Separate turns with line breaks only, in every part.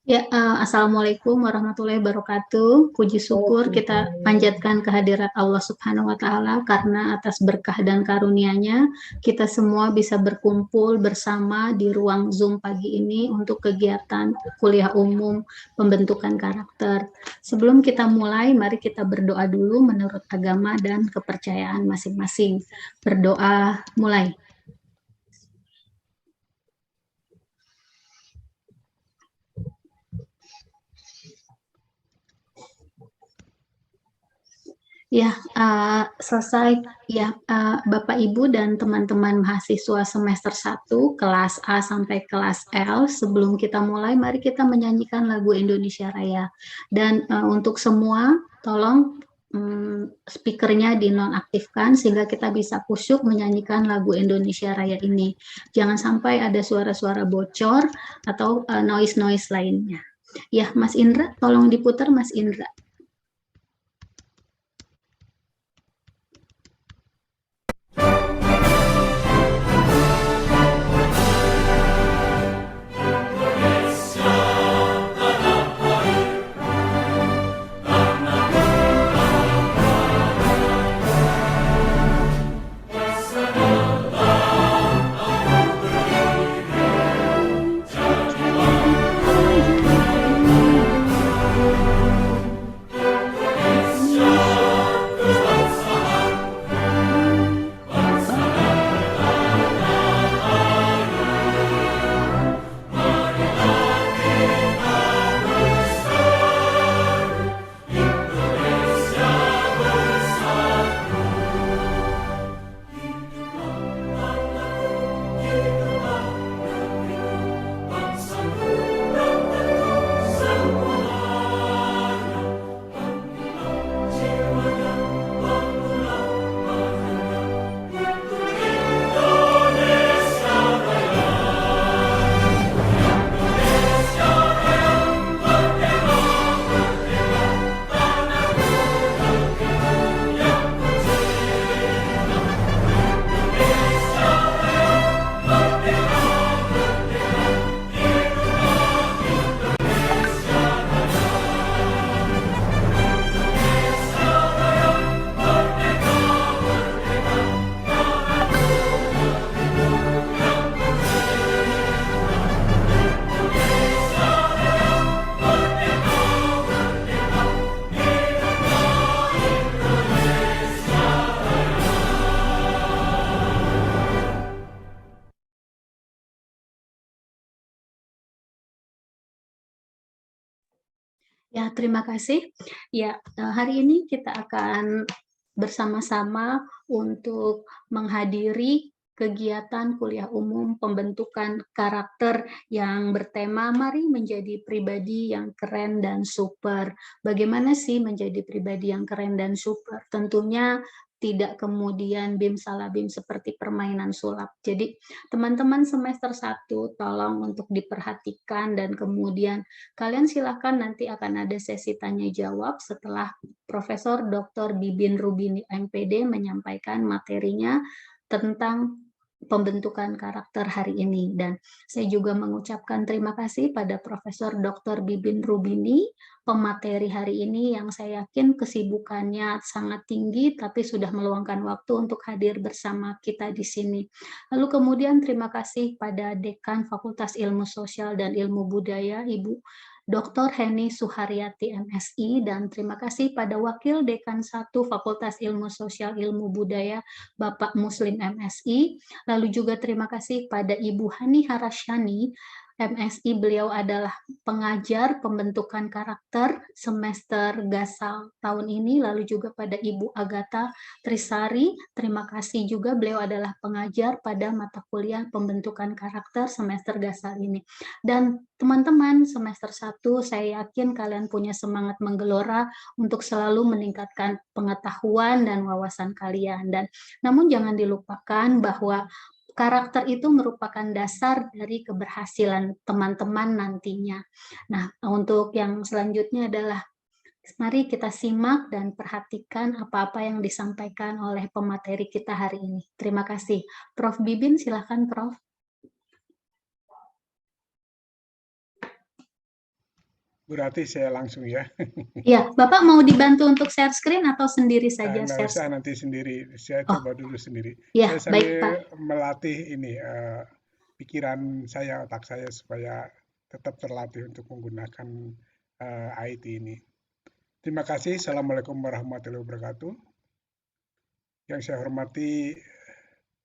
Ya, Assalamualaikum warahmatullahi wabarakatuh. Puji syukur kita panjatkan kehadirat Allah Subhanahu wa Ta'ala, karena atas berkah dan karunia-Nya kita semua bisa berkumpul bersama di ruang Zoom pagi ini untuk kegiatan kuliah umum pembentukan karakter. Sebelum kita mulai, mari kita berdoa dulu menurut agama dan kepercayaan masing-masing. Berdoa, mulai. Ya, selesai ya, Bapak Ibu dan teman-teman mahasiswa semester 1 kelas A sampai kelas L. Sebelum kita mulai, mari kita menyanyikan lagu Indonesia Raya. Dan untuk semua, tolong speakernya dinonaktifkan sehingga kita bisa khusyuk menyanyikan lagu Indonesia Raya ini. Jangan sampai ada suara-suara bocor atau noise-noise lainnya. Ya, Mas Indra, tolong diputar Mas Indra. Ya, terima kasih. Ya, hari ini kita akan bersama-sama untuk menghadiri kegiatan kuliah umum pembentukan karakter yang bertema "Mari menjadi pribadi yang keren dan super". Bagaimana sih menjadi pribadi yang keren dan super? Tentunya tidak kemudian bim salah bim seperti permainan sulap. Jadi teman-teman semester 1 tolong untuk diperhatikan, dan kemudian kalian silakan, nanti akan ada sesi tanya jawab setelah Profesor Dr. Bibin Rubini MPD menyampaikan materinya tentang pembentukan karakter hari ini. Dan saya juga mengucapkan terima kasih pada Profesor Dr. Bibin Rubini, pemateri hari ini, yang saya yakin kesibukannya sangat tinggi tapi sudah meluangkan waktu untuk hadir bersama kita di sini. Lalu kemudian terima kasih pada Dekan Fakultas Ilmu Sosial dan Ilmu Budaya, Ibu Dr. Heni Suharyati MSI, dan terima kasih pada Wakil Dekan 1 Fakultas Ilmu Sosial Ilmu Budaya, Bapak Muslim MSI. Lalu juga terima kasih pada Ibu Hani Harasyani MSI, beliau adalah pengajar pembentukan karakter semester Gasal tahun ini. Lalu juga pada Ibu Agatha Trisari, terima kasih juga, beliau adalah pengajar pada mata kuliah pembentukan karakter semester Gasal ini. Dan teman-teman semester 1, saya yakin kalian punya semangat menggelora untuk selalu meningkatkan pengetahuan dan wawasan kalian. Dan namun jangan dilupakan bahwa karakter itu merupakan dasar dari keberhasilan teman-teman nantinya. Nah, untuk yang selanjutnya adalah Mari kita simak dan perhatikan apa-apa yang disampaikan oleh pemateri kita hari ini. Terima kasih. Prof. Bibin, silakan Prof.
Berarti saya langsung ya.
Ya, Bapak mau dibantu untuk share screen atau sendiri saja
Nggak
share
usah,
screen?
nanti sendiri. Saya
Oh,
coba dulu sendiri.
ya,
Saya
baik
sambil
Pak.
melatih ini pikiran saya, otak saya supaya tetap terlatih untuk menggunakan IT ini. Terima kasih. Assalamualaikum warahmatullahi wabarakatuh. Yang saya hormati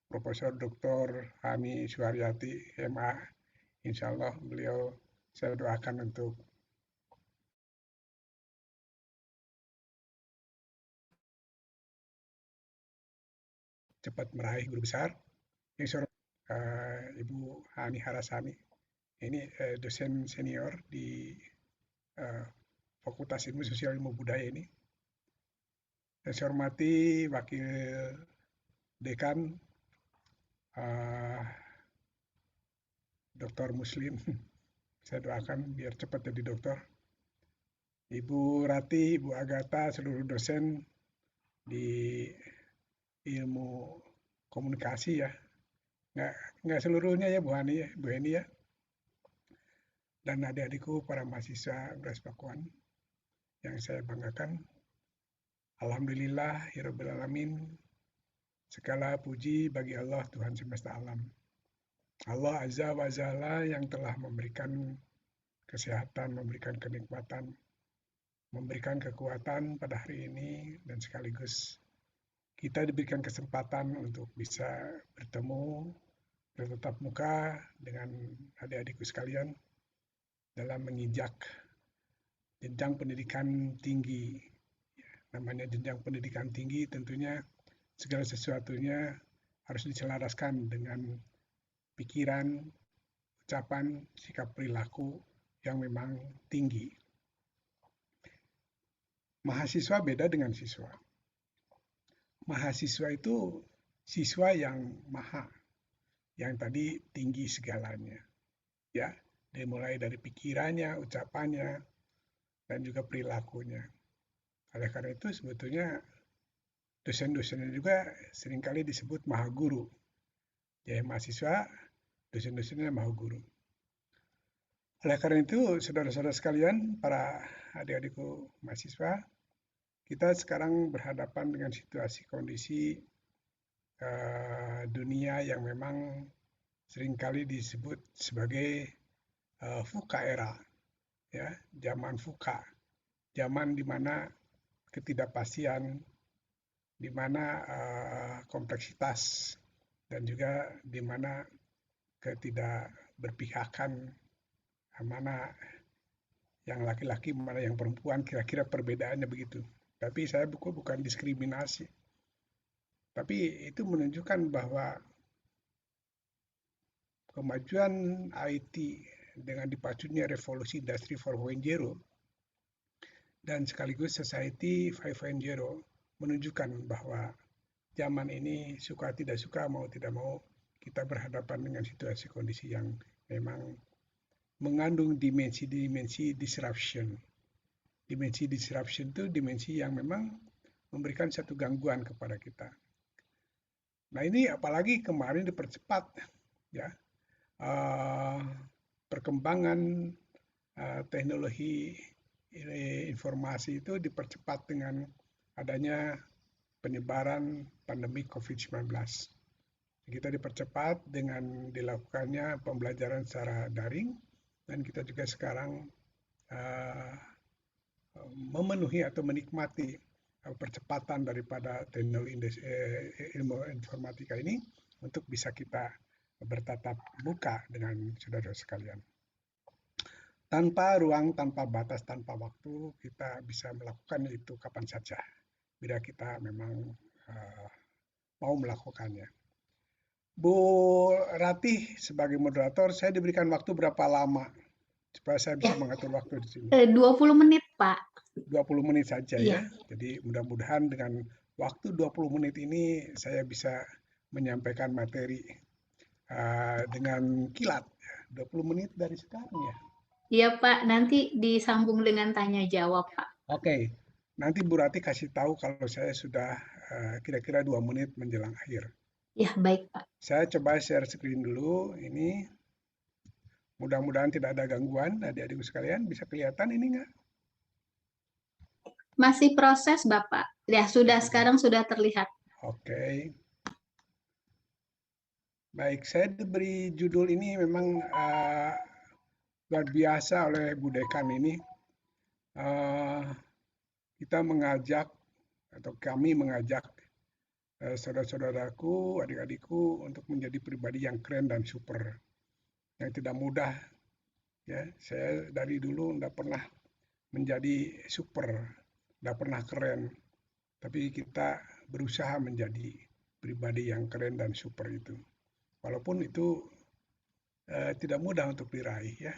Profesor Dr. Hani Suharyati, MA. Insya Allah beliau saya doakan untuk cepat meraih guru besar. Yang saya hormati Ibu Hani Harasani, ini dosen senior di Fakultas Ilmu Sosial Ilmu Budaya ini. Yang saya hormati Wakil Dekan Dr. Muslim, saya doakan biar cepat jadi dokter. Ibu Rati, Ibu Agatha, seluruh dosen di ilmu komunikasi ya. Nggak seluruhnya ya Bu Hani ya, Bu Eni ya. Dan adik-adikku para mahasiswa Universitas Pakuan yang saya banggakan. Alhamdulillah, Hirobbil Alamin, segala puji bagi Allah Tuhan semesta alam. Allah Azza wa Jalla yang telah memberikan kesehatan, memberikan kenikmatan, memberikan kekuatan pada hari ini, dan sekaligus kita diberikan kesempatan untuk bisa bertemu bertatap muka dengan adik-adikku sekalian dalam menginjak jenjang pendidikan tinggi. Namanya jenjang pendidikan tinggi, tentunya segala sesuatunya harus diselaraskan dengan pikiran, ucapan, sikap perilaku yang memang tinggi. Mahasiswa beda dengan siswa. Mahasiswa itu siswa yang maha, yang tadi tinggi segalanya. Ya, dimulai dari pikirannya, ucapannya, dan juga perilakunya. Oleh karena itu sebetulnya dosen-dosennya juga seringkali disebut maha guru. Ya, mahasiswa, dosen-dosennya maha guru. Oleh karena itu, saudara-saudara sekalian, para adik-adikku mahasiswa, kita sekarang berhadapan dengan situasi kondisi dunia yang memang seringkali disebut sebagai VUCA era, ya, zaman VUCA, zaman di mana ketidakpastian, di mana kompleksitas, dan juga di mana ketidakberpihakan, mana yang laki-laki, mana yang perempuan, kira-kira perbedaannya begitu. Tapi saya bukan diskriminasi. Tapi itu menunjukkan bahwa kemajuan IT dengan dipacunya revolusi industri 4.0 dan sekaligus society 5.0 menunjukkan bahwa zaman ini suka tidak suka, mau tidak mau, kita berhadapan dengan situasi kondisi yang memang mengandung dimensi-dimensi disruption. Dimensi disruption itu dimensi yang memang memberikan satu gangguan kepada kita. Nah ini apalagi kemarin dipercepat, ya, perkembangan teknologi informasi itu dipercepat dengan adanya penyebaran pandemi COVID-19. Kita dipercepat dengan dilakukannya pembelajaran secara daring, dan kita juga sekarang memenuhi atau menikmati percepatan daripada teknologi ilmu informatika ini untuk bisa kita bertatap muka dengan saudara sekalian. Tanpa ruang, tanpa batas, tanpa waktu, kita bisa melakukan itu kapan saja, bila kita memang mau melakukannya. Bu Ratih sebagai moderator, saya diberikan waktu berapa lama supaya saya bisa mengatur waktu di sini?
20 menit, Pak.
20 menit saja
Iya.
ya. Jadi mudah-mudahan dengan waktu 20 menit ini saya bisa menyampaikan materi dengan kilat. 20 menit dari sekarang ya.
Iya Pak, nanti disambung dengan tanya jawab Pak.
Oke, nanti Bu Rati kasih tahu kalau saya sudah kira-kira 2 menit menjelang akhir.
Ya, baik, Pak.
Saya coba share screen dulu. Ini mudah-mudahan tidak ada gangguan. Adik-adikku sekalian, bisa kelihatan ini nggak?
Masih proses, Bapak. Ya, sekarang sudah terlihat.
Oke. Baik, saya diberi judul ini memang luar biasa oleh Bu Dekan ini. Eh, kita mengajak atau kami mengajak saudara-saudaraku, adik-adikku untuk menjadi pribadi yang keren dan super, yang tidak mudah. Ya, saya dari dulu tidak pernah menjadi super, tidak pernah keren, tapi kita berusaha menjadi pribadi yang keren dan super itu. Walaupun itu tidak mudah untuk diraih ya.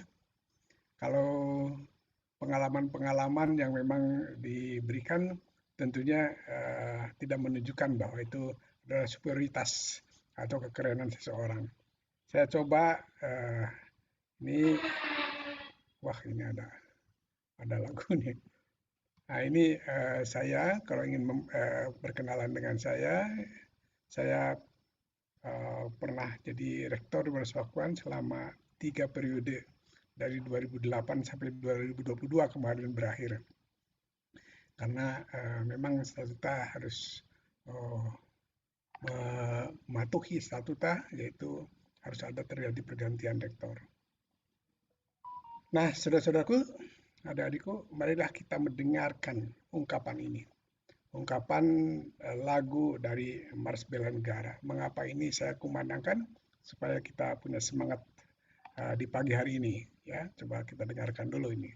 Kalau pengalaman-pengalaman yang memang diberikan tentunya tidak menunjukkan bahwa itu adalah superioritas atau kekerenan seseorang. Saya coba ini, wah ini ada lagu nih. Nah ini saya kalau ingin berkenalan dengan saya pernah jadi rektor di Pakuan selama 3 periode dari 2008 sampai 2022 kemarin berakhir. Karena memang statuta harus uh, mematuhi statuta, yaitu harus ada terjadi pergantian rektor. Nah, saudara-saudaraku, adik-adikku, marilah kita mendengarkan ungkapan ini. Ungkapan lagu dari Mars Bela Negara. Mengapa ini saya kumandangkan? Supaya kita punya semangat di pagi hari ini. Ya, coba kita dengarkan dulu ini.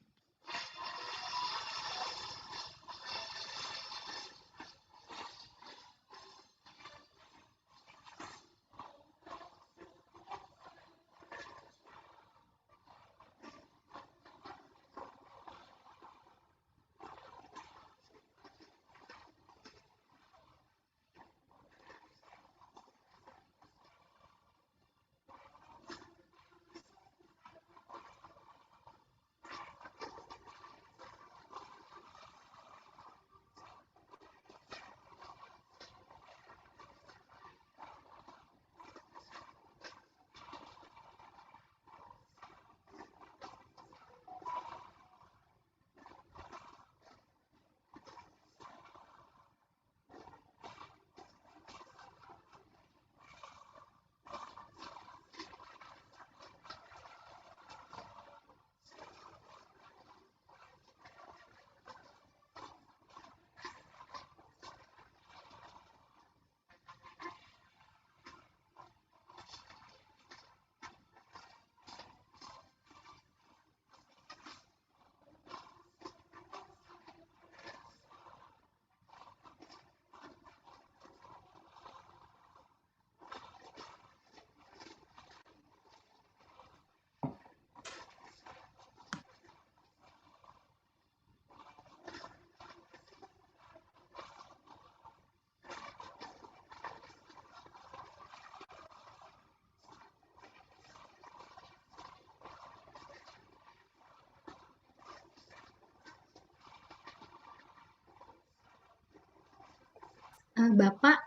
Bapak,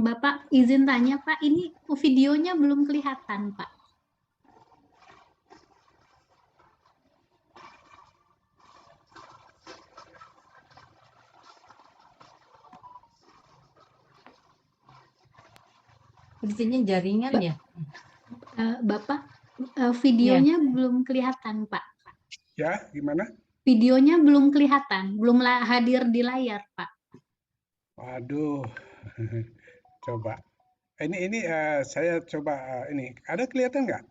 Bapak izin tanya, Pak, ini videonya belum kelihatan, Pak.
Sepertinya jaringan ya.
Bapak, videonya belum kelihatan, Pak.
Ya, gimana?
Videonya belum kelihatan, belum hadir di layar, Pak.
Waduh, coba. Ini saya coba ini. Ada kelihatan nggak?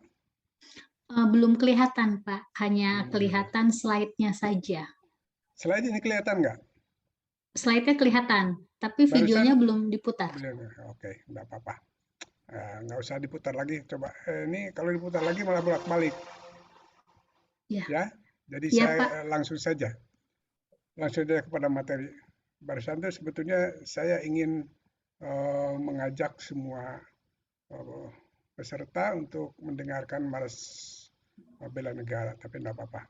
Belum kelihatan, Pak. Hanya kelihatan slide-nya saja.
Slide ini kelihatan nggak?
Slide-nya kelihatan, tapi videonya
Barusan
belum diputar.
Oke, nggak apa-apa. Nggak usah diputar lagi. Coba ini kalau diputar lagi malah bolak-balik.
Ya,
Ya, jadi
ya,
saya
Pak.
langsung saja kepada materi. Barusan itu sebetulnya saya ingin mengajak semua eh, peserta untuk mendengarkan Mars Bela Negara, tapi tidak apa-apa.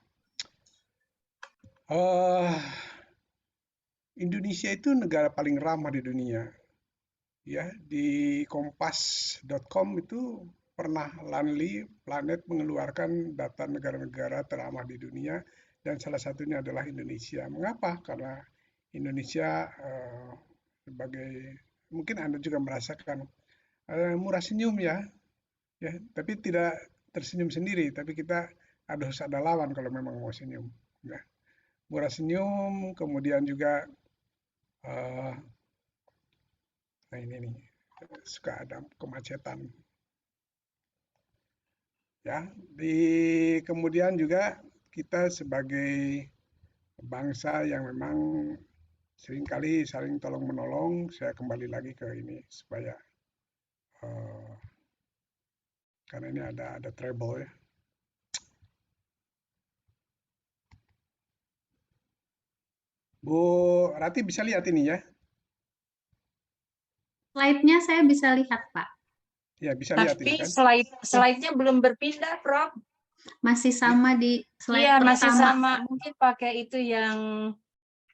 Indonesia itu negara paling ramah di dunia. Ya, di kompas.com itu pernah Lanli Planet mengeluarkan data negara-negara teramah di dunia dan salah satunya adalah Indonesia. Mengapa? Karena Indonesia sebagai mungkin Anda juga merasakan murah senyum ya, tapi tidak tersenyum sendiri, tapi kita harus ada lawan kalau memang mau senyum. Ya. Murah senyum, kemudian juga nah ini nih suka ada kemacetan. Ya, kemudian juga kita sebagai bangsa yang memang seringkali saling tolong menolong. Saya kembali lagi ke ini supaya karena ini ada treble ya. Bu Rati bisa lihat ini ya?
Slide-nya saya bisa lihat, Pak.
Ya, bisa lihat ini
Tapi
kan?
slide-nya belum berpindah, Prof.
Masih sama di slide
Iya, masih
pertama.
sama. Mungkin pakai itu yang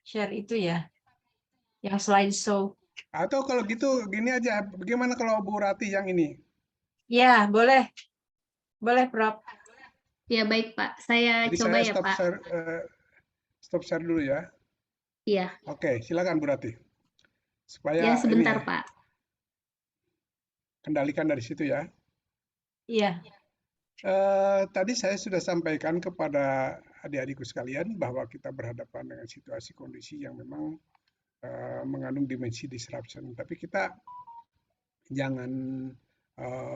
share itu ya, yang slideshow.
Atau kalau gitu gini aja, bagaimana kalau Bu Rati yang ini?
Ya, boleh. Boleh, Prof.
Ya, baik, Pak. Saya
Jadi
coba
saya
ya, Pak.
stop share dulu ya.
Iya.
Oke, silakan Bu Rati.
Ya,
Supaya
sebentar,
ini
Pak.
kendalikan dari situ ya.
Iya.
Tadi saya sudah sampaikan kepada adik-adikku sekalian bahwa kita berhadapan dengan situasi kondisi yang memang mengandung dimensi disruption. Tapi kita jangan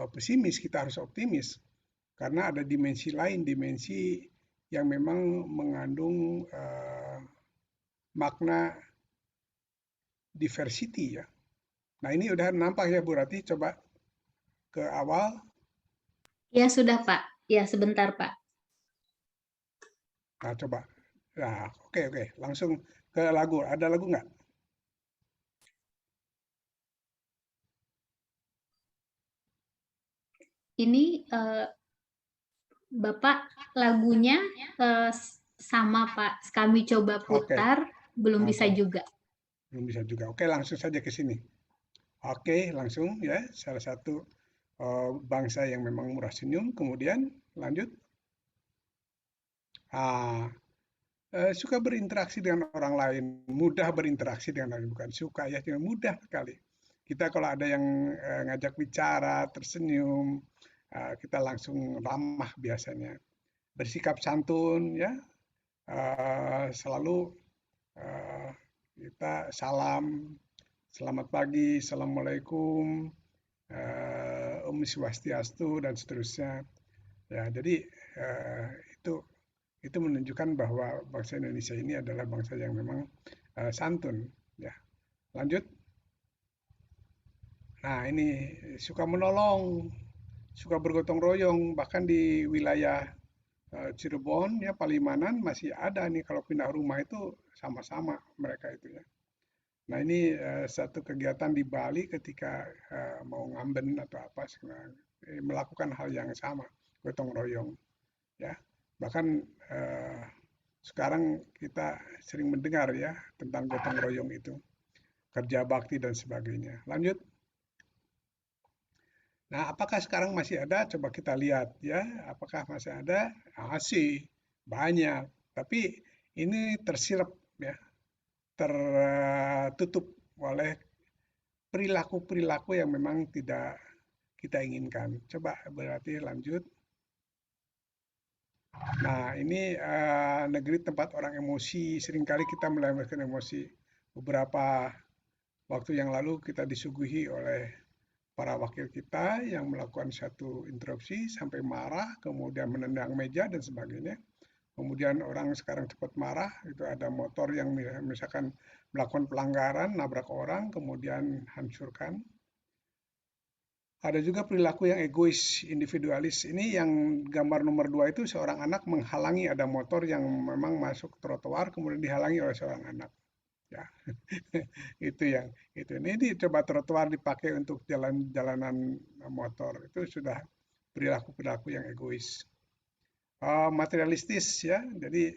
pesimis, kita harus optimis. Karena ada dimensi lain, dimensi yang memang mengandung makna diversity ya. Nah ini udah nampak ya Bu Rati, coba ke awal.
Ya, sudah, Pak. Ya, sebentar, Pak.
Nah coba. Nah oke, langsung ke lagu. Ada lagu nggak?
Ini Bapak lagunya sama, Pak. Kami coba
Oke,
putar, belum bisa juga.
belum bisa juga. Oke, langsung saja ke sini. Oke, langsung ya. Salah satu bangsa yang memang murah senyum. Kemudian lanjut. Ah, suka berinteraksi dengan orang lain, mudah berinteraksi dengan orang lain, bukan suka ya, cuma mudah sekali. Kita kalau ada yang ngajak bicara, tersenyum, kita langsung ramah biasanya. Bersikap santun ya, selalu kita salam, selamat pagi, assalamualaikum, Om Swastiastu dan seterusnya. Ya, jadi itu menunjukkan bahwa bangsa Indonesia ini adalah bangsa yang memang santun. Ya, lanjut. Nah, ini suka menolong, suka bergotong royong, bahkan di wilayah Cirebon, ya Palimanan masih ada nih kalau pindah rumah itu sama-sama mereka itu ya. Nah, ini satu kegiatan di Bali ketika mau ngamben atau apa, melakukan hal yang sama, gotong royong. Ya, bahkan sekarang kita sering mendengar ya tentang gotong royong itu, kerja bakti dan sebagainya. Lanjut. Nah, apakah sekarang masih ada? Coba kita lihat ya, apakah masih ada? Masih banyak, tapi ini tersirap ya, tertutup oleh perilaku-perilaku yang memang tidak kita inginkan. Coba berarti lanjut. Nah, ini negeri tempat orang emosi. Seringkali kita melampiaskan emosi. Beberapa waktu yang lalu kita disuguhi oleh para wakil kita yang melakukan satu interupsi sampai marah, kemudian menendang meja dan sebagainya. Kemudian orang sekarang cepat marah, itu ada motor yang misalkan melakukan pelanggaran, nabrak orang, kemudian hancurkan. Ada juga perilaku yang egois, individualis. Ini yang gambar nomor 2 itu seorang anak menghalangi ada motor yang memang masuk trotoar, kemudian dihalangi oleh seorang anak. Ya, itu yang itu. Ini coba trotoar dipakai untuk jalan-jalanan motor. Itu sudah perilaku-perilaku yang egois. Materialistis ya, jadi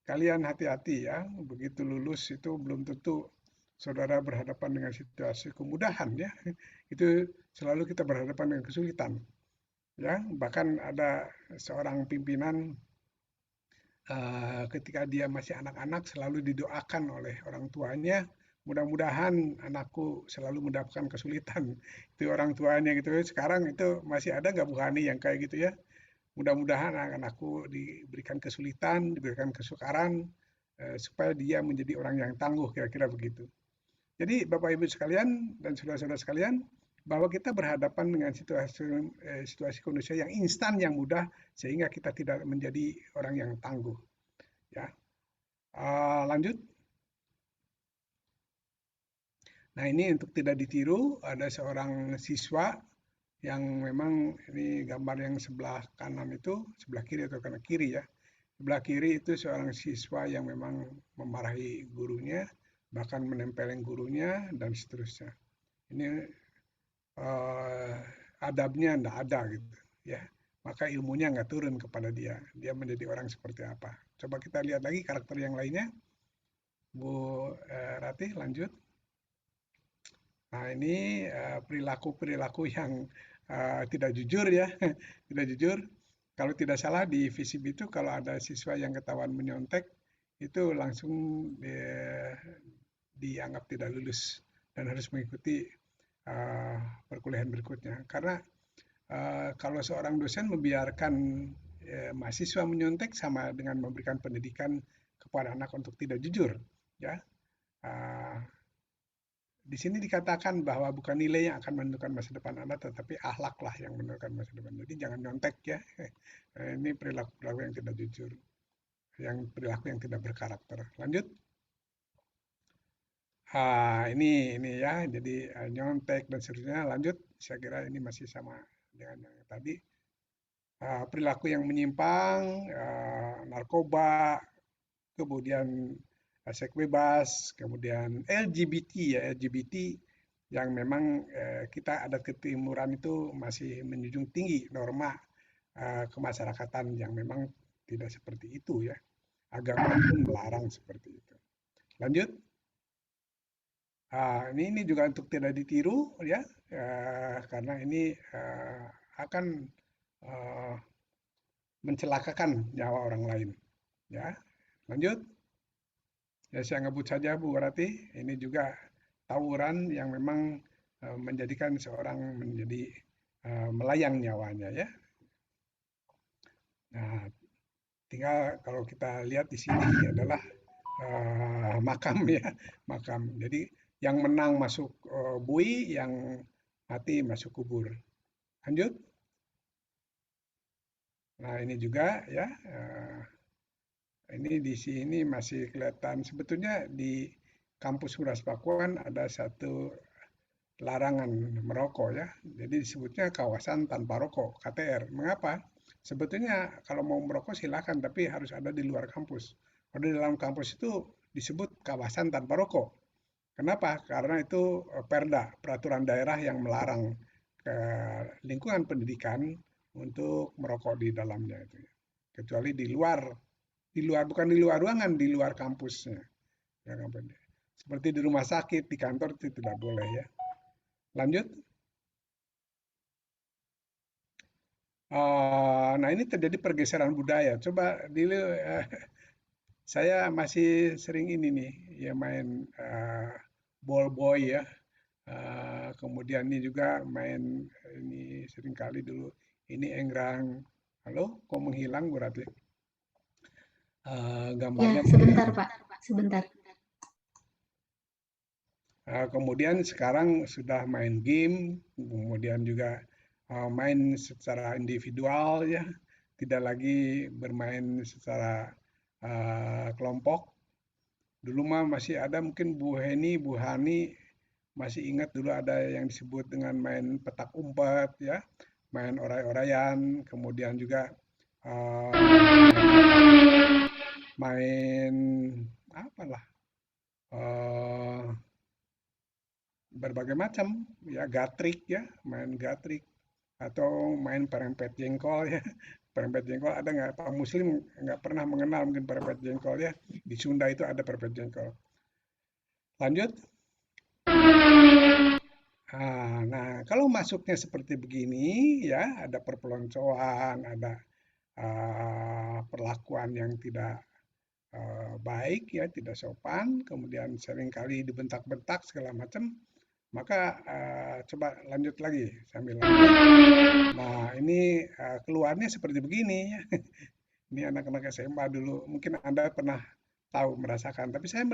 kalian hati-hati ya. Begitu lulus itu belum tentu saudara berhadapan dengan situasi kemudahan ya, itu selalu kita berhadapan dengan kesulitan. Ya, bahkan ada seorang pimpinan ketika dia masih anak-anak selalu didoakan oleh orang tuanya, mudah-mudahan anakku selalu mendapatkan kesulitan. Itu orang tuanya gitu. Sekarang itu masih ada nggak Bu Hani yang kayak gitu ya? Mudah-mudahan anakku diberikan kesulitan, diberikan kesukaran, supaya dia menjadi orang yang tangguh, kira-kira begitu. Jadi Bapak Ibu sekalian dan saudara-saudara sekalian, bahwa kita berhadapan dengan situasi kondisi yang instan, yang mudah, sehingga kita tidak menjadi orang yang tangguh. Ya, lanjut. Nah ini untuk tidak ditiru, ada seorang siswa yang memang ini gambar yang sebelah kanan itu, sebelah kiri atau kanan kiri ya. Sebelah kiri itu seorang siswa yang memang memarahi gurunya, bahkan menempeleng gurunya dan seterusnya. Ini adabnya enggak ada gitu ya. Maka ilmunya nggak turun kepada dia. Dia menjadi orang seperti apa. Coba kita lihat lagi karakter yang lainnya. Bu Rati, lanjut. Nah ini perilaku-perilaku yang tidak jujur ya. Tidak jujur. Kalau tidak salah di FISIP itu kalau ada siswa yang ketahuan menyontek, itu langsung dianggap tidak lulus dan harus mengikuti perkuliahan berikutnya. Karena kalau seorang dosen membiarkan mahasiswa menyontek sama dengan memberikan pendidikan kepada anak untuk tidak jujur, ya. Di sini dikatakan bahwa bukan nilai yang akan menentukan masa depan Anda, tetapi akhlaklah yang menentukan masa depan. Jadi jangan nyontek ya. Ini perilaku-perilaku yang tidak jujur, yang perilaku yang tidak berkarakter. Lanjut. Ini ya, jadi nyontek dan seterusnya. Lanjut, saya kira ini masih sama dengan yang tadi. Perilaku yang menyimpang, narkoba, kemudian seks bebas, kemudian LGBT ya, LGBT yang memang kita adat ketimuran itu masih menjunjung tinggi norma kemasyarakatan yang memang tidak seperti itu ya. Agama pun melarang seperti itu. Lanjut. Ini juga untuk tidak ditiru ya, karena ini akan mencelakakan nyawa orang lain. Ya, lanjut. Ya saya ngebut saja Bu Rati. Ini juga tawuran yang memang menjadikan seorang menjadi melayang nyawanya ya. Nah, tinggal kalau kita lihat di sini adalah makam ya, makam. Jadi yang menang masuk bui, yang mati masuk kubur. Lanjut. Nah ini juga ya, ini di sini masih kelihatan. Sebetulnya di kampus Uras Pakuan ada satu larangan merokok ya. Jadi disebutnya kawasan tanpa rokok, KTR. Mengapa? Sebetulnya kalau mau merokok silakan, tapi harus ada di luar kampus. Kalau di dalam kampus itu disebut kawasan tanpa rokok. Kenapa? Karena itu perda, peraturan daerah yang melarang ke lingkungan pendidikan untuk merokok di dalamnya itu. Kecuali di luar bukan di luar ruangan, di luar kampusnya. Ya, seperti di rumah sakit, di kantor itu tidak boleh ya. Lanjut. Nah ini terjadi pergeseran budaya. Coba dulu saya masih sering ini nih ya main ball boy ya. Kemudian ini juga main ini sering kali dulu ini enggrang. Halo, kok menghilang berarti? Gambarnya
ya, sebentar Pak, sebentar.
Kemudian sekarang sudah main game, kemudian juga main secara individual ya, tidak lagi bermain secara kelompok. Dulu mah masih ada mungkin Bu Heni, Bu Hani masih ingat dulu ada yang disebut dengan main petak umpet ya, main oray-orayan, kemudian juga main apalah berbagai macam ya, gatrik ya, main gatrik atau main perempet jengkol ya. Perempet jengkol ada nggak? Pak Muslim nggak pernah mengenal mungkin perempet jengkol ya. Di Sunda itu ada perempet jengkol. Lanjut. Nah, kalau masuknya seperti begini, ya, ada perpeloncoan, ada perlakuan yang tidak baik, ya, tidak sopan, kemudian seringkali dibentak-bentak segala macam, maka coba lanjut lagi sambil lanjut. Nah, ini keluarnya seperti begini, ya. Ini anak-anak SMA dulu, mungkin Anda pernah tahu, merasakan. Tapi saya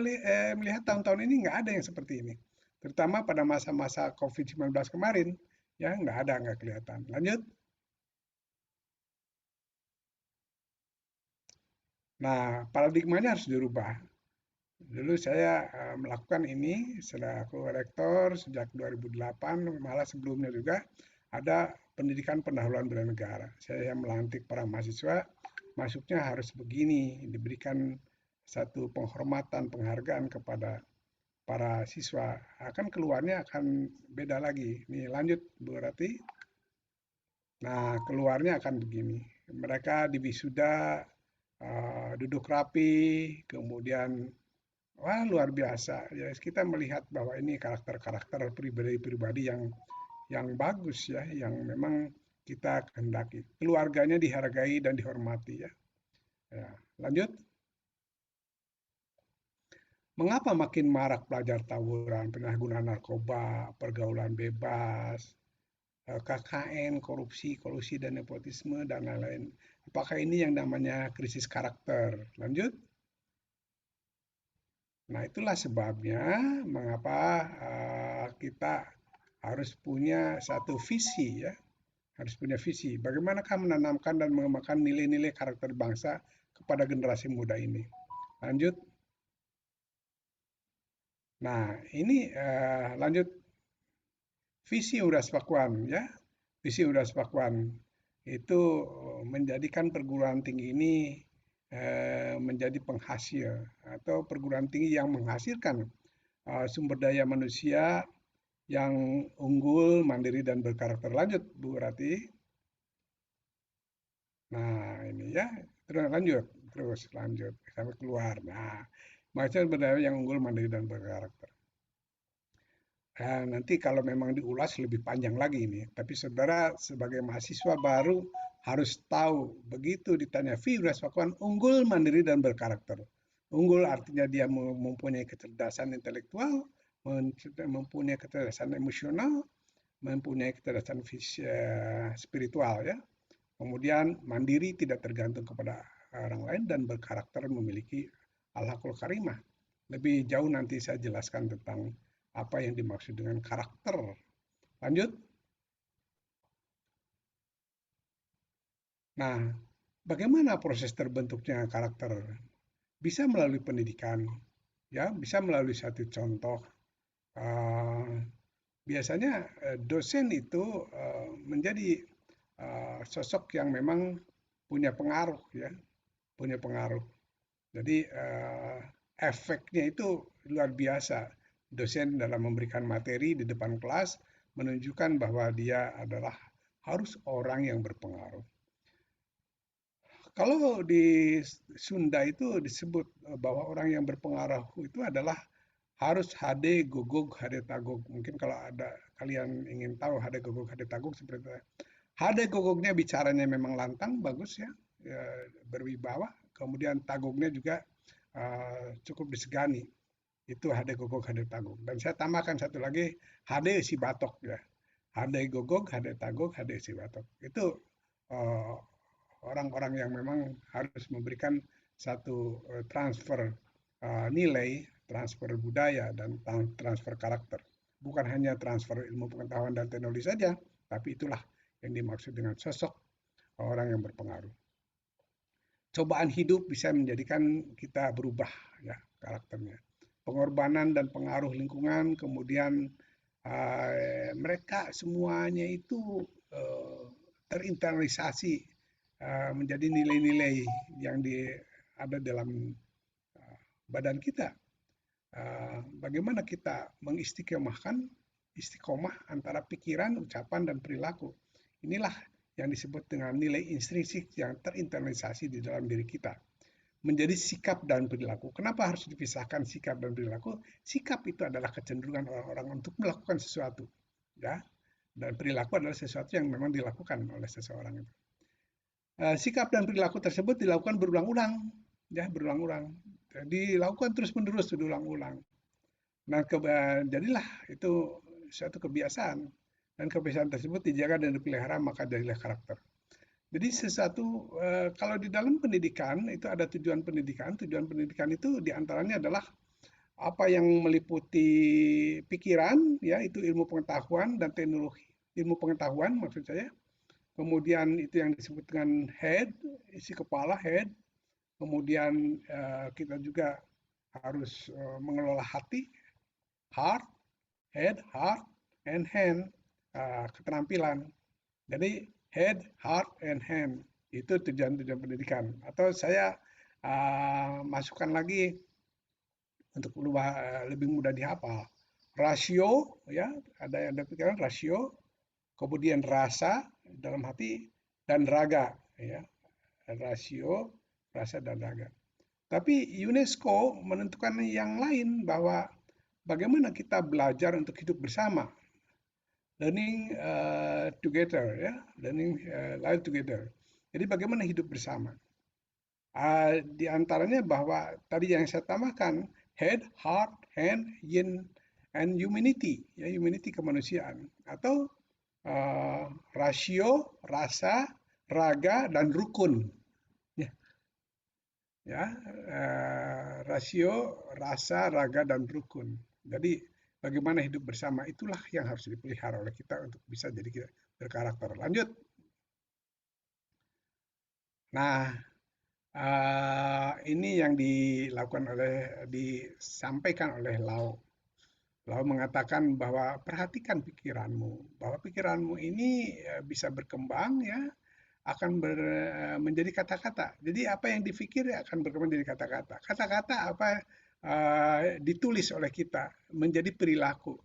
melihat tahun-tahun ini nggak ada yang seperti ini. Terutama pada masa-masa COVID-19 kemarin, ya nggak ada, nggak kelihatan. Lanjut. Nah, paradigmanya harus dirubah. Dulu saya melakukan ini selaku rektor sejak 2008, malah sebelumnya juga ada pendidikan pendahuluan bela negara. Saya yang melantik para mahasiswa, masuknya harus begini, diberikan satu penghormatan, penghargaan kepada para siswa. Akan keluarnya akan beda lagi. Nih lanjut Bu Rati. Nah, keluarnya akan begini. Mereka di wisuda duduk rapi, kemudian wah, luar biasa. Ya, kita melihat bahwa ini karakter-karakter pribadi-pribadi yang bagus, ya, yang memang kita kehendaki. Keluarganya dihargai dan dihormati, ya. Ya, lanjut. Mengapa makin marak pelajar tawuran, penyalahgunaan narkoba, pergaulan bebas, KKN, korupsi, kolusi dan nepotisme dan lain-lain? Apakah ini yang namanya krisis karakter? Lanjut. Nah, itulah sebabnya mengapa kita harus punya satu visi, ya, harus punya visi. Bagaimanakah menanamkan dan mengembangkan nilai-nilai karakter bangsa kepada generasi muda ini. Lanjut. Nah, ini lanjut visi Udas Pakuan, ya. Visi Udas Pakuan itu menjadikan perguruan tinggi ini menjadi penghasil atau perguruan tinggi yang menghasilkan sumber daya manusia yang unggul, mandiri, dan berkarakter. Lanjut, Bu Rati. Nah, ini ya, terus lanjut sampai keluar. Nah, maksudnya sumber daya yang unggul, mandiri, dan berkarakter. Nanti kalau memang diulas lebih panjang lagi ini. Tapi saudara sebagai mahasiswa baru harus tahu, begitu ditanya Udas Pakuan unggul, mandiri, dan berkarakter. Unggul artinya dia mempunyai kecerdasan intelektual, mempunyai kecerdasan emosional, mempunyai kecerdasan spiritual, ya. Kemudian mandiri, tidak tergantung kepada orang lain, dan berkarakter, memiliki al-hakul karimah. Lebih jauh nanti saya jelaskan tentang apa yang dimaksud dengan karakter. Lanjut. Nah, bagaimana proses terbentuknya karakter? Bisa melalui pendidikan, ya, bisa melalui satu contoh. Biasanya dosen itu menjadi sosok yang memang punya pengaruh, ya, punya pengaruh. Jadi efeknya itu luar biasa. Dosen dalam memberikan materi di depan kelas menunjukkan bahwa dia adalah harus orang yang berpengaruh. Kalau di Sunda itu disebut bahwa orang yang berpengaruh itu adalah harus hade gogog hade tagog. Mungkin kalau ada kalian ingin tahu hade gogog hade tagog seperti itu. Hade gogognya bicaranya memang lantang, bagus, ya, berwibawa. Kemudian tagognya juga cukup disegani. Itu hade gogog hade tagog. Dan saya tambahkan satu lagi, hade si batok, ya. Hade gogog hade tagog hade si batok. Itu orang-orang yang memang harus memberikan satu transfer nilai, transfer budaya, dan transfer karakter. Bukan hanya transfer ilmu pengetahuan dan teknologi saja, tapi itulah yang dimaksud dengan sosok orang yang berpengaruh. Cobaan hidup bisa menjadikan kita berubah, ya, karakternya. Pengorbanan dan pengaruh lingkungan, kemudian mereka semuanya itu terinternalisasi menjadi nilai-nilai yang ada dalam badan kita. Bagaimana kita istiqomah antara pikiran, ucapan, dan perilaku. Inilah yang disebut dengan nilai intrinsik yang terinternalisasi di dalam diri kita. Menjadi sikap dan perilaku. Kenapa harus dipisahkan sikap dan perilaku? Sikap itu adalah kecenderungan orang-orang untuk melakukan sesuatu. ya. Dan perilaku adalah sesuatu yang memang dilakukan oleh seseorang itu. Sikap dan perilaku tersebut dilakukan berulang-ulang, ya berulang-ulang. Dilakukan terus-menerus, diulang-ulang. Nah, jadilah itu suatu kebiasaan, dan kebiasaan tersebut dijaga dan dipelihara maka jadilah karakter. Jadi sesuatu kalau di dalam pendidikan itu ada tujuan pendidikan. Tujuan pendidikan itu diantaranya adalah apa yang meliputi pikiran, ya itu ilmu pengetahuan dan teknologi. Ilmu pengetahuan maksud saya. Kemudian itu yang disebut dengan head, isi kepala head. Kemudian kita juga harus mengelola hati, heart, head, heart, and hand, keterampilan. Jadi head, heart, and hand itu tujuan-tujuan pendidikan. Atau saya masukkan lagi untuk lebih mudah dihafal. Rasio, ya ada pikiran rasio, kemudian rasa dalam hati dan raga, ya rasio, rasa dan raga. Tapi UNESCO menentukan yang lain bahwa bagaimana kita belajar untuk hidup bersama, learning together, ya learning life together. Jadi bagaimana hidup bersama? Di antaranya bahwa tadi yang saya tambahkan head, heart, hand, yin, and humanity, ya humanity kemanusiaan, atau rasio, rasa, raga, dan rukun. Ya, rasio, rasa, raga, dan rukun. Jadi bagaimana hidup bersama itulah yang harus dipelihara oleh kita untuk bisa jadi berkarakter. Lanjut. Nah, ini yang disampaikan oleh Lao. Lao mengatakan bahwa perhatikan pikiranmu, bahwa pikiranmu ini bisa berkembang, ya, akan menjadi kata-kata. Jadi apa yang dipikir akan berkembang menjadi kata-kata. Kata-kata apa ditulis oleh kita menjadi perilaku.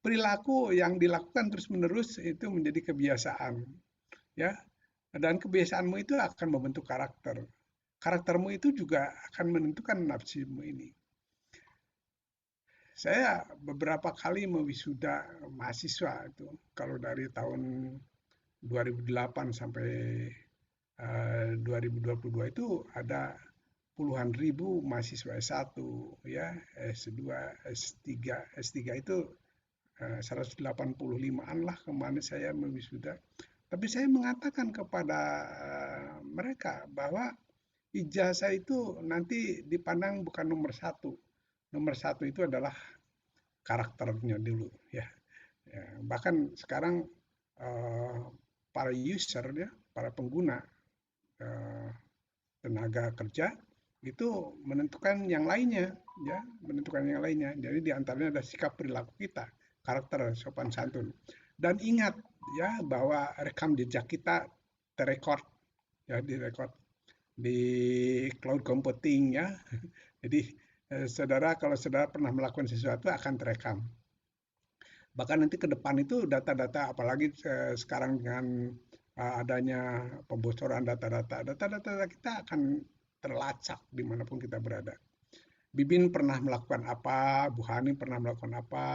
Perilaku yang dilakukan terus-menerus itu menjadi kebiasaan, ya. Dan kebiasaanmu itu akan membentuk karakter. Karaktermu itu juga akan menentukan nafsumu ini. Saya beberapa kali mewisuda mahasiswa itu, kalau dari tahun 2008 sampai 2022 itu ada puluhan ribu mahasiswa S1, ya, S2, S3, S3 itu 185-an lah kemarin saya mewisuda. Tapi saya mengatakan kepada mereka bahwa ijazah itu nanti dipandang bukan nomor satu. Nomor satu itu adalah karakternya dulu, ya. Bahkan sekarang para user, ya, para pengguna tenaga kerja itu menentukan yang lainnya, ya, menentukan yang lainnya. Jadi diantaranya ada sikap perilaku kita, karakter, sopan santun. Dan ingat, ya, bahwa rekam jejak kita terekord, ya, direkord di cloud computing, ya. Jadi saudara, kalau saudara pernah melakukan sesuatu akan terekam. Bahkan nanti ke depan itu data-data, apalagi sekarang dengan adanya pembocoran data-data kita akan terlacak dimanapun kita berada. Bibin pernah melakukan apa, Bu Hani pernah melakukan apa,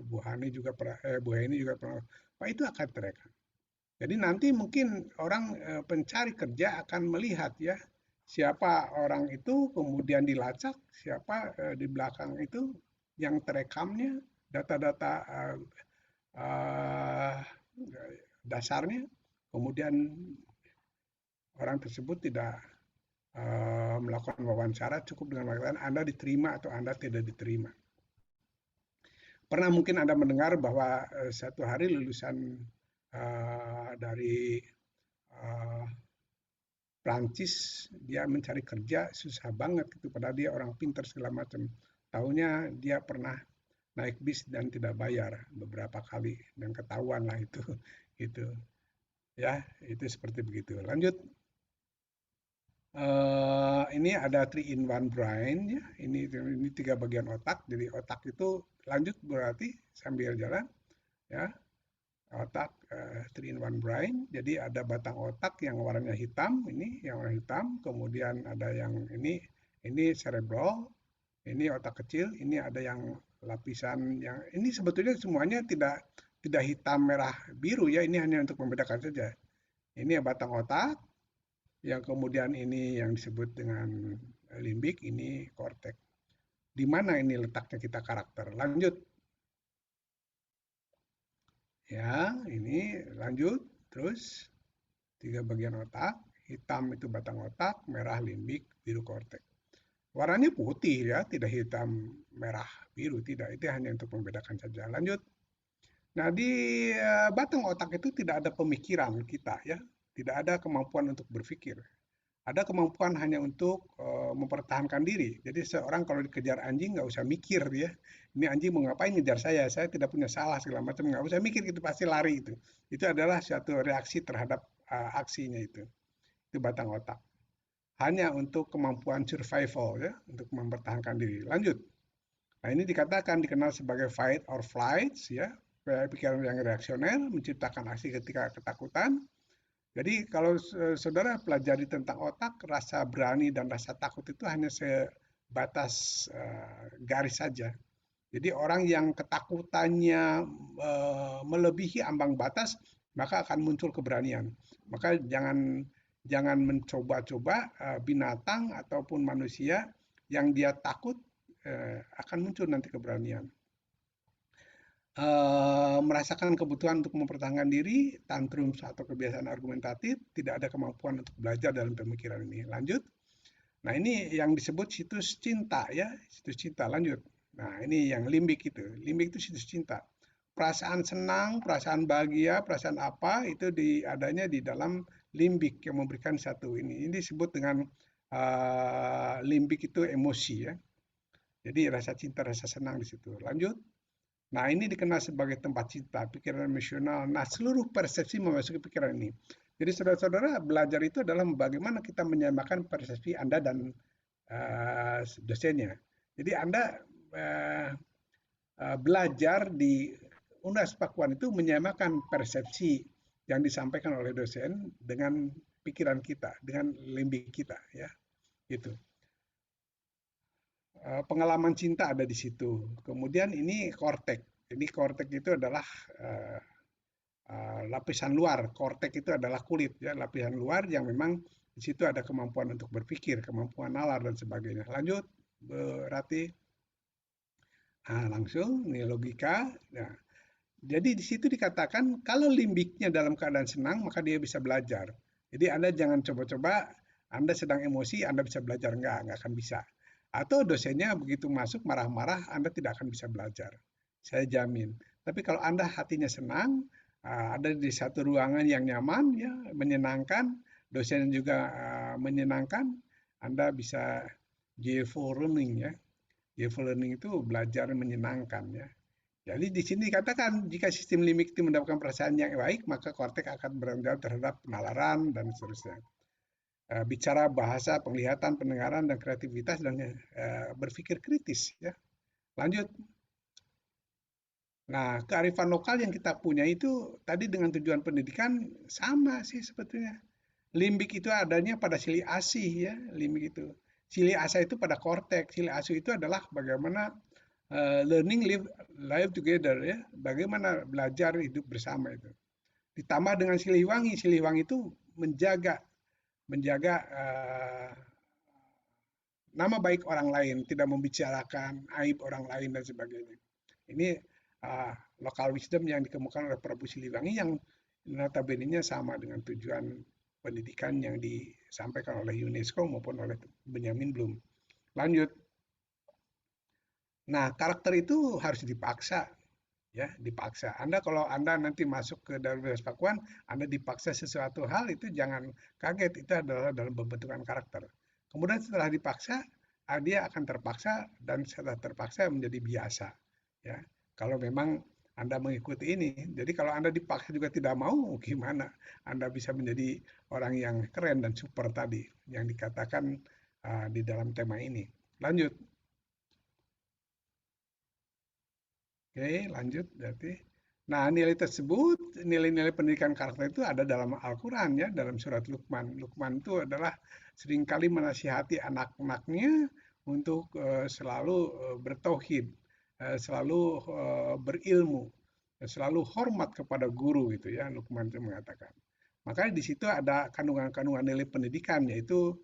Bu Hani juga pernah, Bu Heni juga pernah, Pak, itu akan terekam. Jadi nanti mungkin orang pencari kerja akan melihat, ya, siapa orang itu, kemudian dilacak siapa di belakang itu yang terekamnya, data-data dasarnya, kemudian orang tersebut tidak melakukan wawancara, cukup dengan mengatakan Anda diterima atau Anda tidak diterima. Pernah mungkin Anda mendengar bahwa satu hari lulusan dari Prancis, dia mencari kerja susah banget gitu, padahal dia orang pintar segala macam. Taunya dia pernah naik bis dan tidak bayar beberapa kali dan ketahuan lah itu, gitu. Ya, itu seperti begitu. Lanjut. Ini ada 3-in-1 brain, ya. Ini 3 bagian otak. Jadi otak itu lanjut berarti sambil jalan, ya. Otak 3-in-1 brain. Jadi ada batang otak yang warnanya hitam, ini yang warna hitam. Kemudian ada yang ini cerebral, ini otak kecil. Ini ada yang lapisan yang ini sebetulnya semuanya tidak tidak hitam, merah, biru ya, ini hanya untuk membedakan saja. Ini batang otak, yang kemudian ini yang disebut dengan limbik, ini korteks. Di mana ini letaknya kita karakter? Lanjut. Ya, ini lanjut. Terus 3 bagian otak, hitam itu batang otak, merah limbik, biru korteks. Warnanya putih ya, tidak hitam, merah, biru, tidak. Itu hanya untuk membedakan saja. Lanjut. Nah, di batang otak itu tidak ada pemikiran kita ya, tidak ada kemampuan untuk berpikir. Ada kemampuan hanya untuk mempertahankan diri. Jadi seorang kalau dikejar anjing nggak usah mikir ya. Ini anjing mau ngapain ngejar saya tidak punya salah segala macam, nggak usah mikir, itu pasti lari itu. Itu adalah suatu reaksi terhadap aksinya itu. Itu batang otak. Hanya untuk kemampuan survival ya, untuk mempertahankan diri. Lanjut. Nah, ini dikenal sebagai fight or flight ya, pikiran yang reaksioner, menciptakan aksi ketika ketakutan. Jadi kalau saudara pelajari tentang otak, rasa berani dan rasa takut itu hanya sebatas garis saja. Jadi orang yang ketakutannya melebihi ambang batas, maka akan muncul keberanian. Maka jangan mencoba-coba binatang ataupun manusia yang dia takut, akan muncul nanti keberanian. Merasakan kebutuhan untuk mempertahankan diri, tantrum atau kebiasaan argumentatif, tidak ada kemampuan untuk belajar dalam pemikiran ini. Lanjut. Nah, ini yang disebut situs cinta ya, situs cinta. Lanjut. Nah, ini yang limbik itu. Limbik itu situs cinta. Perasaan senang, perasaan bahagia, perasaan apa itu adanya di dalam limbik yang memberikan satu ini. Ini disebut dengan limbik itu emosi ya. Jadi rasa cinta, rasa senang di situ. Lanjut. Nah, ini dikenal sebagai tempat cinta, pikiran emosional. Nah, seluruh persepsi memasuki pikiran ini. Jadi saudara-saudara, belajar itu adalah bagaimana kita menyamakan persepsi Anda dan dosennya. Jadi Anda belajar di Unas Pakuan itu menyamakan persepsi yang disampaikan oleh dosen dengan pikiran kita, dengan limbik kita, ya, gitu. Pengalaman cinta ada di situ. Kemudian ini korteks. Jadi korteks itu adalah lapisan luar. Korteks itu adalah kulit ya, lapisan luar yang memang di situ ada kemampuan untuk berpikir, kemampuan nalar dan sebagainya. Lanjut, berarti langsung ini logika. Nah, jadi di situ dikatakan kalau limbiknya dalam keadaan senang maka dia bisa belajar. Jadi Anda jangan coba-coba Anda sedang emosi Anda bisa belajar, enggak akan bisa. Atau dosennya begitu masuk marah-marah Anda tidak akan bisa belajar. Saya jamin. Tapi kalau Anda hatinya senang, ada di satu ruangan yang nyaman ya, menyenangkan, dosen juga menyenangkan, Anda bisa joyful learning ya. Joyful learning itu belajar menyenangkan ya. Jadi di sini dikatakan jika sistem limbik itu mendapatkan perasaan yang baik, maka korteks akan bertanggung terhadap penalaran dan seterusnya. Bicara, bahasa, penglihatan, pendengaran, dan kreativitas dan berpikir kritis. Ya. Lanjut. Nah, kearifan lokal yang kita punya itu tadi dengan tujuan pendidikan sama sih sebetulnya. Limbik itu adanya pada sili asih ya, limbik itu. Sili asih itu pada korteks. Sili asih itu adalah bagaimana learning live together ya, bagaimana belajar hidup bersama itu. Ditambah dengan siliwangi itu menjaga nama baik orang lain, tidak membicarakan aib orang lain dan sebagainya. Ini local wisdom yang dikemukakan oleh Prabu Siliwangi yang notabene-nya sama dengan tujuan pendidikan yang disampaikan oleh UNESCO maupun oleh Benjamin Bloom. Lanjut. Nah, karakter itu harus dipaksa, ya, dipaksa. Kalau Anda nanti masuk ke dalam Unas Pakuan, Anda dipaksa sesuatu hal itu jangan kaget, itu adalah dalam pembentukan karakter. Kemudian setelah dipaksa, dia akan terpaksa dan setelah terpaksa menjadi biasa, ya. Kalau memang Anda mengikuti ini, jadi kalau Anda dipaksa juga tidak mau, gimana Anda bisa menjadi orang yang keren dan super tadi yang dikatakan di dalam tema ini. Lanjut. Oke, lanjut berarti. Nah, nilai tersebut, nilai-nilai pendidikan karakter itu ada dalam Al-Quran ya, dalam surat Luqman. Luqman itu adalah seringkali menasihati anak-anaknya untuk selalu bertauhid, selalu berilmu. selalu hormat kepada guru gitu ya, Luqman itu mengatakan. Makanya di situ ada kandungan-kandungan nilai pendidikan, yaitu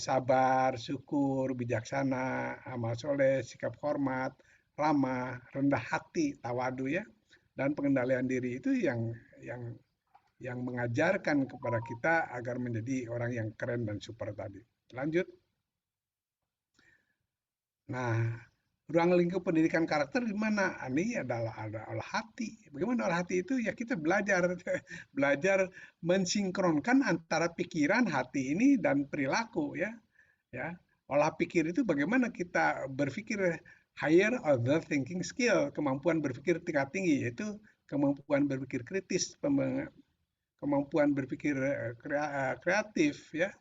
sabar, syukur, bijaksana, amal soleh, sikap hormat, ramah, rendah hati, tawadu ya, dan pengendalian diri itu yang mengajarkan kepada kita agar menjadi orang yang keren dan super tadi. Lanjut. Nah, ruang lingkup pendidikan karakter di mana? Ini adalah olah hati. Bagaimana olah hati itu? Ya kita belajar belajar mensinkronkan antara pikiran, hati ini dan perilaku ya. Ya. Olah pikir itu bagaimana kita berpikir higher order thinking skill, kemampuan berpikir tingkat tinggi, yaitu kemampuan berpikir kritis, kemampuan berpikir kreatif ya,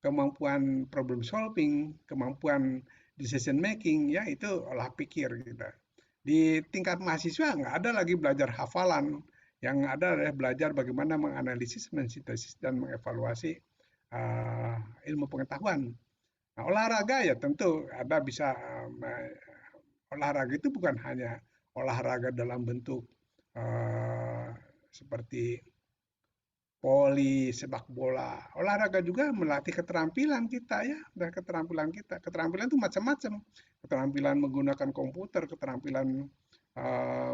kemampuan problem solving, kemampuan decision making ya, itu olah pikir kita. Di tingkat mahasiswa nggak ada lagi belajar hafalan, yang ada adalah belajar bagaimana menganalisis, mensintesis dan mengevaluasi ilmu pengetahuan. Nah, olahraga ya tentu ada bisa olahraga itu bukan hanya olahraga dalam bentuk seperti voli, sepak bola. Olahraga juga melatih keterampilan kita ya, dan keterampilan kita. Keterampilan itu macam-macam. Keterampilan menggunakan komputer, keterampilan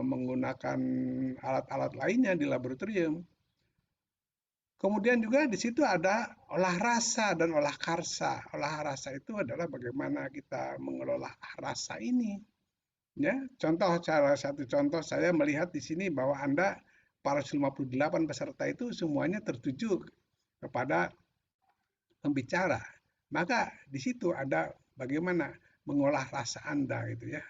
menggunakan alat-alat lainnya di laboratorium. Kemudian juga di situ ada olah rasa dan olah karsa. Olah rasa itu adalah bagaimana kita mengelola rasa ini. Ya, salah satu contoh saya melihat di sini bahwa Anda para 58 peserta itu semuanya tertuju kepada pembicara. Maka di situ ada bagaimana mengolah rasa Anda gitu ya.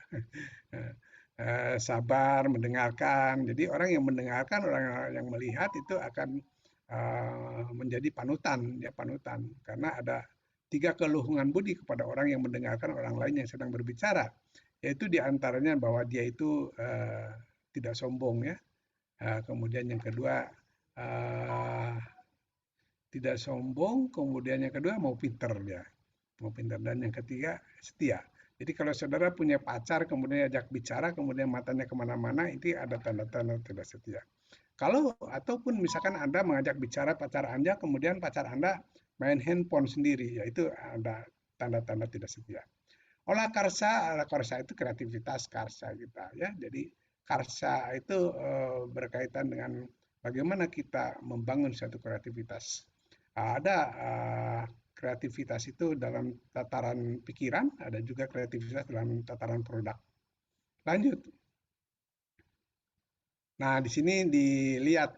Sabar, mendengarkan. Jadi orang yang mendengarkan, orang yang melihat itu akan menjadi panutan ya, panutan. Karena ada 3 keluhuran budi kepada orang yang mendengarkan orang lain yang sedang berbicara. Yaitu diantaranya bahwa dia itu tidak sombong ya. Kemudian yang kedua tidak sombong, kemudian yang kedua mau pinter dia, mau pinter, dan yang ketiga setia. Jadi kalau saudara punya pacar kemudian ajak bicara kemudian matanya kemana-mana, itu ada tanda-tanda tidak setia. Kalau ataupun misalkan Anda mengajak bicara pacar Anda kemudian pacar Anda main handphone sendiri, yaitu ada tanda-tanda tidak setia. Olah karsa itu kreativitas karsa kita ya. Jadi karsa itu berkaitan dengan bagaimana kita membangun suatu kreativitas. Ada kreativitas itu dalam tataran pikiran, ada juga kreativitas dalam tataran produk. Lanjut. Nah, di sini dilihat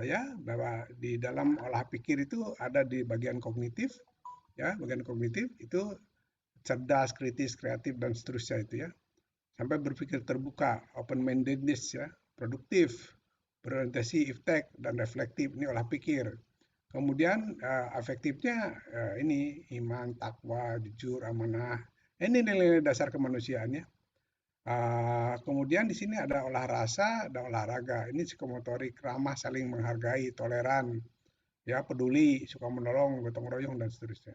ya bahwa di dalam olah pikir itu ada di bagian kognitif ya, bagian kognitif itu cerdas, kritis, kreatif dan seterusnya itu ya. Sampai berpikir terbuka, open-mindedness ya, produktif, berorientasi iptek dan reflektif, ini olah pikir. Kemudian afektifnya ini iman, takwa, jujur, amanah. Ini nilai dasar kemanusiaannya. Kemudian di sini ada olah rasa, ada olahraga. Ini psikomotorik, ramah, saling menghargai, toleran, ya peduli, suka menolong, gotong royong dan seterusnya.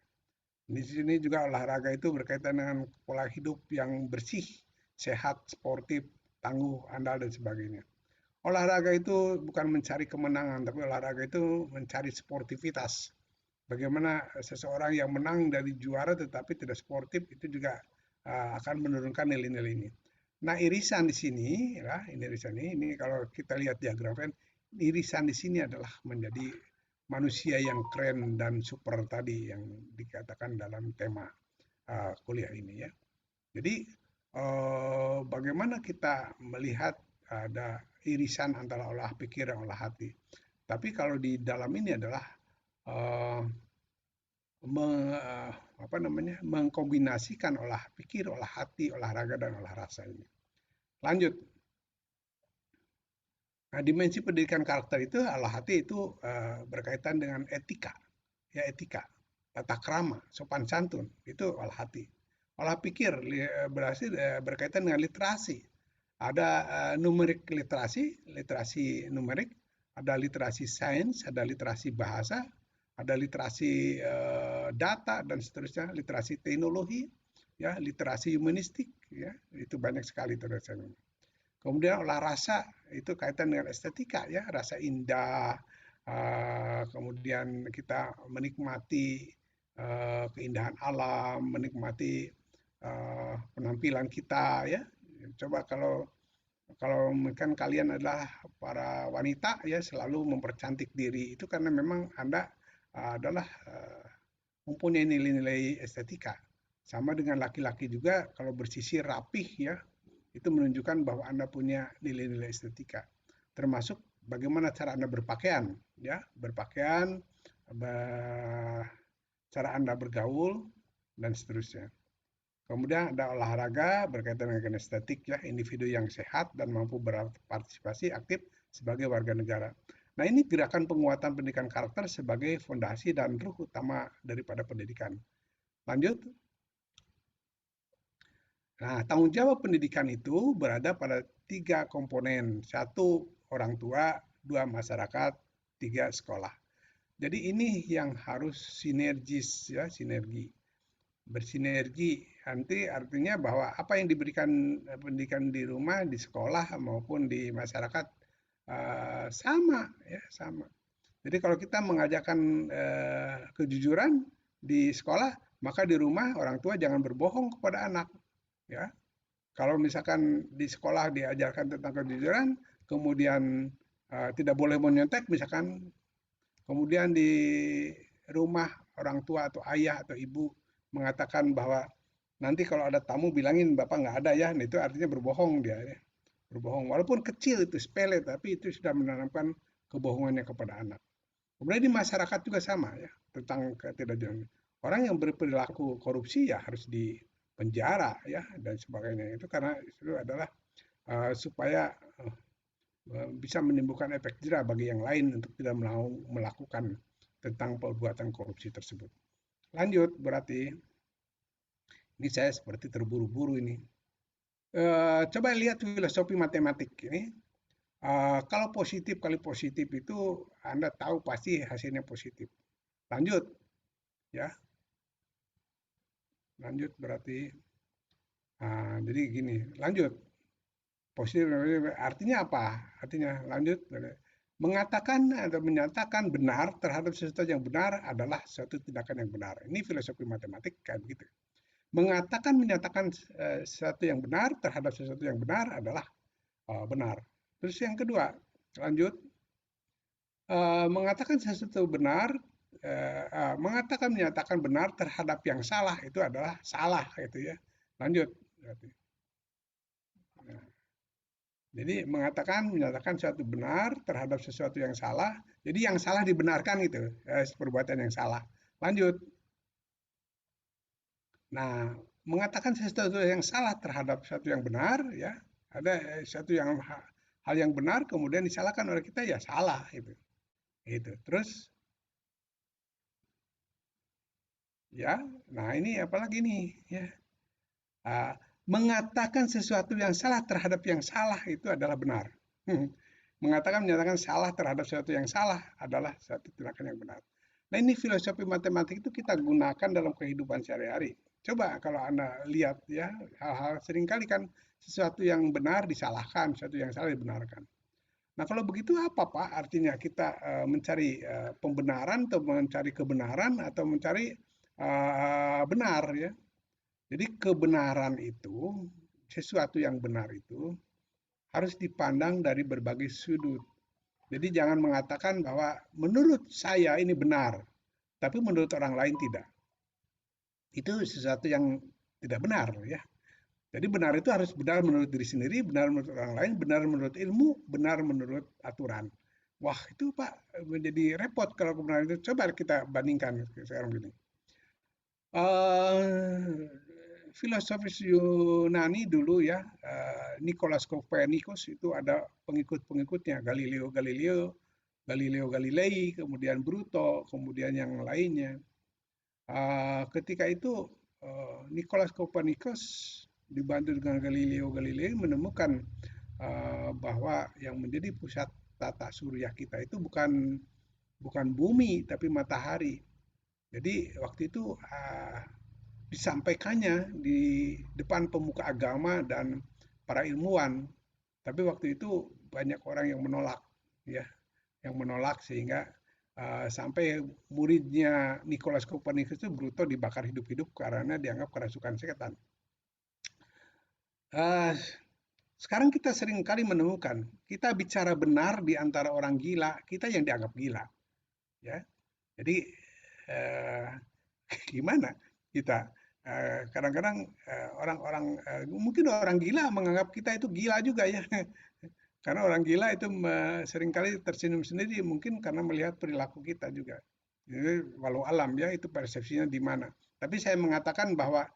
Di sini juga olahraga itu berkaitan dengan pola hidup yang bersih, sehat, sportif, tangguh, andal dan sebagainya. Olahraga itu bukan mencari kemenangan, tapi olahraga itu mencari sportivitas. Bagaimana seseorang yang menang dari juara tetapi tidak sportif itu juga akan menurunkan nilai-nilai ini. Nah, irisan di sini, ya, ini kalau kita lihat diagram kan, irisan di sini adalah menjadi manusia yang keren dan super tadi yang dikatakan dalam tema kuliah ini ya. Jadi bagaimana kita melihat ada irisan antara olah pikir dan olah hati. Tapi kalau di dalam ini adalah mengkombinasikan olah pikir, olah hati, olahraga dan olah rasa ini. Lanjut. Nah, dimensi pendidikan karakter itu olah hati itu berkaitan dengan etika, ya etika, tata krama, sopan santun itu olah hati. Olah pikir berkaitan dengan literasi. Ada numerik literasi, literasi numerik, ada literasi sains, ada literasi bahasa, ada literasi data dan seterusnya, literasi teknologi, ya literasi humanistik, ya itu banyak sekali terus. Kemudian olah rasa itu kaitan dengan estetika ya, rasa indah, kemudian kita menikmati keindahan alam, menikmati penampilan kita ya. Coba kalau kalau kan kalian adalah para wanita ya selalu mempercantik diri itu karena memang Anda adalah mempunyai nilai-nilai estetika. Sama dengan laki-laki juga kalau bersisir rapih ya itu menunjukkan bahwa Anda punya nilai-nilai estetika. Termasuk bagaimana cara Anda berpakaian ya, berpakaian, cara Anda bergaul dan seterusnya. Kemudian ada olahraga berkaitan dengan estetik ya, individu yang sehat dan mampu berpartisipasi aktif sebagai warga negara. Nah, ini gerakan penguatan pendidikan karakter sebagai fondasi dan ruh utama daripada pendidikan. Lanjut. Nah, tanggung jawab pendidikan itu berada pada 3 komponen. 1 orang tua, 2 masyarakat, 3 sekolah. Jadi ini yang harus sinergis ya, sinergi. Bersinergi nanti artinya bahwa apa yang diberikan pendidikan di rumah, di sekolah maupun di masyarakat sama ya, sama. Jadi kalau kita mengajarkan kejujuran di sekolah, maka di rumah orang tua jangan berbohong kepada anak ya. Kalau misalkan di sekolah diajarkan tentang kejujuran, kemudian tidak boleh menyontek misalkan, kemudian di rumah orang tua atau ayah atau ibu mengatakan bahwa nanti kalau ada tamu bilangin bapak nggak ada ya, nah itu artinya berbohong dia ya. Berbohong walaupun kecil itu sepele tapi itu sudah menanamkan kebohongannya kepada anak. Kemudian di masyarakat juga sama ya tentang ketidakjujuran. Orang yang berperilaku korupsi ya harus dipenjara ya dan sebagainya itu karena itu adalah supaya bisa menimbulkan efek jera bagi yang lain untuk tidak mau melakukan tentang perbuatan korupsi tersebut. Lanjut berarti ini saya seperti terburu-buru ini. Coba lihat filosofi matematik ini. Kalau positif kali positif itu Anda tahu pasti hasilnya positif. Lanjut, ya. Lanjut berarti. Jadi gini, lanjut. Positif artinya apa? Artinya lanjut. Mengatakan atau menyatakan benar terhadap sesuatu yang benar adalah suatu tindakan yang benar. Ini filosofi matematik kayak begitu. Mengatakan menyatakan sesuatu yang benar terhadap sesuatu yang benar adalah benar. Terus yang kedua, lanjut, mengatakan sesuatu benar, mengatakan menyatakan benar terhadap yang salah itu adalah salah, gitu ya. Lanjut. Nah, jadi mengatakan menyatakan sesuatu benar terhadap sesuatu yang salah. Jadi yang salah dibenarkan gitu, perbuatan yang salah. Lanjut. Nah, mengatakan sesuatu yang salah terhadap sesuatu yang benar, ya ada sesuatu yang hal yang benar kemudian disalahkan oleh kita ya salah itu. Itu. Terus, ya, nah ini apalagi nih, ya, mengatakan sesuatu yang salah terhadap yang salah itu adalah benar. Mengatakan menyatakan salah terhadap sesuatu yang salah adalah satu tindakan yang benar. Nah ini filosofi matematik itu kita gunakan dalam kehidupan sehari-hari. Coba kalau Anda lihat ya, hal-hal seringkali kan sesuatu yang benar disalahkan, sesuatu yang salah dibenarkan. Nah kalau begitu apa Pak artinya kita mencari pembenaran atau mencari kebenaran atau mencari benar ya. Jadi kebenaran itu, sesuatu yang benar itu harus dipandang dari berbagai sudut. Jadi jangan mengatakan bahwa menurut saya ini benar, tapi menurut orang lain tidak. Itu sesuatu yang tidak benar ya. Jadi benar itu harus benar menurut diri sendiri, benar menurut orang lain, benar menurut ilmu, benar menurut aturan. Wah itu Pak menjadi repot kalau kebenaran itu. Coba kita bandingkan sekarang gini. Filosofis Yunani dulu ya, Nicolaus Copernicus itu ada pengikut-pengikutnya, Galileo Galilei, kemudian Bruto, kemudian yang lainnya. Ketika itu Nicolaus Copernicus dibantu dengan Galileo Galilei menemukan bahwa yang menjadi pusat tata surya kita itu bukan bumi tapi matahari. Jadi waktu itu disampaikannya di depan pemuka agama dan para ilmuwan Tapi waktu itu banyak orang yang menolak, ya, sehingga sampai muridnya Nicolaus Copernicus itu Bruto dibakar hidup-hidup karena dianggap kerasukan setan. Sekarang kita sering kali menemukan, kita bicara benar di antara orang gila, kita yang dianggap gila. Ya, jadi gimana kita? Kadang-kadang orang-orang mungkin orang gila menganggap kita itu gila juga ya. Karena orang gila itu seringkali tersenyum sendiri mungkin karena melihat perilaku kita juga. Jadi walau alam ya itu persepsinya di mana. Tapi saya mengatakan bahwa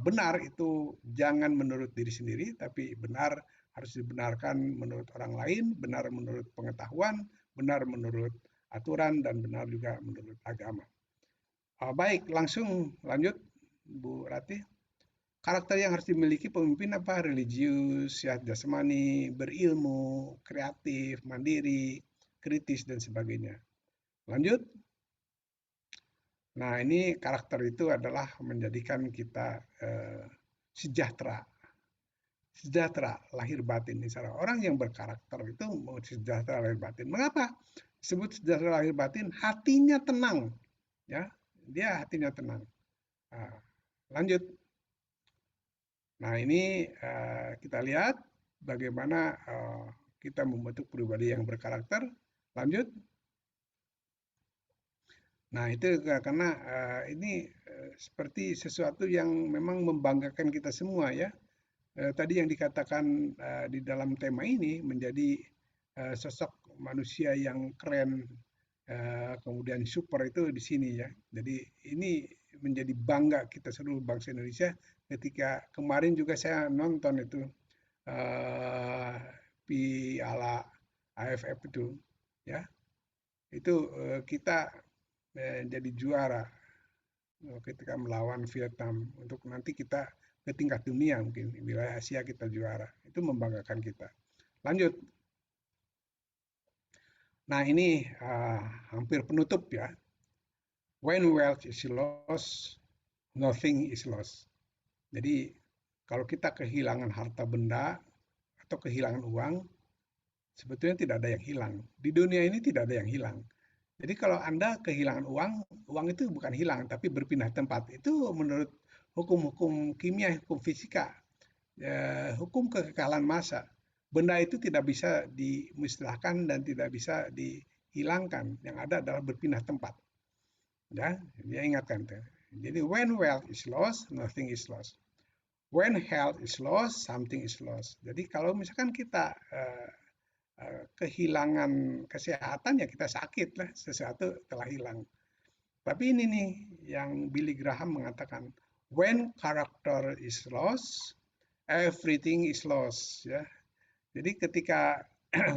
benar itu jangan menurut diri sendiri, tapi benar harus dibenarkan menurut orang lain, benar menurut pengetahuan, benar menurut aturan, dan benar juga menurut agama. Baik, langsung lanjut. Bu Rati, karakter yang harus dimiliki pemimpin apa? Religius, sehat jasmani, berilmu, kreatif, mandiri, kritis, dan sebagainya. Lanjut. Nah, ini karakter itu adalah menjadikan kita sejahtera. Sejahtera lahir batin. Misalnya orang yang berkarakter itu mau sejahtera lahir batin. Mengapa disebut sejahtera lahir batin? Hatinya tenang. Ya, dia hatinya tenang. Lanjut. Nah, ini kita lihat bagaimana kita membentuk pribadi yang berkarakter. Lanjut. Nah, itu karena ini seperti sesuatu yang memang membanggakan kita semua ya. Tadi yang dikatakan di dalam tema ini menjadi sosok manusia yang keren, kemudian super itu di sini ya. Jadi ini menjadi bangga kita seluruh bangsa Indonesia ketika kemarin juga saya nonton itu Piala AFF itu ya. Itu kita jadi juara ketika melawan Vietnam untuk nanti kita ke tingkat dunia mungkin wilayah Asia kita juara. Itu membanggakan kita. Lanjut. Nah, ini hampir penutup ya. When wealth is lost, nothing is lost. Jadi kalau kita kehilangan harta benda atau kehilangan uang, sebetulnya tidak ada yang hilang. Di dunia ini tidak ada yang hilang. Jadi kalau Anda kehilangan uang itu bukan hilang, tapi berpindah tempat. Itu menurut hukum-hukum kimia, hukum fisika, hukum kekekalan massa. Benda itu tidak bisa dimusnahkan dan tidak bisa dihilangkan. Yang ada adalah berpindah tempat. Ya, dia ingatkan. Jadi when wealth is lost, nothing is lost. When health is lost, something is lost. Jadi kalau misalkan kita kehilangan kesehatan ya kita sakit lah, sesuatu telah hilang. Tapi ini nih yang Billy Graham mengatakan, when character is lost, everything is lost. Ya, jadi ketika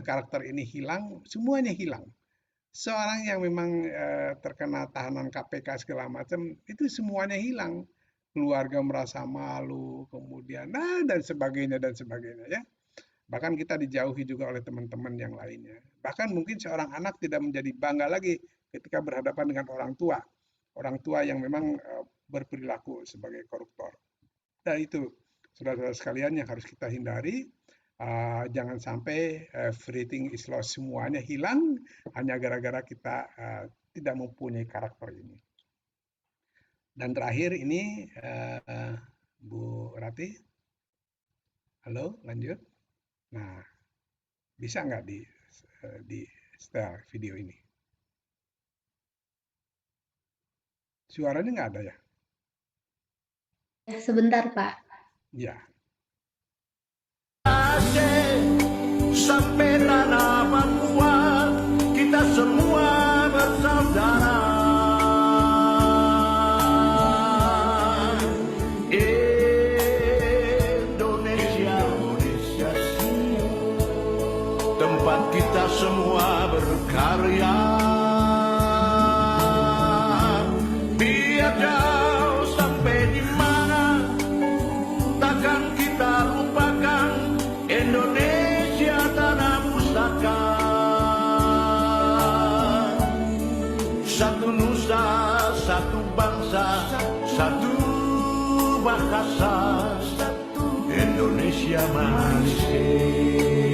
karakter ini hilang, semuanya hilang. Seorang yang memang terkena tahanan KPK segala macam itu semuanya hilang, keluarga merasa malu, kemudian dan sebagainya ya. Bahkan kita dijauhi juga oleh teman-teman yang lainnya. Bahkan mungkin seorang anak tidak menjadi bangga lagi ketika berhadapan dengan orang tua yang memang berperilaku sebagai koruptor. Nah itu saudara-saudara sekalian yang harus kita hindari. Jangan sampai everything is lost, semuanya hilang hanya gara-gara kita tidak mempunyai karakter ini. Dan terakhir ini Bu Rati, halo, lanjut. Nah, bisa nggak di setel video ini? Suaranya nggak ada ya?
Sebentar Pak.
Ya.
Sampai tanah Papua kita semua bersaudara. Indonesia, tempat kita semua berkarya. Biar jauh sampai di mana, takkan kita lupakan Indonesia tanah pusaka. Satu nusa, satu bangsa, satu bahasa, Indonesia masih.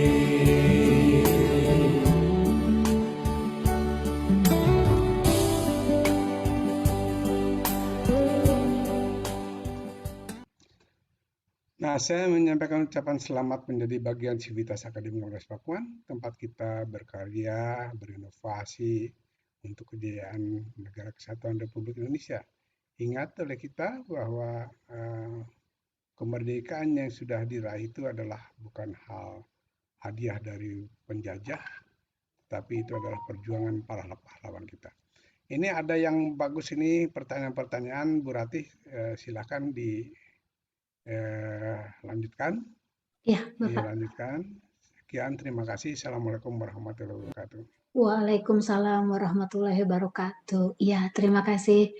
Nah, saya menyampaikan ucapan selamat menjadi bagian Civitas Akademi Universitas Pakuan, tempat kita berkarya, berinovasi untuk kejayaan Negara Kesatuan Republik Indonesia. Ingat oleh kita bahwa kemerdekaan yang sudah diraih itu adalah bukan hal hadiah dari penjajah, tapi itu adalah perjuangan para pahlawan kita. Ini ada yang bagus ini pertanyaan-pertanyaan, Bu Ratih, silakan lanjutkan.
Ya, Bapak.
Dilanjutkan. Sekian, terima kasih. Assalamualaikum warahmatullahi wabarakatuh.
Waalaikumsalam warahmatullahi wabarakatuh. Ya, terima kasih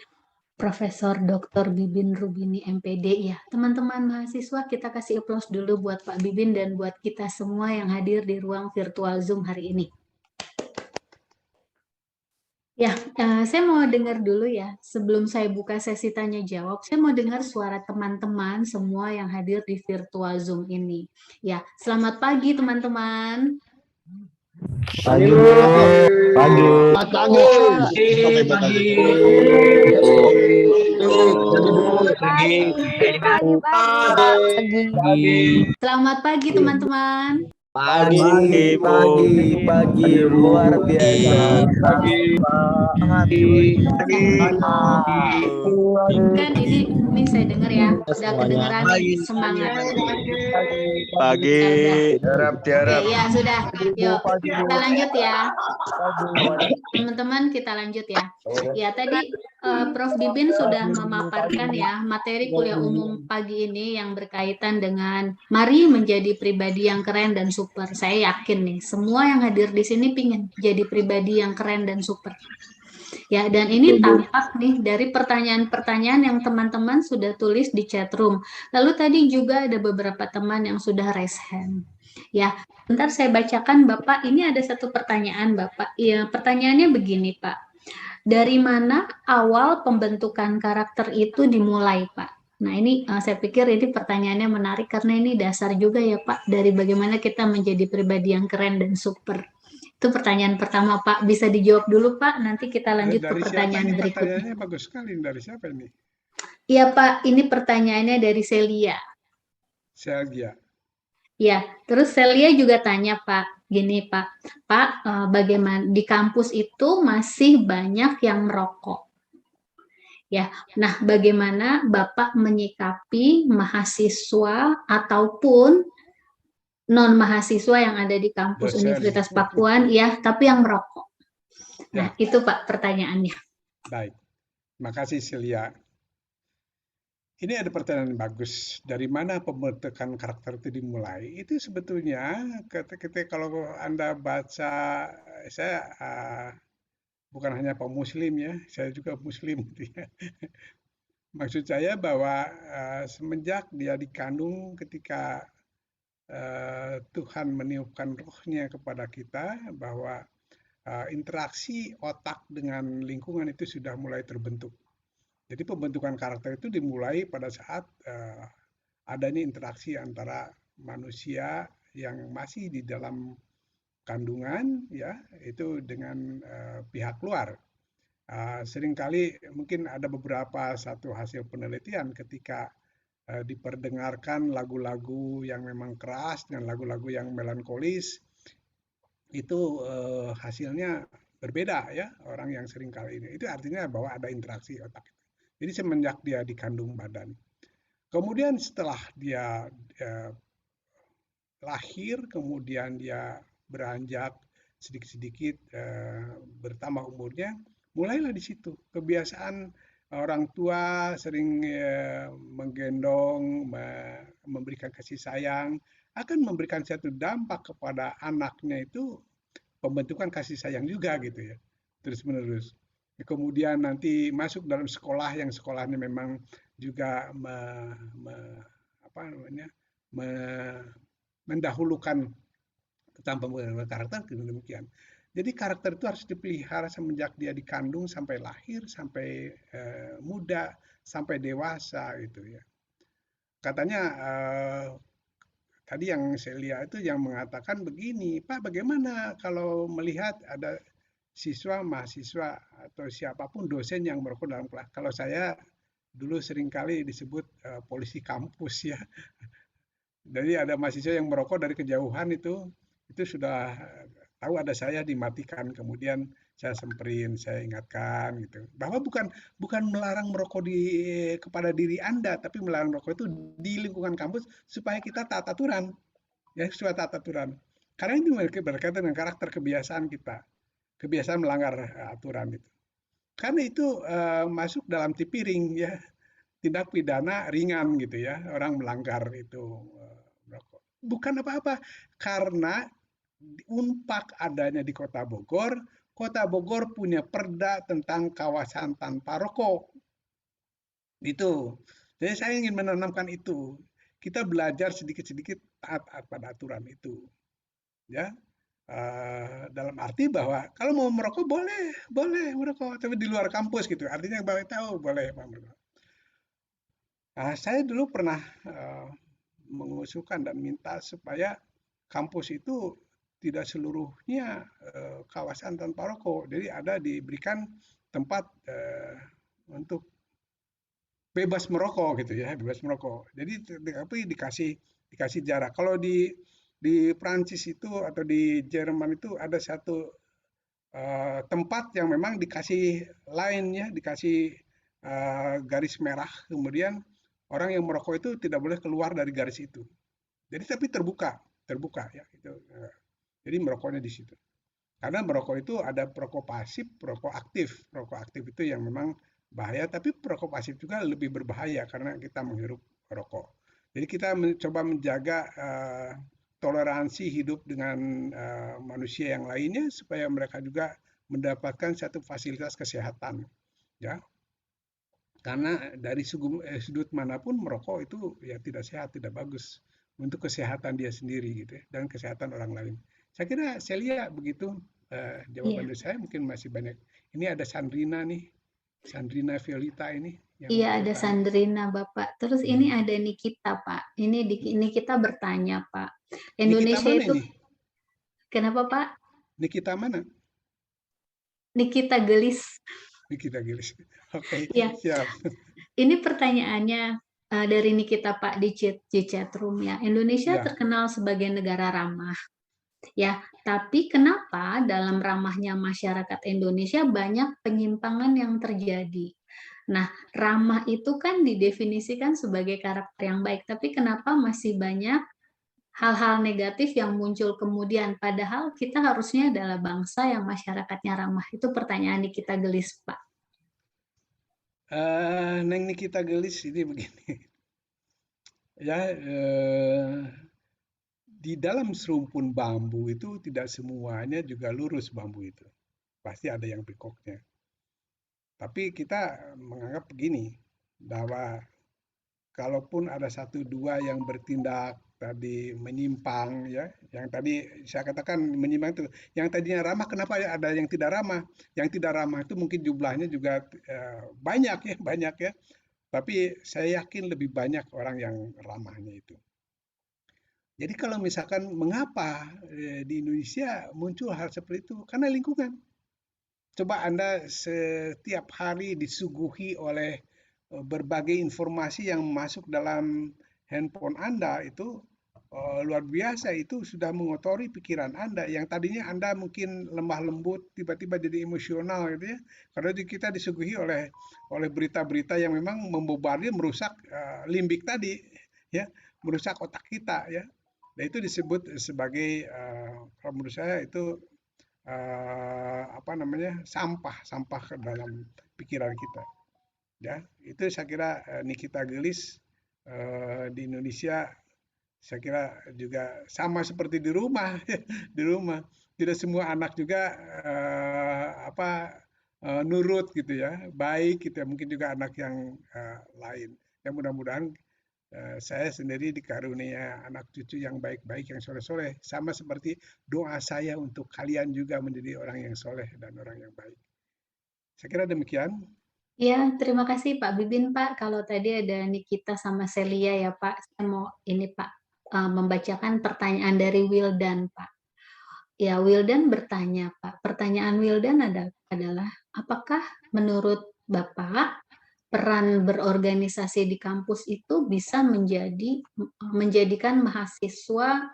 Profesor Dr. Bibin Rubini MPD ya. Teman-teman mahasiswa, kita kasih aplaus dulu buat Pak Bibin dan buat kita semua yang hadir di ruang virtual Zoom hari ini. Ya, saya mau dengar dulu ya, sebelum saya buka sesi tanya jawab, saya mau dengar suara teman-teman semua yang hadir di virtual Zoom ini. Ya, selamat pagi teman-teman.
Pagi, Bu. Pagi.
Selamat pagi teman-teman.
Pagi, luar biasa.
Kan ini saya dengar ya, udah kedengeran semangat.
Pagi.
Oke, ya sudah. Yuk, kita lanjut ya. Teman-teman, kita lanjut ya. Ya, tadi Prof. Bibin sudah memaparkan ya materi kuliah umum pagi ini yang berkaitan dengan mari menjadi pribadi yang keren dan super. Saya yakin nih, semua yang hadir di sini pingin jadi pribadi yang keren dan super. Ya, dan ini tampak nih dari pertanyaan-pertanyaan yang teman-teman sudah tulis di chat room. Lalu tadi juga ada beberapa teman yang sudah raise hand. Ya, bentar saya bacakan Bapak. Ini ada satu pertanyaan Bapak. Ya, pertanyaannya begini Pak. Dari mana awal pembentukan karakter itu dimulai Pak? Nah ini saya pikir ini pertanyaannya menarik karena ini dasar juga ya Pak dari bagaimana kita menjadi pribadi yang keren dan super. Itu pertanyaan pertama Pak, bisa dijawab dulu Pak, nanti kita lanjut ke pertanyaan berikutnya.
Pertanyaannya bagus sekali, dari siapa ini?
Iya Pak, ini pertanyaannya dari Celia.
Celia.
Ya, terus Celia juga tanya Pak, gini Pak, bagaimana di kampus itu masih banyak yang merokok? Ya, nah bagaimana Bapak menyikapi mahasiswa ataupun non mahasiswa yang ada di kampus Universitas Pakuan, ya, tapi yang merokok. Nah, itu Pak pertanyaannya.
Baik, makasih Celia. Ini ada pertanyaan bagus. Dari mana pembentukan karakter itu dimulai? Itu sebetulnya ketika kalau Anda baca, saya bukan hanya pemuslim ya, saya juga muslim gitu ya. Maksud saya bahwa semenjak dia dikandung ketika Tuhan meniupkan rohnya kepada kita bahwa interaksi otak dengan lingkungan itu sudah mulai terbentuk. Jadi pembentukan karakter itu dimulai pada saat adanya interaksi antara manusia yang masih di dalam kandungan ya itu dengan pihak luar. Seringkali mungkin ada beberapa satu hasil penelitian ketika diperdengarkan lagu-lagu yang memang keras dengan lagu-lagu yang melankolis itu hasilnya berbeda ya orang yang seringkali ini. Itu artinya bahwa ada interaksi otak. Jadi semenjak dia dikandung badan. Kemudian setelah dia lahir, kemudian dia beranjak sedikit-sedikit bertambah umurnya, mulailah di situ. Kebiasaan orang tua sering menggendong, memberikan kasih sayang, akan memberikan satu dampak kepada anaknya itu pembentukan kasih sayang juga gitu ya, terus-menerus. Kemudian nanti masuk dalam sekolah yang sekolahnya memang juga mendahulukan tentang pembentukan karakter demikian. Jadi karakter itu harus dipelihara semenjak dia dikandung sampai lahir, sampai muda, sampai dewasa gitu ya. Katanya tadi yang saya lihat itu yang mengatakan begini, Pak, bagaimana kalau melihat ada siswa, mahasiswa, atau siapapun dosen yang merokok dalam kelas. Kalau saya dulu seringkali disebut polisi kampus ya. Jadi ada mahasiswa yang merokok dari kejauhan itu sudah tahu ada saya dimatikan, kemudian saya semperin, saya ingatkan gitu. Bahwa bukan melarang merokok kepada diri Anda, tapi melarang merokok itu di lingkungan kampus supaya kita taat aturan, ya supaya taat aturan. Karena ini berkaitan dengan karakter kebiasaan kita, kebiasaan melanggar aturan itu. Karena itu masuk dalam tipiring ya, tindak pidana ringan gitu ya, orang melanggar itu merokok. Bukan apa-apa, karena Unpad adanya di Kota Bogor punya perda tentang kawasan tanpa rokok. Itu. Jadi saya ingin menanamkan itu. Kita belajar sedikit-sedikit taat pada aturan itu. Ya. Dalam arti bahwa kalau mau merokok boleh merokok, tapi di luar kampus gitu. Artinya bahwa tahu boleh merokok. Nah, saya dulu pernah mengusulkan dan minta supaya kampus itu tidak seluruhnya kawasan tanpa rokok. Jadi ada diberikan tempat untuk bebas merokok gitu ya, bebas merokok. Jadi tapi dikasih jarak. Kalau di Prancis itu atau di Jerman itu ada satu tempat yang memang dikasih line ya, dikasih garis merah. Kemudian orang yang merokok itu tidak boleh keluar dari garis itu. Jadi tapi terbuka ya. Itu. Jadi merokoknya di situ. Karena merokok itu ada perokok pasif, perokok aktif. Perokok aktif itu yang memang bahaya, tapi perokok pasif juga lebih berbahaya karena kita menghirup rokok. Jadi kita mencoba menjaga toleransi hidup dengan manusia yang lainnya supaya mereka juga mendapatkan satu fasilitas kesehatan. Ya. Karena dari sudut manapun merokok itu ya tidak sehat, tidak bagus untuk kesehatan dia sendiri gitu ya, dan kesehatan orang lain. Saya kira Celia begitu jawaban dari saya, mungkin masih banyak. Ini ada Sandrina nih, Sandrina Violita ini yang
Iya, ada
bertanya.
Sandrina, Bapak. Terus ini ada Nikita, Pak. Ini Nikita bertanya, Pak.
Nikita
Indonesia
mana
itu
ini?
kenapa, Pak?
Nikita mana?
Nikita Gelis.
Nikita Gilis. Oke,
Ya,
siap.
ini pertanyaannya dari Nikita, Pak, di chat room ya. Indonesia
Ya.
terkenal sebagai negara ramah. Ya, tapi kenapa dalam ramahnya masyarakat Indonesia banyak penyimpangan yang terjadi? Nah, ramah itu kan didefinisikan sebagai karakter yang baik, tapi kenapa masih banyak hal-hal negatif yang muncul kemudian, padahal kita harusnya adalah bangsa yang masyarakatnya ramah. Itu pertanyaan di kita gelis, Pak.
Neng Nikita Gelis ini begini. Ya, di dalam serumpun bambu itu tidak semuanya juga lurus bambu itu. Pasti ada yang bengkoknya. Tapi kita menganggap begini, bahwa kalaupun ada satu dua yang bertindak tadi menyimpang ya, yang tadi saya katakan menyimpang itu, yang tadinya ramah kenapa ada yang tidak ramah? Yang tidak ramah itu mungkin jumlahnya juga banyak ya. Tapi saya yakin lebih banyak orang yang ramahnya itu. Jadi kalau misalkan mengapa di Indonesia muncul hal seperti itu? Karena lingkungan. Coba Anda setiap hari disuguhi oleh berbagai informasi yang masuk dalam handphone Anda itu luar biasa, itu sudah mengotori pikiran Anda. Yang tadinya Anda mungkin lemah lembut, tiba-tiba jadi emosional gitu ya. Karena kita disuguhi oleh berita-berita yang memang membombardir, merusak limbik tadi, ya, merusak otak kita ya. Nah itu disebut sebagai kalau menurut saya itu sampah ke dalam pikiran kita. Ya, itu saya kira Nikita Gelis di Indonesia saya kira juga sama seperti di rumah, di rumah tidak semua anak juga nurut gitu ya, baik gitu ya, mungkin juga anak yang lain. Ya mudah-mudahan saya sendiri dikarunia anak cucu yang baik-baik, yang soleh-soleh, sama seperti doa saya untuk kalian juga menjadi orang yang soleh dan orang yang baik. Saya kira demikian.
Ya, terima kasih Pak Bibin, Pak. Kalau tadi ada Nikita sama Celia ya Pak, saya mau ini Pak membacakan pertanyaan dari Wildan, Pak. Ya, Wildan bertanya, Pak. Pertanyaan Wildan adalah, apakah menurut Bapak peran berorganisasi di kampus itu bisa menjadikan mahasiswa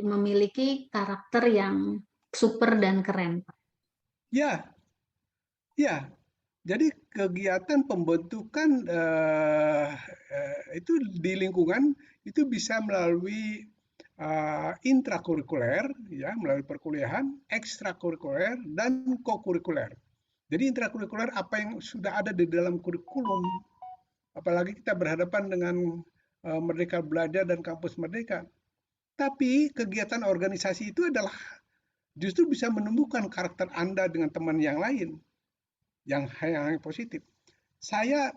memiliki karakter yang super dan keren, Pak.
Ya, ya. Jadi kegiatan pembentukan itu di lingkungan itu bisa melalui intrakurikuler, ya, melalui perkuliahan, ekstrakurikuler, dan kokurikuler. Jadi intrakurikuler apa yang sudah ada di dalam kurikulum, apalagi kita berhadapan dengan Merdeka Belajar dan Kampus Merdeka. Tapi kegiatan organisasi itu adalah justru bisa menumbuhkan karakter Anda dengan teman yang lain, yang positif. Saya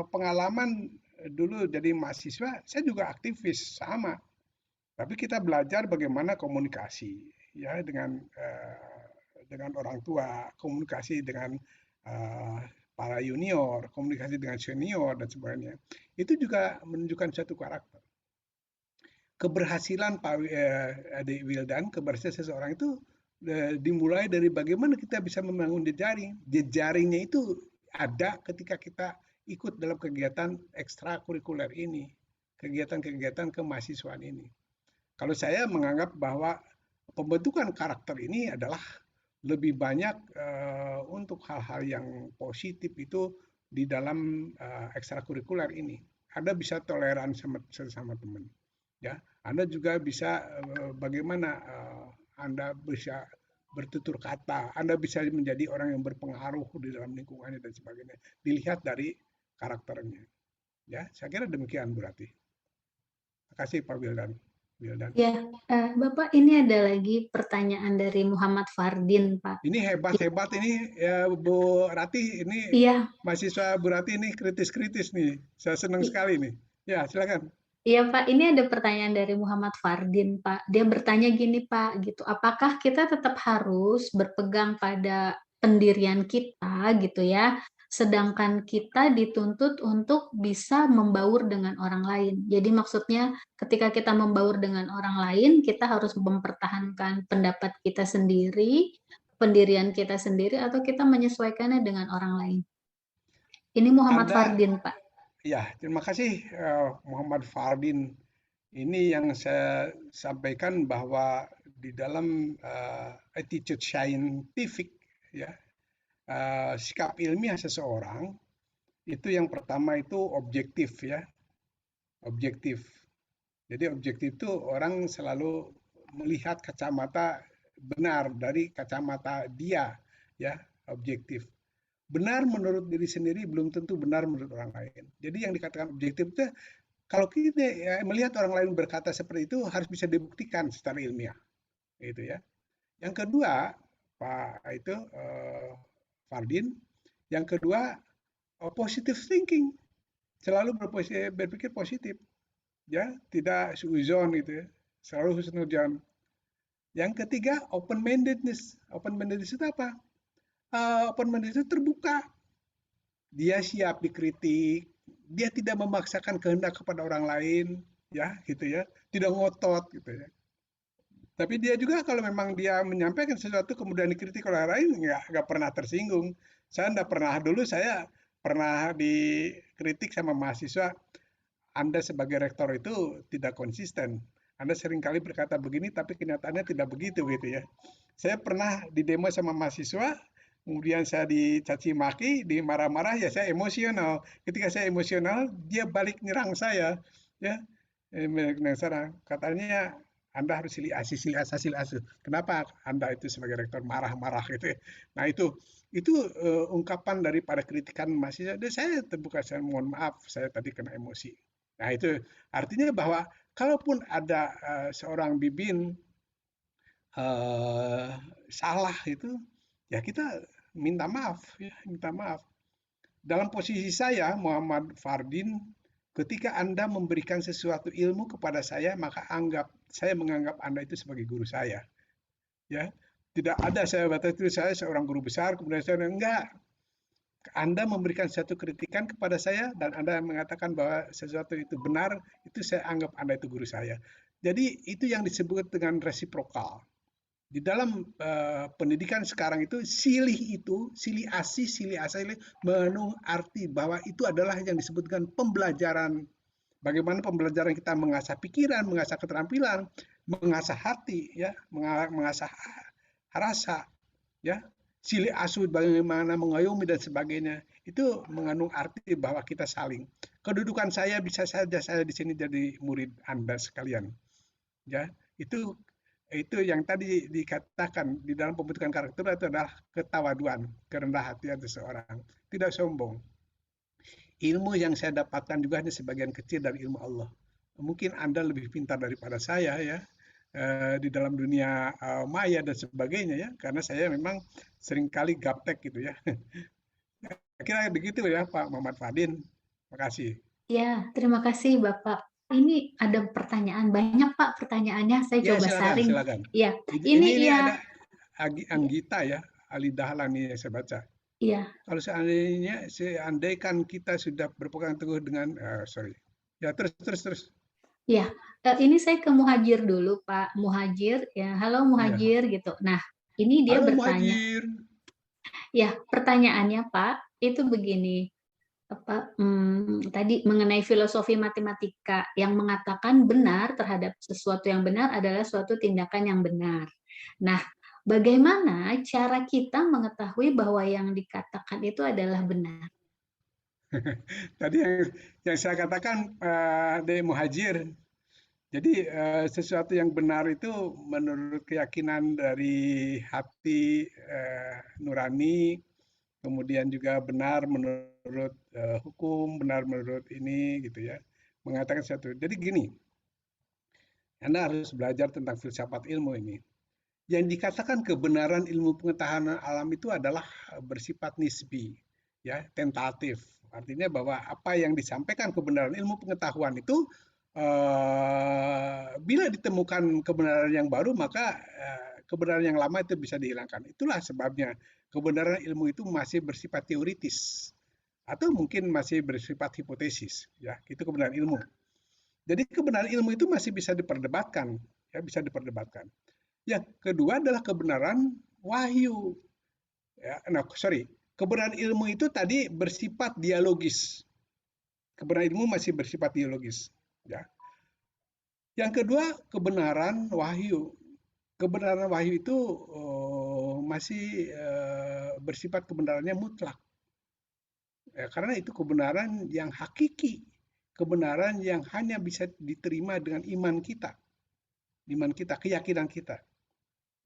pengalaman dulu jadi mahasiswa, saya juga aktivis sama. Tapi kita belajar bagaimana komunikasi ya dengan orang tua, komunikasi dengan para junior, komunikasi dengan senior dan sebagainya. Itu juga menunjukkan satu karakter. Keberhasilan Pak Adik Wildan, keberhasilan seseorang itu dimulai dari bagaimana kita bisa membangun jejaring. Jejaringnya itu ada ketika kita ikut dalam kegiatan ekstrakurikuler ini, kegiatan-kegiatan kemahasiswaan ini. Kalau saya menganggap bahwa pembentukan karakter ini adalah lebih banyak untuk hal-hal yang positif itu di dalam ekstrakurikuler ini. Anda bisa toleran sama teman, ya. Anda juga bisa bagaimana Anda bisa bertutur kata, Anda bisa menjadi orang yang berpengaruh di dalam lingkungannya dan sebagainya. Dilihat dari karakternya. Ya, saya kira demikian berarti. Terima kasih Pak Wildan.
Ya, Bapak, ini ada lagi pertanyaan dari Muhammad Fardin, Pak.
Ini hebat-hebat ini ya Bu Rati, ini
Iya.
mahasiswa Bu Rati ini kritis-kritis nih. Saya senang sekali nih. Ya, silakan.
Iya Pak, ini ada pertanyaan dari Muhammad Fardin, Pak. Dia bertanya gini Pak, gitu, apakah kita tetap harus berpegang pada pendirian kita gitu ya, sedangkan kita dituntut untuk bisa membaur dengan orang lain. Jadi maksudnya ketika kita membaur dengan orang lain, kita harus mempertahankan pendapat kita sendiri, pendirian kita sendiri, atau kita menyesuaikannya dengan orang lain. Ini Muhammad Fardin, Pak.
Ya, terima kasih Muhammad Fardin. Ini yang saya sampaikan bahwa di dalam attitude scientific, ya, sikap ilmiah seseorang itu yang pertama itu objektif, ya, objektif. Jadi objektif itu orang selalu melihat kacamata benar dari kacamata dia, ya, objektif. Benar menurut diri sendiri belum tentu benar menurut orang lain. Jadi yang dikatakan objektif itu kalau kita ya, melihat orang lain berkata seperti itu harus bisa dibuktikan secara ilmiah, gitu ya. Yang kedua, Pak itu Fardin, yang kedua positive thinking, selalu berpikir positif, ya, tidak suuzon gitu ya, selalu husnudzon. Yang ketiga open mindedness. Open mindedness itu apa? Open mindedness itu terbuka. Dia siap dikritik, dia tidak memaksakan kehendak kepada orang lain, ya, gitu ya. Tidak ngotot gitu ya. Tapi dia juga kalau memang dia menyampaikan sesuatu kemudian dikritik oleh orang lain, nggak pernah tersinggung. Saya pernah dikritik sama mahasiswa, Anda sebagai rektor itu tidak konsisten. Anda seringkali berkata begini, tapi kenyataannya tidak begitu gitu ya. Saya pernah di demo sama mahasiswa, kemudian saya dicaci maki, dimarah-marah, ya saya emosional. Ketika saya emosional, dia balik nyerang saya, ya. Katanya Anda harus silih asih. Kenapa Anda itu sebagai rektor marah-marah gitu ya. Nah itu ungkapan daripada kritikan mahasiswa. Dan saya terbuka, saya mohon maaf, saya tadi kena emosi. Nah itu artinya bahwa kalaupun ada seorang bibin salah itu, ya kita minta maaf, ya, minta maaf. Dalam posisi saya, Muhammad Fardin, ketika Anda memberikan sesuatu ilmu kepada saya, maka saya menganggap Anda itu sebagai guru saya. Ya, tidak ada saya batas itu saya seorang guru besar, kemudian saya enggak. Anda memberikan satu kritikan kepada saya dan Anda mengatakan bahwa sesuatu itu benar, itu saya anggap Anda itu guru saya. Jadi itu yang disebut dengan resiprokal. Di dalam pendidikan sekarang itu silih asi mengandung arti bahwa itu adalah yang disebutkan pembelajaran. Bagaimana pembelajaran kita mengasah pikiran, mengasah keterampilan, mengasah hati, ya, mengasah rasa, ya. Silih asu bagaimana mengayomi dan sebagainya. Itu mengandung arti bahwa kita saling. Kedudukan saya bisa saja saya di sini jadi murid Anda sekalian. Ya, itu yang tadi dikatakan di dalam pembentukan karakter itu adalah ketawaduan, kerendah hatian seseorang, tidak sombong. Ilmu yang saya dapatkan juga hanya sebagian kecil dari ilmu Allah. Mungkin Anda lebih pintar daripada saya ya di dalam dunia maya dan sebagainya ya, karena saya memang seringkali gaptek gitu ya. Kira begitu ya Pak Muhammad Fadin. Terima kasih.
Ya, terima kasih Bapak. Ini ada pertanyaan banyak Pak pertanyaannya. Saya
Ya,
coba
silakan,
saring.
silakan.
Ya,
Ini
ini
ada
ya,
Anggita ya, Ali Dahlan nih yang saya baca.
ya,
Kalau seandainya kita sudah berpegang teguh dengan sorry. Ya, terus.
ya. Ini saya ke Muhajir dulu Pak. Muhajir, ya, halo
Iya.
Muhajir gitu. Nah, ini dia
Halo
bertanya.
Muhajir.
Ya, pertanyaannya Pak itu begini. Tadi mengenai filosofi matematika yang mengatakan benar terhadap sesuatu yang benar adalah suatu tindakan yang benar. Nah, bagaimana cara kita mengetahui bahwa yang dikatakan itu adalah benar?
Tadi yang saya katakan dari Muhajir. Jadi sesuatu yang benar itu menurut keyakinan dari hati nurani, kemudian juga benar menurut hukum, benar menurut ini gitu ya. Mengatakan sesuatu. Jadi gini, Anda harus belajar tentang filsafat ilmu ini. Yang dikatakan kebenaran ilmu pengetahuan alam itu adalah bersifat nisbi, ya, tentatif. Artinya bahwa apa yang disampaikan kebenaran ilmu pengetahuan itu bila ditemukan kebenaran yang baru maka kebenaran yang lama itu bisa dihilangkan. Itulah sebabnya kebenaran ilmu itu masih bersifat teoritis atau mungkin masih bersifat hipotesis, ya, itu kebenaran ilmu. Jadi kebenaran ilmu itu masih bisa diperdebatkan, ya, bisa diperdebatkan. Yang kedua adalah kebenaran wahyu. Ya, kebenaran ilmu itu tadi bersifat dialogis. Kebenaran ilmu masih bersifat dialogis. Ya. Yang kedua kebenaran wahyu. Kebenaran wahyu itu masih bersifat kebenarannya mutlak. Ya, karena itu kebenaran yang hakiki, kebenaran yang hanya bisa diterima dengan iman kita, keyakinan kita.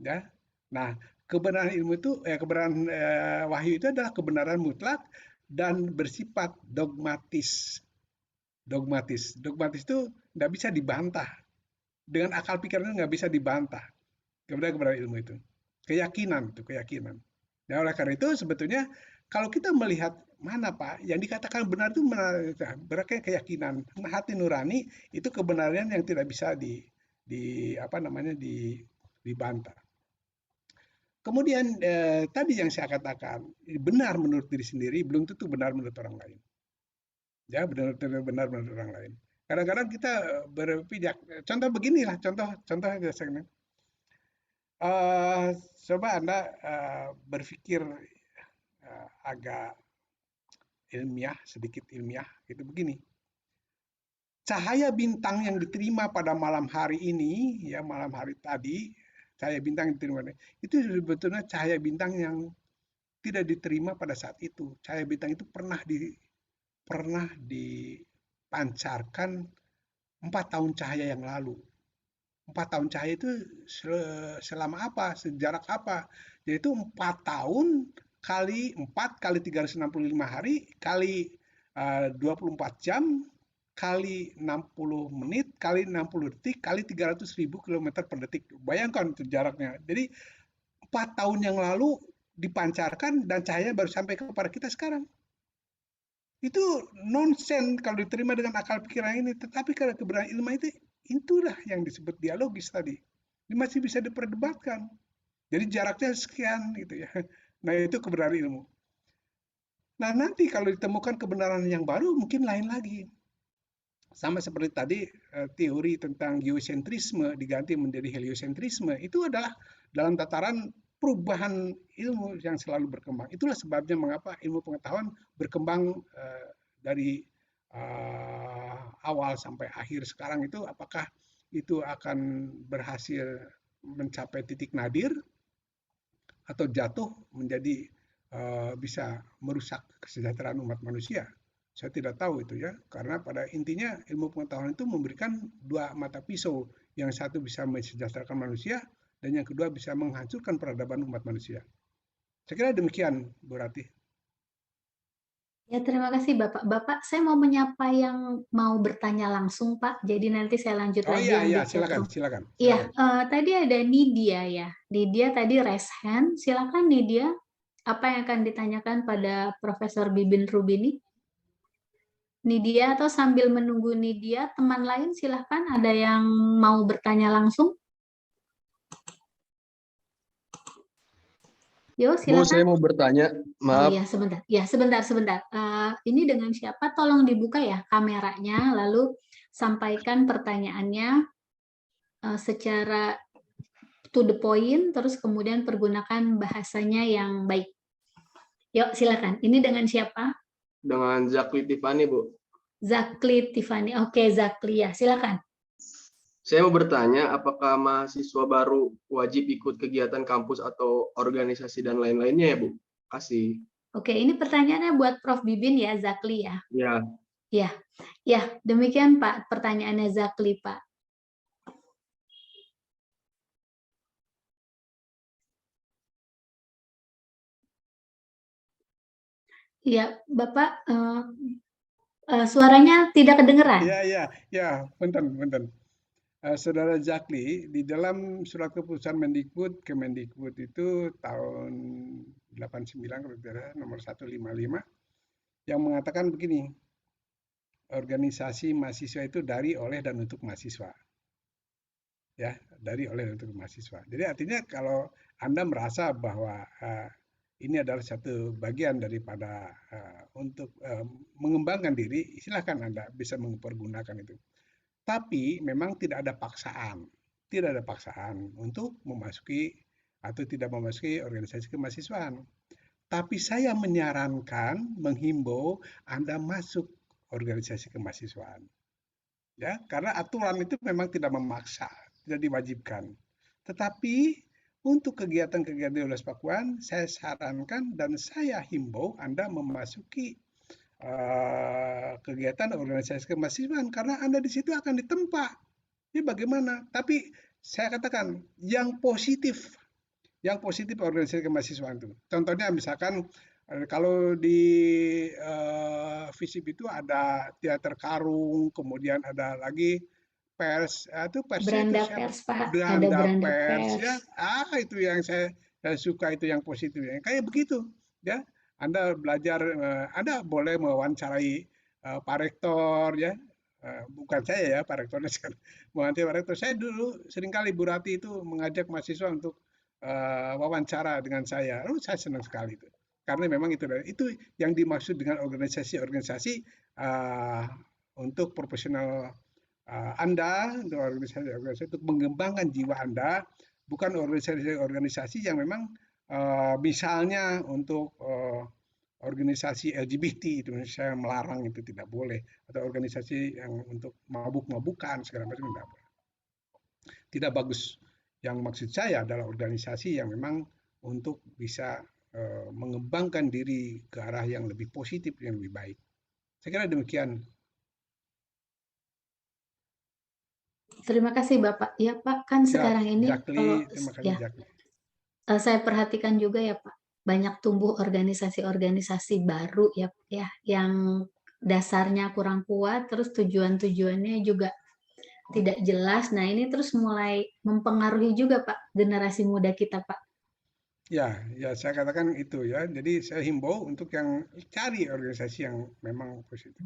Ya. Nah, kebenaran ilmu itu kebenaran wahyu itu adalah kebenaran mutlak dan bersifat dogmatis. Dogmatis itu tidak bisa dibantah. Dengan akal pikiran itu nggak bisa dibantah. Kebenaran ilmu itu. Keyakinan. Nah, oleh karena itu sebetulnya kalau kita melihat mana Pak, yang dikatakan benar itu berarti keyakinan, hati nurani itu kebenaran yang tidak bisa dibantah. Kemudian tadi yang saya katakan, benar menurut diri sendiri belum tentu benar menurut orang lain. Ya, benar menurut orang lain. Kadang-kadang kita berpijak. Contoh beginilah, contoh biasanya. Coba Anda berpikir agak ilmiah, sedikit ilmiah, gitu begini. Cahaya bintang yang diterima pada malam hari ini, ya malam hari tadi, cahaya bintang yang diterima, itu sebetulnya cahaya bintang yang tidak diterima pada saat itu. Cahaya bintang itu pernah dipancarkan 4 tahun cahaya yang lalu. 4 tahun cahaya itu selama apa? Sejarak apa? Yaitu 4 tahun kali 4 kali 365 hari kali 24 jam kali 60 menit kali 60 detik kali 300.000 km per detik. Bayangkan itu jaraknya. Jadi 4 tahun yang lalu dipancarkan dan cahaya baru sampai kepada kita sekarang. Itu nonsen kalau diterima dengan akal pikiran ini. Tetapi kalau kebenaran ilmu itu, itulah yang disebut dialogis tadi. Ini masih bisa diperdebatkan. Jadi jaraknya sekian gitu ya. Nah itu kebenaran ilmu. Nah nanti kalau ditemukan kebenaran yang baru mungkin lain lagi. sama seperti tadi teori tentang geosentrisme diganti menjadi heliosentrisme, itu adalah dalam tataran perubahan ilmu yang selalu berkembang. Itulah sebabnya mengapa ilmu pengetahuan berkembang dari awal sampai akhir sekarang itu, apakah itu akan berhasil mencapai titik nadir atau jatuh menjadi bisa merusak kesejahteraan umat manusia. Saya tidak tahu itu ya, karena pada intinya ilmu pengetahuan itu memberikan dua mata pisau, yang satu bisa mensejahterakan manusia, dan yang kedua bisa menghancurkan peradaban umat manusia. Saya kira demikian, Bu Rati.
Ya, terima kasih Bapak. Bapak, saya mau menyapa yang mau bertanya langsung, Pak. Jadi nanti saya lanjut
Oh
lagi
iya,
yang di
iya,
chat
silakan,
room.
silakan,
Iya,
silakan.
tadi ada Nidia ya. Nidia tadi raise hand. Silakan Nidia. Apa yang akan ditanyakan pada Profesor Bibin Rubini? Nidia, atau sambil menunggu Nidia, teman lain silahkan, ada yang mau bertanya langsung? Yo,
Bu, saya
silakan.
mau bertanya.
Oh
Maaf.
ya, sebentar. Ya, sebentar. Ini dengan siapa? Tolong dibuka ya kameranya, lalu sampaikan pertanyaannya secara to the point, terus kemudian pergunakan bahasanya yang baik. Yuk, silakan. Ini dengan siapa?
Dengan Zakli Tiffany, Bu.
Zakli Tiffany. Oke, Zakli ya. Silakan.
Saya mau bertanya, apakah mahasiswa baru wajib ikut kegiatan kampus atau organisasi dan lain-lainnya ya, Bu? Kasih.
Oke, ini pertanyaannya buat Prof. Bibin ya, Zakli ya.
Ya.
Ya, demikian Pak pertanyaannya Zakli, Pak. Ya, Bapak, suaranya tidak kedengeran.
Ya, punten. Saudara Zakli, di dalam surat keputusan Kemendikbud itu tahun 89 kalau tidak salah, nomor 155, yang mengatakan begini, organisasi mahasiswa itu dari, oleh, dan untuk mahasiswa. Ya, dari, oleh, dan untuk mahasiswa. Jadi artinya kalau Anda merasa bahwa ini adalah satu bagian daripada untuk mengembangkan diri, silahkan Anda bisa mempergunakan itu. Tapi memang tidak ada paksaan untuk memasuki atau tidak memasuki organisasi kemahasiswaan. Tapi saya menyarankan, menghimbau Anda masuk organisasi kemahasiswaan. Ya, karena aturan itu memang tidak memaksa, tidak diwajibkan. Tetapi untuk kegiatan-kegiatan di Ulas Pakuan, saya sarankan dan saya himbau Anda memasuki kegiatan organisasi kemahasiswaan, karena Anda di situ akan ditempa. Ini bagaimana? Tapi saya katakan yang positif organisasi kemahasiswaan itu. Contohnya misalkan kalau di FISIP itu ada teater karung, kemudian ada lagi pers, itu persnya itu
Beranda
siapa?
pers, Pak. Ada
Beranda
beranda
pers
pers.
ya. Itu yang saya suka, itu yang positif ya. Kayak begitu ya. Anda belajar, Anda boleh mewawancarai Pak Rektor ya. Bukan saya ya, Pak Rektornya sekarang. Mewawancarai Pak Rektor. Saya dulu seringkali Bu Rati itu mengajak mahasiswa untuk wawancara dengan saya. Saya senang sekali itu. Karena memang itu yang dimaksud dengan organisasi-organisasi untuk profesional Anda, untuk organisasi-organisasi untuk mengembangkan jiwa Anda, bukan organisasi-organisasi yang memang misalnya untuk organisasi LGBT itu saya melarang, itu tidak boleh, atau organisasi yang untuk mabuk-mabukan segala macam tidak boleh. Tidak bagus. Yang maksud saya adalah organisasi yang memang untuk bisa mengembangkan diri ke arah yang lebih positif, yang lebih baik. Saya kira demikian.
Terima kasih Bapak. Ya Pak, kan sekarang ini
Zakli, terima kasih Zakli.
Saya perhatikan juga ya Pak, banyak tumbuh organisasi-organisasi baru ya Pak ya, yang dasarnya kurang kuat, terus tujuan-tujuannya juga tidak jelas. Nah ini terus mulai mempengaruhi juga Pak generasi muda kita Pak.
Ya, saya katakan itu ya. Jadi saya himbau untuk yang cari organisasi yang memang positif.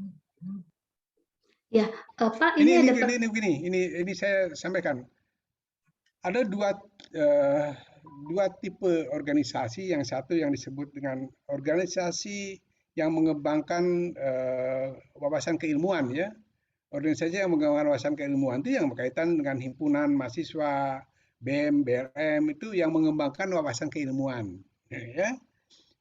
Ya, Pak, ini
saya sampaikan. Ada dua tipe organisasi. Yang satu yang disebut dengan organisasi yang mengembangkan wawasan keilmuan ya. Organisasi yang mengembangkan wawasan keilmuan itu yang berkaitan dengan himpunan mahasiswa, BEM, BLM itu yang mengembangkan wawasan keilmuan. Ya.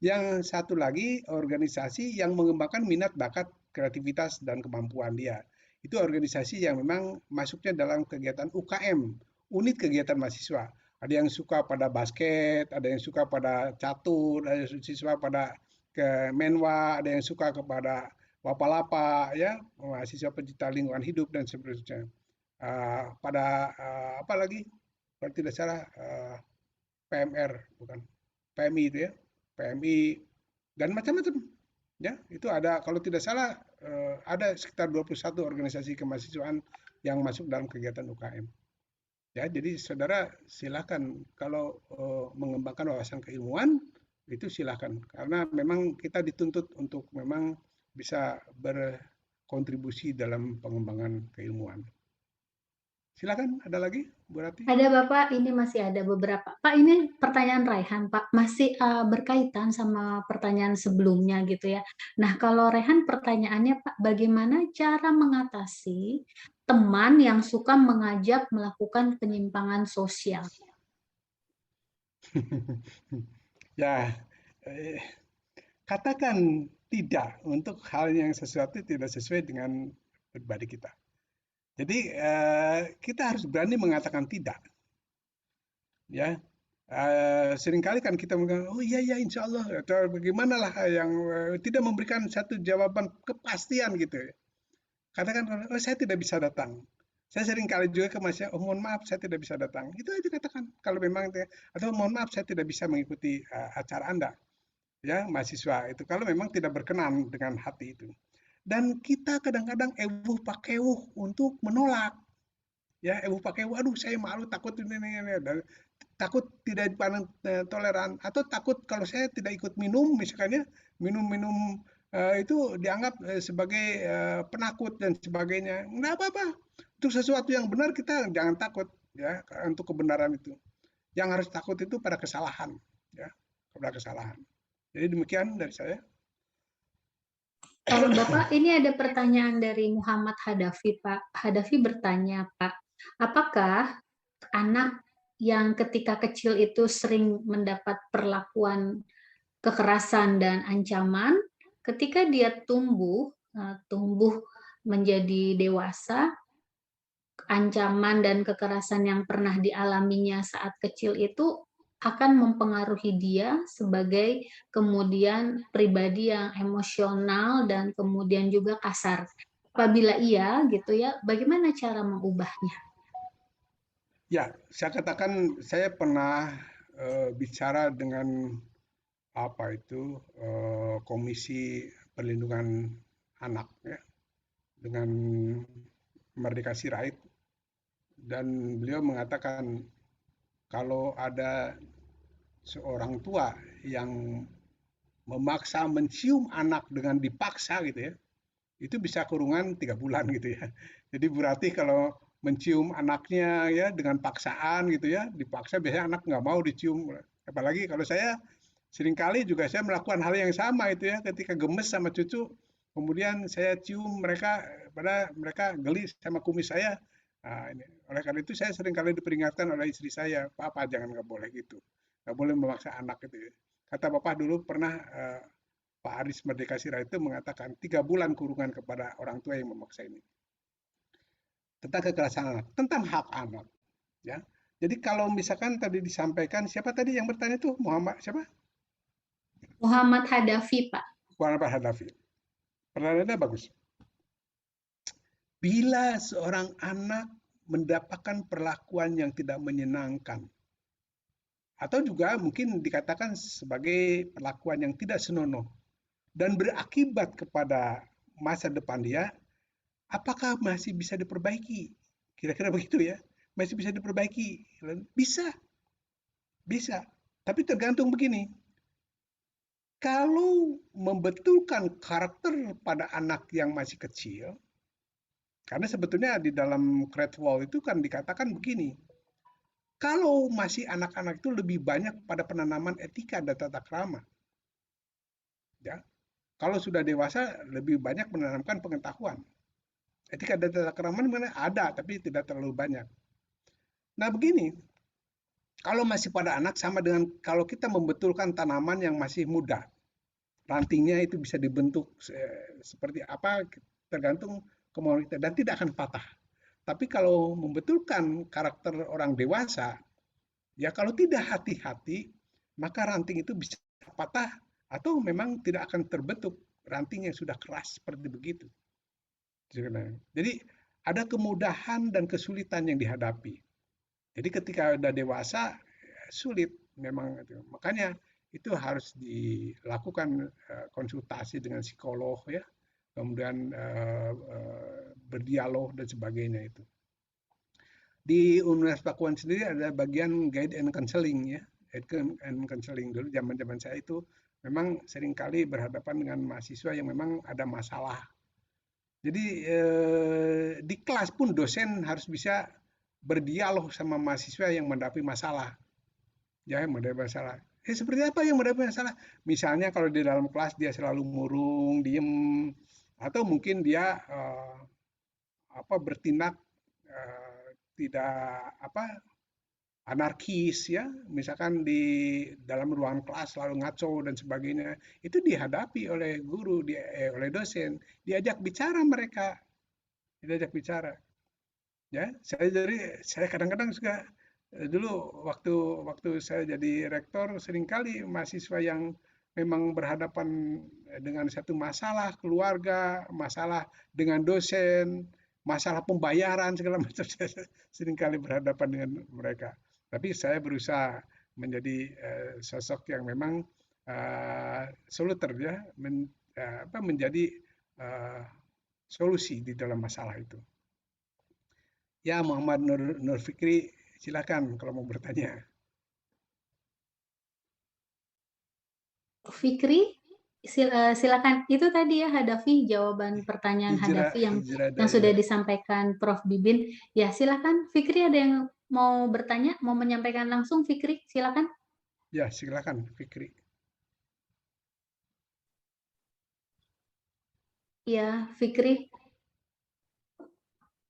Yang satu lagi organisasi yang mengembangkan minat, bakat, kreativitas, dan kemampuan dia. Itu organisasi yang memang masuknya dalam kegiatan UKM, unit kegiatan mahasiswa. Ada yang suka pada basket, ada yang suka pada catur, ada yang suka pada ke menwa, ada yang suka kepada wapalapa, ya, mahasiswa pencipta lingkungan hidup dan seterusnya. Apa lagi? Kalau tidak salah PMR, bukan PMI itu ya, PMI dan macam-macam. Ya, itu ada kalau tidak salah ada sekitar 21 organisasi kemahasiswaan yang masuk dalam kegiatan UKM. Ya, jadi saudara silakan kalau mengembangkan wawasan keilmuan itu silakan karena memang kita dituntut untuk memang bisa berkontribusi dalam pengembangan keilmuan. Silakan, ada lagi, Bu Rati?
Ada Bapak, ini masih ada beberapa. Pak, ini pertanyaan Raihan, Pak. Masih berkaitan sama pertanyaan sebelumnya gitu ya. Nah, kalau Raihan pertanyaannya, Pak, bagaimana cara mengatasi teman yang suka mengajak melakukan penyimpangan sosial?
Ya, katakan tidak untuk hal yang sesuatu tidak sesuai dengan pribadi kita. Jadi kita harus berani mengatakan tidak. Ya, seringkali kan kita mengatakan, oh iya ya insya Allah, atau bagaimana lah yang tidak memberikan satu jawaban kepastian gitu. Katakan, oh saya tidak bisa datang. Saya seringkali juga ke masyarakat, oh mohon maaf saya tidak bisa datang. Itu aja katakan, kalau memang, atau mohon maaf saya tidak bisa mengikuti acara Anda. Ya, mahasiswa itu, kalau memang tidak berkenan dengan hati itu. Dan kita kadang-kadang ewuh pakewuh untuk menolak. Ya, ewuh pakewuh, aduh saya malu, takut ini. Takut tidak dipandang toleran, atau takut kalau saya tidak ikut minum, misalnya minum-minum itu dianggap sebagai penakut dan sebagainya. Nggak apa-apa. Untuk sesuatu yang benar kita jangan takut ya untuk kebenaran itu. Yang harus takut itu pada kesalahan, ya, pada kesalahan. Jadi demikian dari saya.
Bapak, ini ada pertanyaan dari Muhammad Hadafi, Pak. Hadafi bertanya, Pak, apakah anak yang ketika kecil itu sering mendapat perlakuan kekerasan dan ancaman, ketika dia tumbuh menjadi dewasa, ancaman dan kekerasan yang pernah dialaminya saat kecil itu akan mempengaruhi dia sebagai kemudian pribadi yang emosional dan kemudian juga kasar. Apabila iya gitu ya, bagaimana cara mengubahnya?
Ya, saya katakan saya pernah bicara dengan Komisi Perlindungan Anak ya, dengan Merdeka Sirait, dan beliau mengatakan kalau ada seorang tua yang memaksa mencium anak dengan dipaksa gitu ya, itu bisa kurungan 3 bulan gitu ya. Jadi berarti kalau mencium anaknya ya dengan paksaan gitu ya, dipaksa biasanya anak nggak mau dicium. Apalagi kalau saya seringkali juga saya melakukan hal yang sama itu ya, ketika gemes sama cucu, kemudian saya cium mereka, pada mereka geli sama kumis saya. Nah, ini. Oleh karena itu saya seringkali diperingatkan oleh istri saya, Papa jangan nggak boleh gitu, nggak boleh memaksa anak gitu ya. Kata Bapak dulu pernah Pak Aris Merdeka Sirait itu mengatakan 3 bulan kurungan kepada orang tua yang memaksa ini. Tentang kekerasan anak, tentang hak anak. Ya. Jadi kalau misalkan tadi disampaikan, siapa tadi yang bertanya itu? Muhammad siapa?
Muhammad Hadafi, Pak.
Muhammad Hadafi. Pertanyaannya bagus. Bila seorang anak mendapatkan perlakuan yang tidak menyenangkan, atau juga mungkin dikatakan sebagai perlakuan yang tidak senonoh, dan berakibat kepada masa depan dia, apakah masih bisa diperbaiki? Kira-kira begitu ya. Masih bisa diperbaiki? Bisa. Bisa. Tapi tergantung begini. Kalau membetulkan karakter pada anak yang masih kecil, karena sebetulnya di dalam Cradwell itu kan dikatakan begini, kalau masih anak-anak itu lebih banyak pada penanaman etika dan tata krama. Ya. Kalau sudah dewasa lebih banyak menanamkan pengetahuan. Etika dan tata krama mana ada, tapi tidak terlalu banyak. Nah begini, kalau masih pada anak sama dengan kalau kita membetulkan tanaman yang masih muda, rantingnya itu bisa dibentuk seperti apa tergantung kemauan kita dan tidak akan patah. Tapi kalau membetulkan karakter orang dewasa, ya kalau tidak hati-hati, maka ranting itu bisa patah atau memang tidak akan terbentuk ranting yang sudah keras seperti begitu. Jadi ada kemudahan dan kesulitan yang dihadapi. Jadi ketika sudah dewasa sulit memang itu. Makanya itu harus dilakukan konsultasi dengan psikolog ya, kemudian berdialog dan sebagainya itu. Di Universitas Pakuan sendiri ada bagian guide and counseling ya, guide and counseling dulu zaman-zaman saya itu memang seringkali berhadapan dengan mahasiswa yang memang ada masalah. Jadi di kelas pun dosen harus bisa berdialog sama mahasiswa yang menghadapi masalah. Ya, yang menghadapi masalah. Seperti apa yang menghadapi masalah? Misalnya kalau di dalam kelas dia selalu murung, diem, atau mungkin dia bertindak tidak anarkis ya, misalkan di dalam ruangan kelas selalu ngaco dan sebagainya, itu dihadapi oleh guru, oleh dosen, diajak bicara mereka, diajak bicara. Ya, saya kadang-kadang juga dulu waktu saya jadi rektor seringkali mahasiswa yang memang berhadapan dengan satu masalah keluarga, masalah dengan dosen, masalah pembayaran segala macam, saya seringkali berhadapan dengan mereka. Tapi saya berusaha menjadi sosok yang memang soluter ya, menjadi solusi di dalam masalah itu. Ya, Muhammad Nur Fikri, silakan kalau mau bertanya.
Fikri, silakan. Itu tadi ya Hadafi, jawaban pertanyaan Hadafi yang sudah disampaikan Prof. Bibin. Ya, silakan Fikri, ada yang mau bertanya, mau menyampaikan langsung Fikri, silakan.
Ya, silakan Fikri.
Ya, Fikri.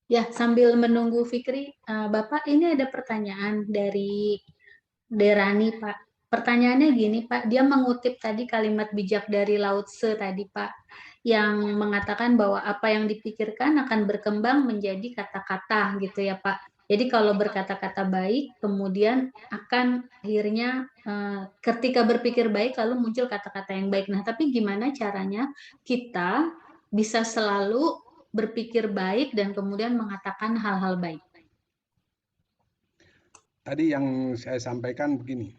Ya, sambil menunggu Fikri, Bapak ini ada pertanyaan dari Derani, Pak. Pertanyaannya gini, Pak, dia mengutip tadi kalimat bijak dari Lao Tse tadi, Pak, yang mengatakan bahwa apa yang dipikirkan akan berkembang menjadi kata-kata gitu ya, Pak. Jadi kalau berkata-kata baik, kemudian akan akhirnya ketika berpikir baik lalu muncul kata-kata yang baik. Nah, tapi gimana caranya kita bisa selalu berpikir baik dan kemudian mengatakan hal-hal baik?
Tadi yang saya sampaikan begini,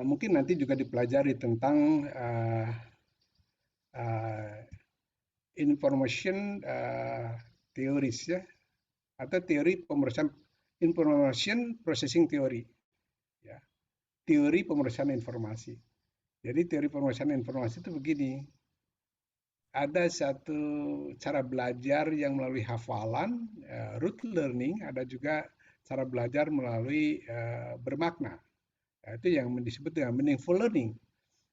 mungkin nanti juga dipelajari tentang information theories ya, atau teori pemrosesan information processing theory, ya, teori pemrosesan informasi. Jadi teori pemrosesan informasi itu begini, ada satu cara belajar yang melalui hafalan, rote learning, ada juga cara belajar melalui bermakna. Itu yang disebut dengan meaningful learning.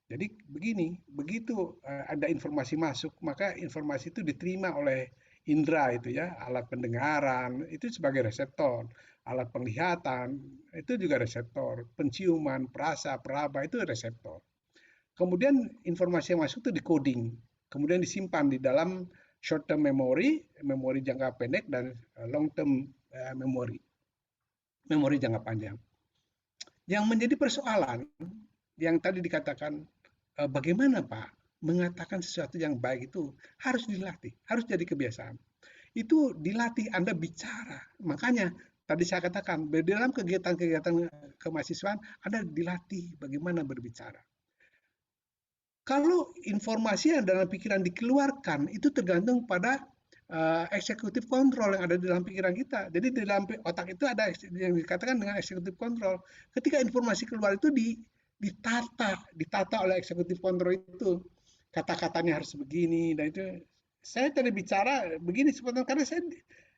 Jadi begini, begitu ada informasi masuk, maka informasi itu diterima oleh indera itu ya, alat pendengaran itu sebagai reseptor, alat penglihatan itu juga reseptor, penciuman, perasa, peraba itu reseptor. Kemudian informasi yang masuk itu decoding, kemudian disimpan di dalam short term memory, memori jangka pendek, dan long term memory, memori jangka panjang. Yang menjadi persoalan yang tadi dikatakan, bagaimana Pak mengatakan sesuatu yang baik itu harus dilatih, harus jadi kebiasaan. Itu dilatih, Anda bicara. Makanya tadi saya katakan, dalam kegiatan-kegiatan kemahasiswaan Anda dilatih bagaimana berbicara. Kalau informasi yang dalam pikiran dikeluarkan, itu tergantung pada eksekutif kontrol yang ada di dalam pikiran kita. Jadi di dalam otak itu ada yang dikatakan dengan eksekutif kontrol. Ketika informasi keluar itu ditata oleh eksekutif kontrol itu. Kata-katanya harus begini, dan itu saya tadi bicara begini sebetulnya karena saya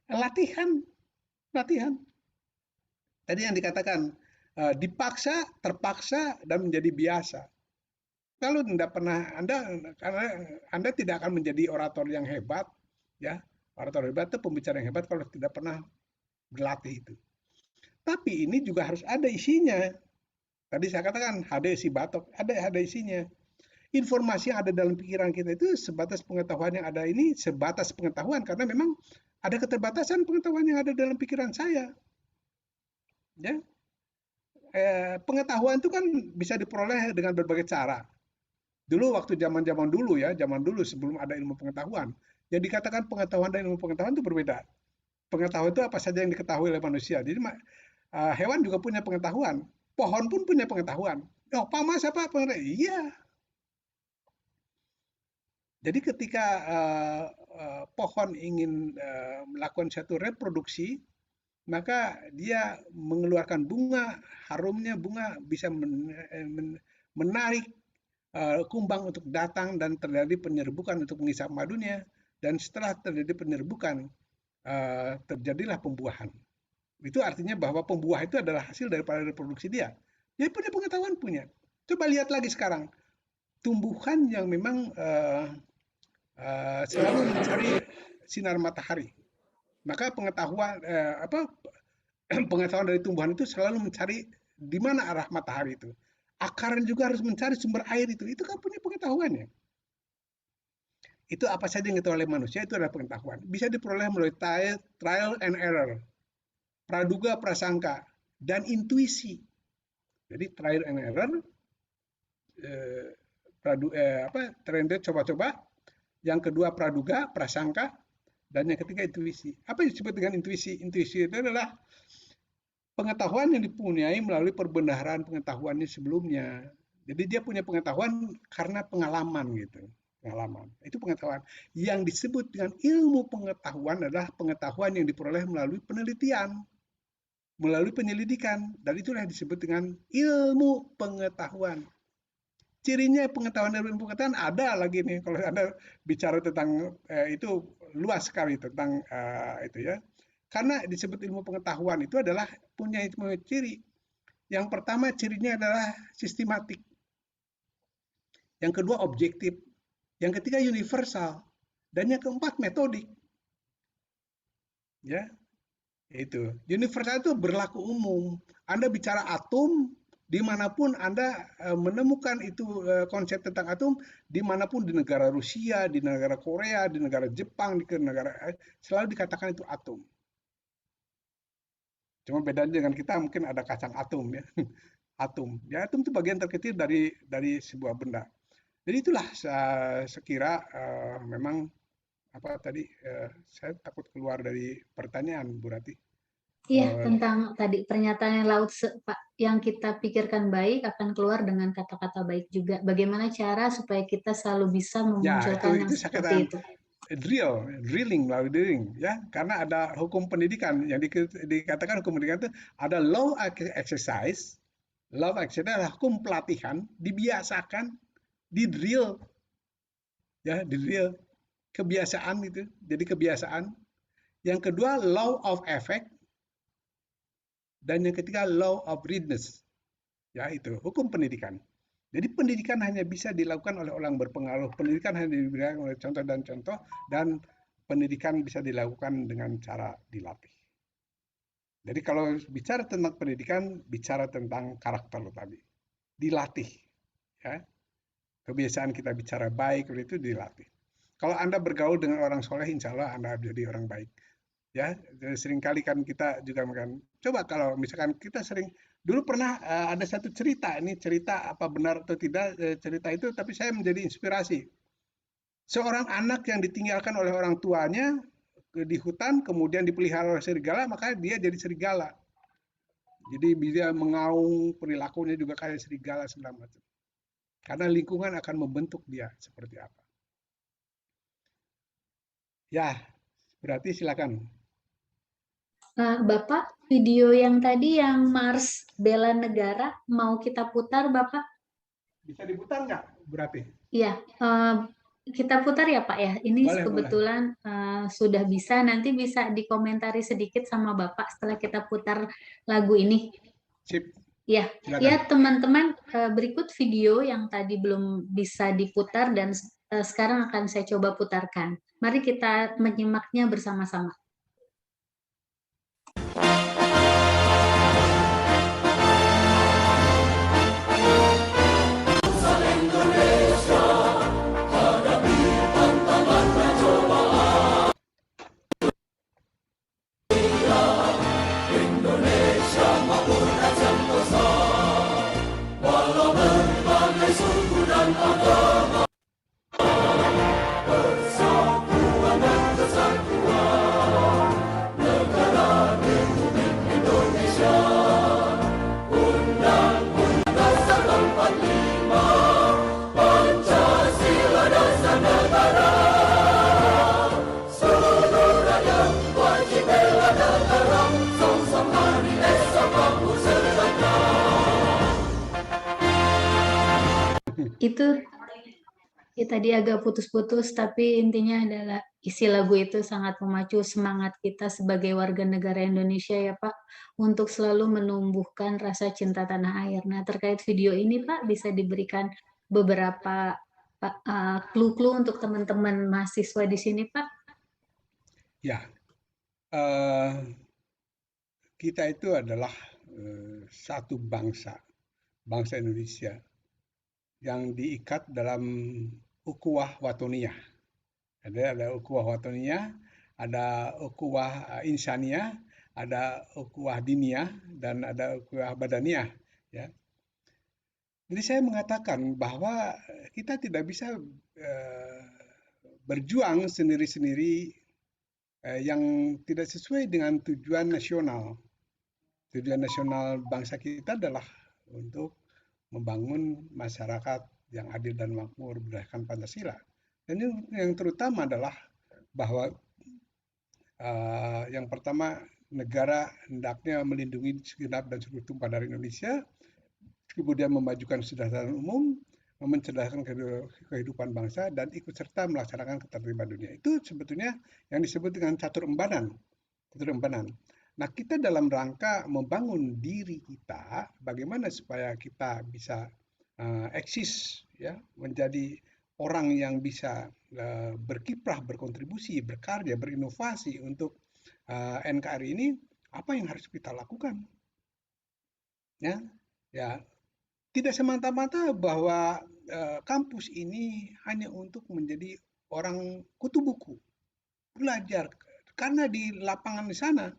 latihan. Tadi yang dikatakan dipaksa, terpaksa, dan menjadi biasa. Kalau tidak pernah Anda tidak akan menjadi orator yang hebat, ya, Orator hebat itu pembicara yang hebat kalau tidak pernah berlatih itu. Tapi ini juga harus ada isinya. Tadi saya katakan ada isi batok, ada isinya. Informasi yang ada dalam pikiran kita itu sebatas pengetahuan yang ada ini, sebatas pengetahuan karena memang ada keterbatasan pengetahuan yang ada dalam pikiran saya. Ya, pengetahuan itu kan bisa diperoleh dengan berbagai cara. Dulu waktu zaman dulu sebelum ada ilmu pengetahuan, yang dikatakan pengetahuan dan ilmu pengetahuan itu berbeda. Pengetahuan itu apa saja yang diketahui oleh manusia. Jadi hewan juga punya pengetahuan, pohon pun punya pengetahuan. Oh, Pamas apa pengetahuan? Iya. Jadi ketika pohon ingin melakukan satu reproduksi, maka dia mengeluarkan bunga, harumnya bunga bisa menarik kumbang untuk datang dan terjadi penyerbukan untuk mengisap madunya, dan setelah terjadi penyerbukan terjadilah pembuahan. Itu artinya bahwa pembuah itu adalah hasil daripada reproduksi dia. Dia punya pengetahuan punya. Coba lihat lagi sekarang tumbuhan yang memang selalu mencari sinar matahari. Maka pengetahuan pengetahuan dari tumbuhan itu selalu mencari di mana arah matahari itu. Akarnya juga harus mencari sumber air itu. Itu kan punya pengetahuannya. Itu apa saja yang diketahui oleh manusia itu adalah pengetahuan. Bisa diperoleh melalui trial and error, praduga, prasangka, dan intuisi. Jadi trial and error, trend coba-coba. Yang kedua praduga, prasangka, dan yang ketiga intuisi. Apa yang disebut dengan intuisi? Intuisi itu adalah pengetahuan yang dipunyai melalui perbendaharaan pengetahuannya sebelumnya. Jadi dia punya pengetahuan karena pengalaman gitu. Pengalaman. Itu pengetahuan. Yang disebut dengan ilmu pengetahuan adalah pengetahuan yang diperoleh melalui penelitian, melalui penyelidikan, dan itulah yang disebut dengan ilmu pengetahuan. Cirinya pengetahuan dan ilmu pengetahuan ada lagi nih. Kalau Anda bicara tentang itu luas sekali tentang itu ya. Karena disebut ilmu pengetahuan itu adalah punya ciri. Yang pertama cirinya adalah sistematik. Yang kedua objektif. Yang ketiga universal. Dan yang keempat metodik. Ya. Itu. Universal itu berlaku umum. Anda bicara atom, dimanapun Anda menemukan itu konsep tentang atom, dimanapun di negara Rusia, di negara Korea, di negara Jepang, di negara selalu dikatakan itu atom. Cuma bedanya dengan kita mungkin ada kacang atom ya, atom. Ya atom itu bagian terkecil dari sebuah benda. Jadi itulah sekira memang apa tadi saya takut keluar dari pertanyaan Bu Rati.
Iya, tentang tadi pernyataan Lao Tse, Pak, yang kita pikirkan baik akan keluar dengan kata-kata baik juga. Bagaimana cara supaya kita selalu bisa memunculkan yang seperti itu?
Drilling melalui drilling, ya, karena ada hukum pendidikan yang dikatakan hukum pendidikan itu ada law exercise. Law exercise adalah hukum pelatihan, dibiasakan, di drill, ya, di drill, kebiasaan itu, jadi kebiasaan. Yang kedua law of effect. Dan yang ketiga law of readiness, ya itu hukum pendidikan. Jadi pendidikan hanya bisa dilakukan oleh orang berpengaruh. Pendidikan hanya diberikan oleh contoh dan contoh, dan pendidikan bisa dilakukan dengan cara dilatih. Jadi kalau bicara tentang pendidikan, bicara tentang karakter tadi, dilatih, ya. Kebiasaan kita bicara baik itu dilatih. Kalau Anda bergaul dengan orang soleh, insya Allah Anda jadi orang baik. Ya, seringkali kan kita juga makan. Coba kalau misalkan kita sering dulu pernah ada satu cerita, ini cerita apa benar atau tidak cerita itu, tapi saya menjadi inspirasi. Seorang anak yang ditinggalkan oleh orang tuanya di hutan, kemudian dipelihara oleh serigala, maka dia jadi serigala. Jadi dia mengaung, perilakunya juga kayak serigala segala macam. Karena lingkungan akan membentuk dia seperti apa. Ya, berarti silakan.
Bapak, video yang tadi yang Mars bela negara mau kita putar, Bapak?
Bisa diputar nggak, berarti?
Iya, kita putar ya, Pak ya. Ini
Boleh,
kebetulan sudah bisa. Nanti bisa dikomentari sedikit sama Bapak setelah kita putar lagu ini.
Sip.
Ya,
Silakan.
ya teman-teman, berikut video yang tadi belum bisa diputar dan sekarang akan saya coba putarkan. Mari kita menyimaknya bersama-sama. Itu ya, tadi agak putus-putus, tapi intinya adalah isi lagu itu sangat memacu semangat kita sebagai warga negara Indonesia ya Pak, untuk selalu menumbuhkan rasa cinta tanah air. Nah, terkait video ini Pak, bisa diberikan beberapa clue-clue untuk teman-teman mahasiswa di sini Pak?
Ya, kita itu adalah satu bangsa Indonesia yang diikat dalam ukhuwah watoniyah. Ada ukhuwah watoniyah, ada ukhuwah insaniyah, ada ukhuwah diniyah, dan ada ukhuwah badaniyah. Ya. Jadi saya mengatakan bahwa kita tidak bisa berjuang sendiri-sendiri yang tidak sesuai dengan tujuan nasional. Tujuan nasional bangsa kita adalah untuk membangun masyarakat yang adil dan makmur berdasarkan Pancasila. Dan yang terutama adalah bahwa yang pertama, negara hendaknya melindungi segenap dan seluruh tumpah darah Indonesia, kemudian memajukan kesejahteraan umum, mencerdaskan kehidupan bangsa, dan ikut serta melaksanakan ketertiban dunia. Itu sebetulnya yang disebut dengan catur embanan. Nah, kita dalam rangka membangun diri kita, bagaimana supaya kita bisa eksis, ya, menjadi orang yang bisa berkiprah, berkontribusi, berkarya, berinovasi untuk NKRI ini, apa yang harus kita lakukan? Ya, tidak semata-mata bahwa kampus ini hanya untuk menjadi orang kutu buku, belajar, karena di lapangan di sana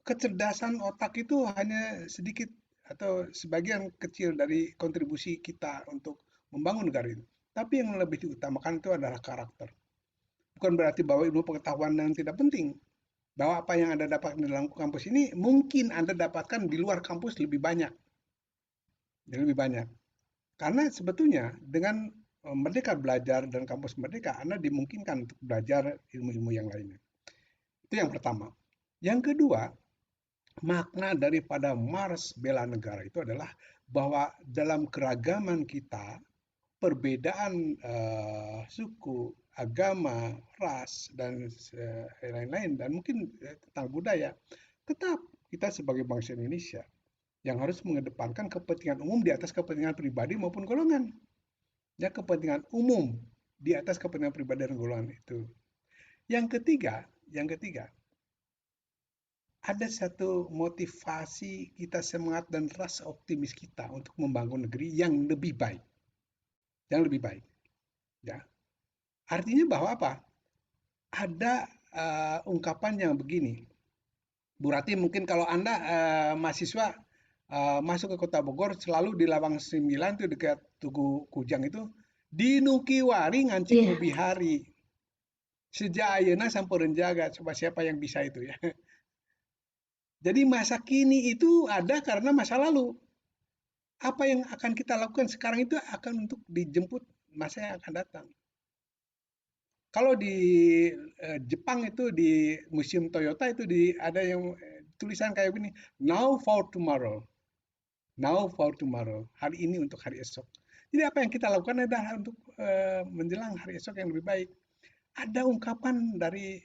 kecerdasan otak itu hanya sedikit atau sebagian kecil dari kontribusi kita untuk membangun negara itu. Tapi yang lebih diutamakan itu adalah karakter. Bukan berarti bahwa ilmu pengetahuan yang tidak penting. Bahwa apa yang Anda dapatkan di dalam kampus ini mungkin Anda dapatkan di luar kampus lebih banyak. Lebih banyak. Karena sebetulnya dengan Merdeka Belajar dan Kampus Merdeka, Anda dimungkinkan untuk belajar ilmu-ilmu yang lainnya. Itu yang pertama. Yang kedua, makna daripada Mars Bela Negara itu adalah bahwa dalam keragaman kita, perbedaan suku, agama, ras, dan lain-lain, dan mungkin tentang budaya, tetap kita sebagai bangsa Indonesia yang harus mengedepankan kepentingan umum di atas kepentingan pribadi maupun golongan. Ya, kepentingan umum di atas kepentingan pribadi dan golongan itu. Yang ketiga, ada satu motivasi kita, semangat dan rasa optimis kita untuk membangun negeri yang lebih baik. Yang lebih baik. Ya. Artinya bahwa apa? Ada ungkapan yang begini. Bu Rati, mungkin kalau Anda mahasiswa masuk ke Kota Bogor, selalu di Lawang 9 itu dekat Tugu Kujang itu, di Nukiwari ngancik Mubihari. Sejak ayeuna sampureun jaga, coba siapa yang bisa itu ya. Jadi masa kini itu ada karena masa lalu. Apa yang akan kita lakukan sekarang itu akan untuk dijemput masa yang akan datang. Kalau di Jepang itu di Museum Toyota itu ada yang tulisan kayak gini, now for tomorrow. Now for tomorrow. Hari ini untuk hari esok. Jadi apa yang kita lakukan adalah untuk menjelang hari esok yang lebih baik. Ada ungkapan dari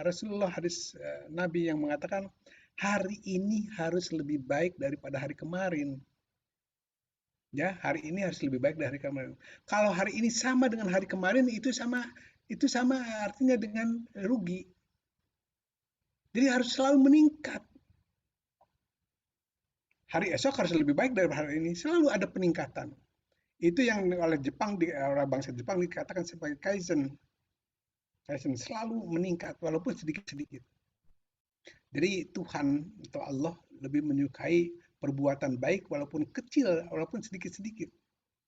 Rasulullah, hadis Nabi yang mengatakan hari ini harus lebih baik daripada hari kemarin. Ya, hari ini harus lebih baik dari hari kemarin. Kalau hari ini sama dengan hari kemarin itu sama artinya dengan rugi. Jadi harus selalu meningkat. Hari esok harus lebih baik dari hari ini. Selalu ada peningkatan. Itu yang oleh oleh bangsa Jepang dikatakan sebagai kaizen. Kaizen selalu meningkat walaupun sedikit-sedikit. Jadi Tuhan atau Allah lebih menyukai perbuatan baik walaupun kecil, walaupun sedikit-sedikit.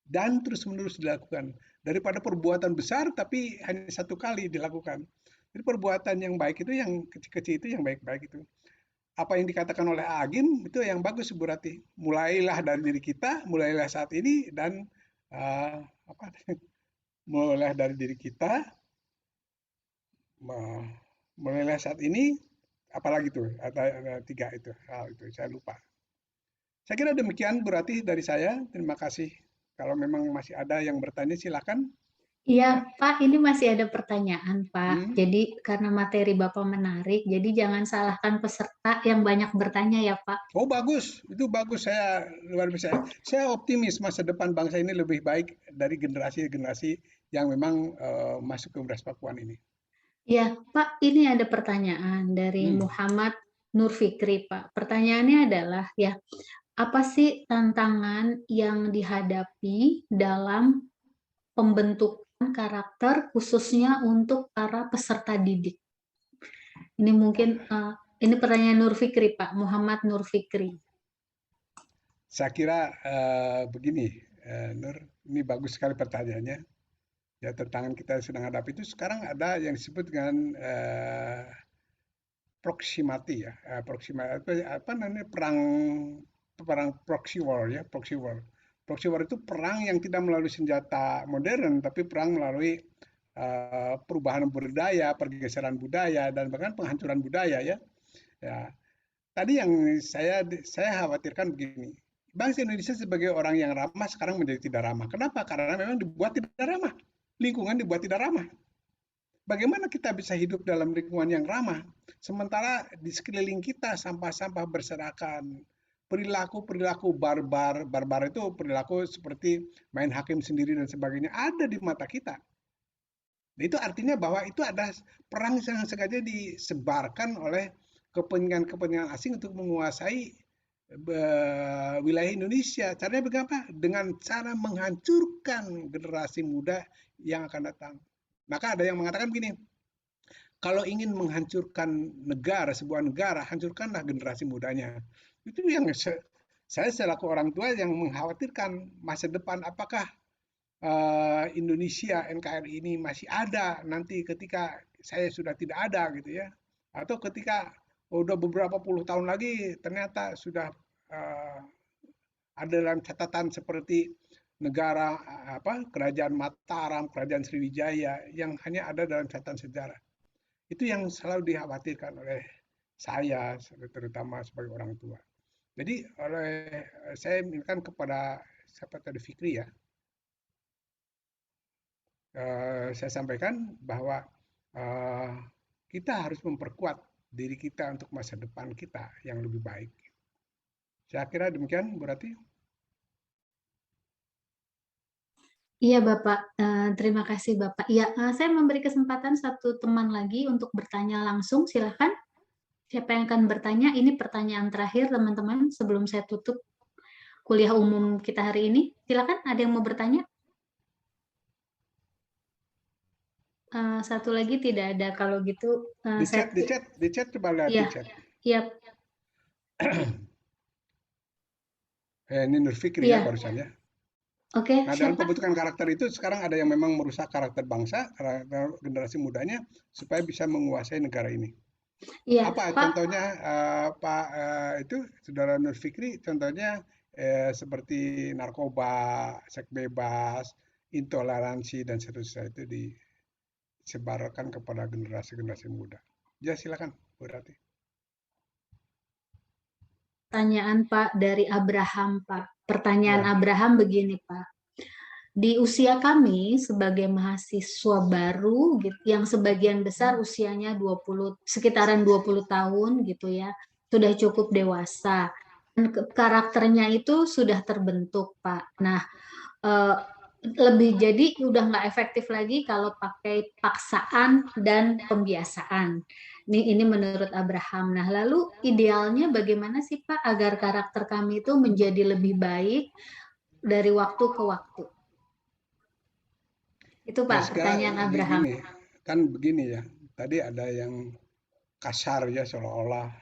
Dan terus-menerus dilakukan. Daripada perbuatan besar tapi hanya satu kali dilakukan. Jadi perbuatan yang baik itu, yang kecil-kecil itu, yang baik-baik itu. Apa yang dikatakan oleh Agim itu yang bagus Bu Rati. Mulailah dari diri kita, mulailah saat ini, dan mulailah dari diri kita, mulailah saat ini, apalagi tuh ada 3 itu hal itu saya lupa. Saya kira demikian Bu Rati dari saya. Terima kasih. Kalau memang masih ada yang bertanya silakan.
Iya, Pak, ini masih ada pertanyaan, Pak.
Hmm.
Jadi karena materi Bapak menarik, jadi jangan salahkan peserta yang banyak bertanya ya, Pak.
Oh bagus, itu bagus. Saya luar biasa. Saya optimis masa depan bangsa ini lebih baik dari generasi-generasi yang memang masuk ke Beras Pakuan ini.
Ya, Pak, ini ada pertanyaan dari Muhammad Nur Fikri, Pak. Pertanyaannya adalah, ya, apa sih tantangan yang dihadapi dalam pembentukan karakter khususnya untuk para peserta didik? Ini mungkin ini pertanyaan Nur Fikri, Pak, Muhammad Nur Fikri.
Saya kira begini, Nur, ini bagus sekali pertanyaannya. Ya, tantangan kita sedang hadapi itu sekarang ada yang disebut dengan proximity ya, apa namanya, perang proxy war ya, proxy war. Proxy war itu perang yang tidak melalui senjata modern, tapi perang melalui perubahan budaya, pergeseran budaya, dan bahkan penghancuran budaya ya. Ya, tadi yang saya khawatirkan begini, bangsa Indonesia sebagai orang yang ramah sekarang menjadi tidak ramah. Kenapa? Karena memang dibuat tidak ramah. Lingkungan dibuat tidak ramah. Bagaimana kita bisa hidup dalam lingkungan yang ramah, sementara di sekeliling kita sampah-sampah berserakan, perilaku-perilaku barbar itu perilaku seperti main hakim sendiri dan sebagainya ada di mata kita. Itu artinya bahwa itu ada perang yang sengaja disebarkan oleh kepentingan-kepentingan asing untuk menguasai wilayah Indonesia. Caranya bagaimana? Dengan cara menghancurkan generasi muda yang akan datang. Maka ada yang mengatakan begini, kalau ingin menghancurkan negara, sebuah negara, hancurkanlah generasi mudanya. Itu yang saya selaku orang tua yang mengkhawatirkan masa depan, apakah Indonesia NKRI ini masih ada nanti ketika saya sudah tidak ada gitu ya, atau ketika udah beberapa puluh tahun lagi ternyata sudah ada dalam catatan seperti negara kerajaan Mataram, kerajaan Sriwijaya yang hanya ada dalam catatan sejarah. Itu yang selalu dikhawatirkan oleh saya terutama sebagai orang tua. Jadi saya minta kepada siapa tadi Fikri ya, saya sampaikan bahwa kita harus memperkuat diri kita untuk masa depan kita yang lebih baik. Saya kira demikian, Bu Rati.
Iya Bapak, terima kasih Bapak. Ya, saya memberi kesempatan satu teman lagi untuk bertanya langsung, silakan. Siapa yang akan bertanya? Ini pertanyaan terakhir teman-teman sebelum saya tutup kuliah umum kita hari ini. Silakan, ada yang mau bertanya? Satu lagi tidak ada, kalau gitu
di chat coba lihat
ya,
di chat.
Iya.
Ini Nur Fikri ya barusan ya.
Oke,
nah, dalam pembentukan karakter itu sekarang ada yang memang merusak karakter bangsa, karakter generasi mudanya supaya bisa menguasai negara ini.
Iya,
apa
Pak,
contohnya Pak itu Saudara Nur Fikri, contohnya seperti narkoba, seks bebas, intoleransi dan seterusnya itu disebarkan kepada generasi-generasi muda. Ya silakan Bu Rati.
Pertanyaan Pak dari Abraham Pak. Pertanyaan Abraham begini Pak. Di usia kami sebagai mahasiswa baru yang sebagian besar usianya sekitaran 20 tahun gitu ya, sudah cukup dewasa. karakternya itu sudah terbentuk, Pak. Nah, lebih jadi udah nggak efektif lagi kalau pakai paksaan dan pembiasaan. Ini menurut Abraham. Nah, lalu idealnya bagaimana sih Pak agar karakter kami itu menjadi lebih baik dari waktu ke waktu? Itu
Ya,
Pak pertanyaan Abraham.
begini ya. Tadi ada yang kasar ya, seolah-olah